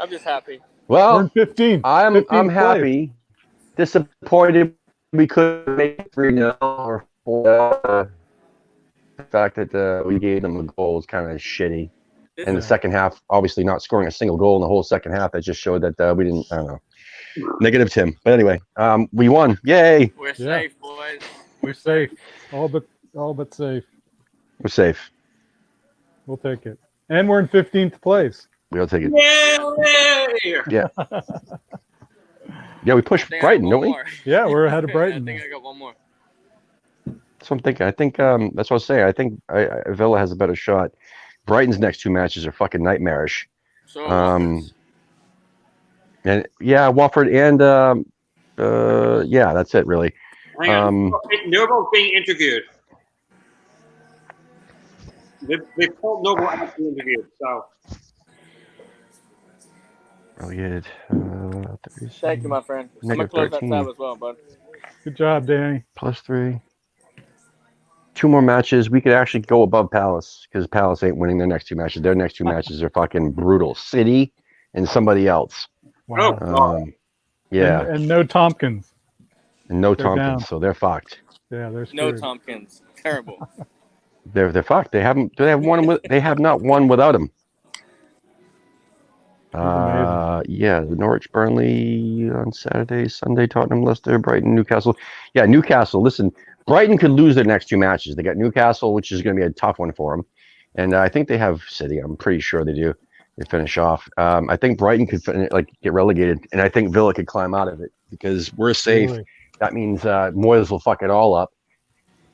I'm just happy. We're in Well, 15. I'm 15th place. happy. Disappointed we couldn't make it 3-0 or 4. The fact that we gave them a goal was kind of shitty. In the second half, obviously not scoring a single goal in the whole second half, that just showed that we didn't, I don't know. Negative Tim. But anyway, we won. Yay. We're safe, boys. We're safe. All but safe. We're safe. We'll take it. And we're in 15th place. We'll take it. Yay! Yeah. Yeah, we pushed I think I Brighton, got don't one we? more. Yeah, we're ahead of I Brighton. think I got one more. That's what I'm thinking. I think that's what I was saying. I think Villa has a better shot. Brighton's next 2 matches are fucking nightmarish. So, And yeah, Watford and yeah, that's it really. Hang on. Noble's being interviewed. They pulled Noble out to be interviewed. So Relegated. Thank you, my friend. I'm gonna Negative close 13. that tab as well, bud. Good job, Danny. +3. 2 more matches. We could actually go above Palace because Palace ain't winning their next 2 matches. Their next 2 matches are fucking brutal. City and somebody else. Wow. Yeah, And no Tompkins. and no they're Tompkins, down. so they're fucked. Yeah, they're No screwed. Tompkins. Terrible. They're fucked. They have not won without him. amazing. Yeah, Norwich, Burnley on Saturday, Sunday, Tottenham, Leicester, Brighton, Newcastle. Yeah, Newcastle. Listen, Brighton could lose their next 2 matches. They got Newcastle, which is going to be a tough one for them, and I think they have City. I'm pretty sure they do. They finish off. I think Brighton could get relegated, and I think Villa could climb out of it because we're safe. Really. That means Moyes will fuck it all up,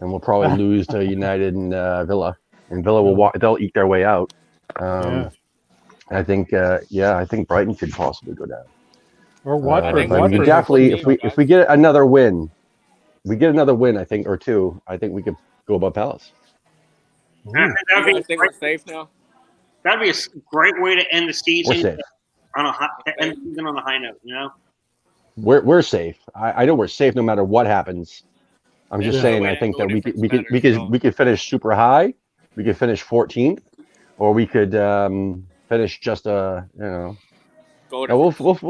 and we'll probably lose to United and Villa, and Villa will they'll eat their way out. Yeah. I think, I think Brighton could possibly go down. Or Watford. But we definitely, if we get another win, I think, or 2, I think we could go above Palace. I think we're safe now. That'd be a great way to end the season. We're safe. End the season on a high note, you know. We're safe. I know we're safe no matter what happens. I'm just saying. I think that we could finish super high. We could finish 14th, or we could finish just we'll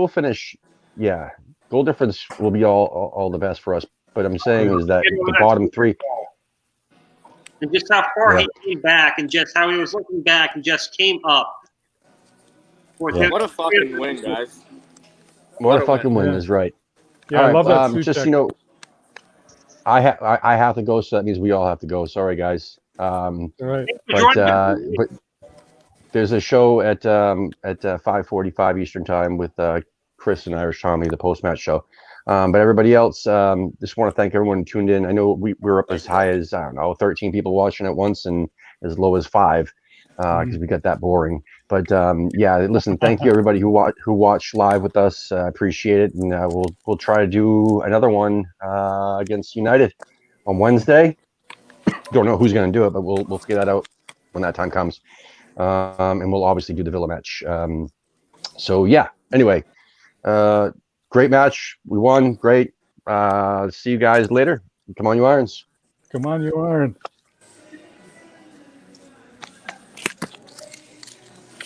finish. Yeah, goal difference will be all the best for us. But I'm saying is that the bottom 3. And just how far he came back, and just how he was looking back, and just came up. Yeah. What a fucking win, guys! What a fucking win is right. Yeah, I love that. Just I have to go, so that means we all have to go. Sorry, guys. Right. But there's a show at 5:45 Eastern time with Chris and Irish Tommy, the post-match show. But everybody else, just want to thank everyone who tuned in. I know we were up as high as 13 people watching at once, and as low as 5 because we got that boring. But listen, thank you everybody who watched live with us. Appreciate it, and we'll try to do another one against United on Wednesday. Don't know who's going to do it, but we'll figure that out when that time comes. And we'll obviously do the Villa match. Anyway, great match. We won. Great. See you guys later. Come on, you Irons. Come on, you Irons.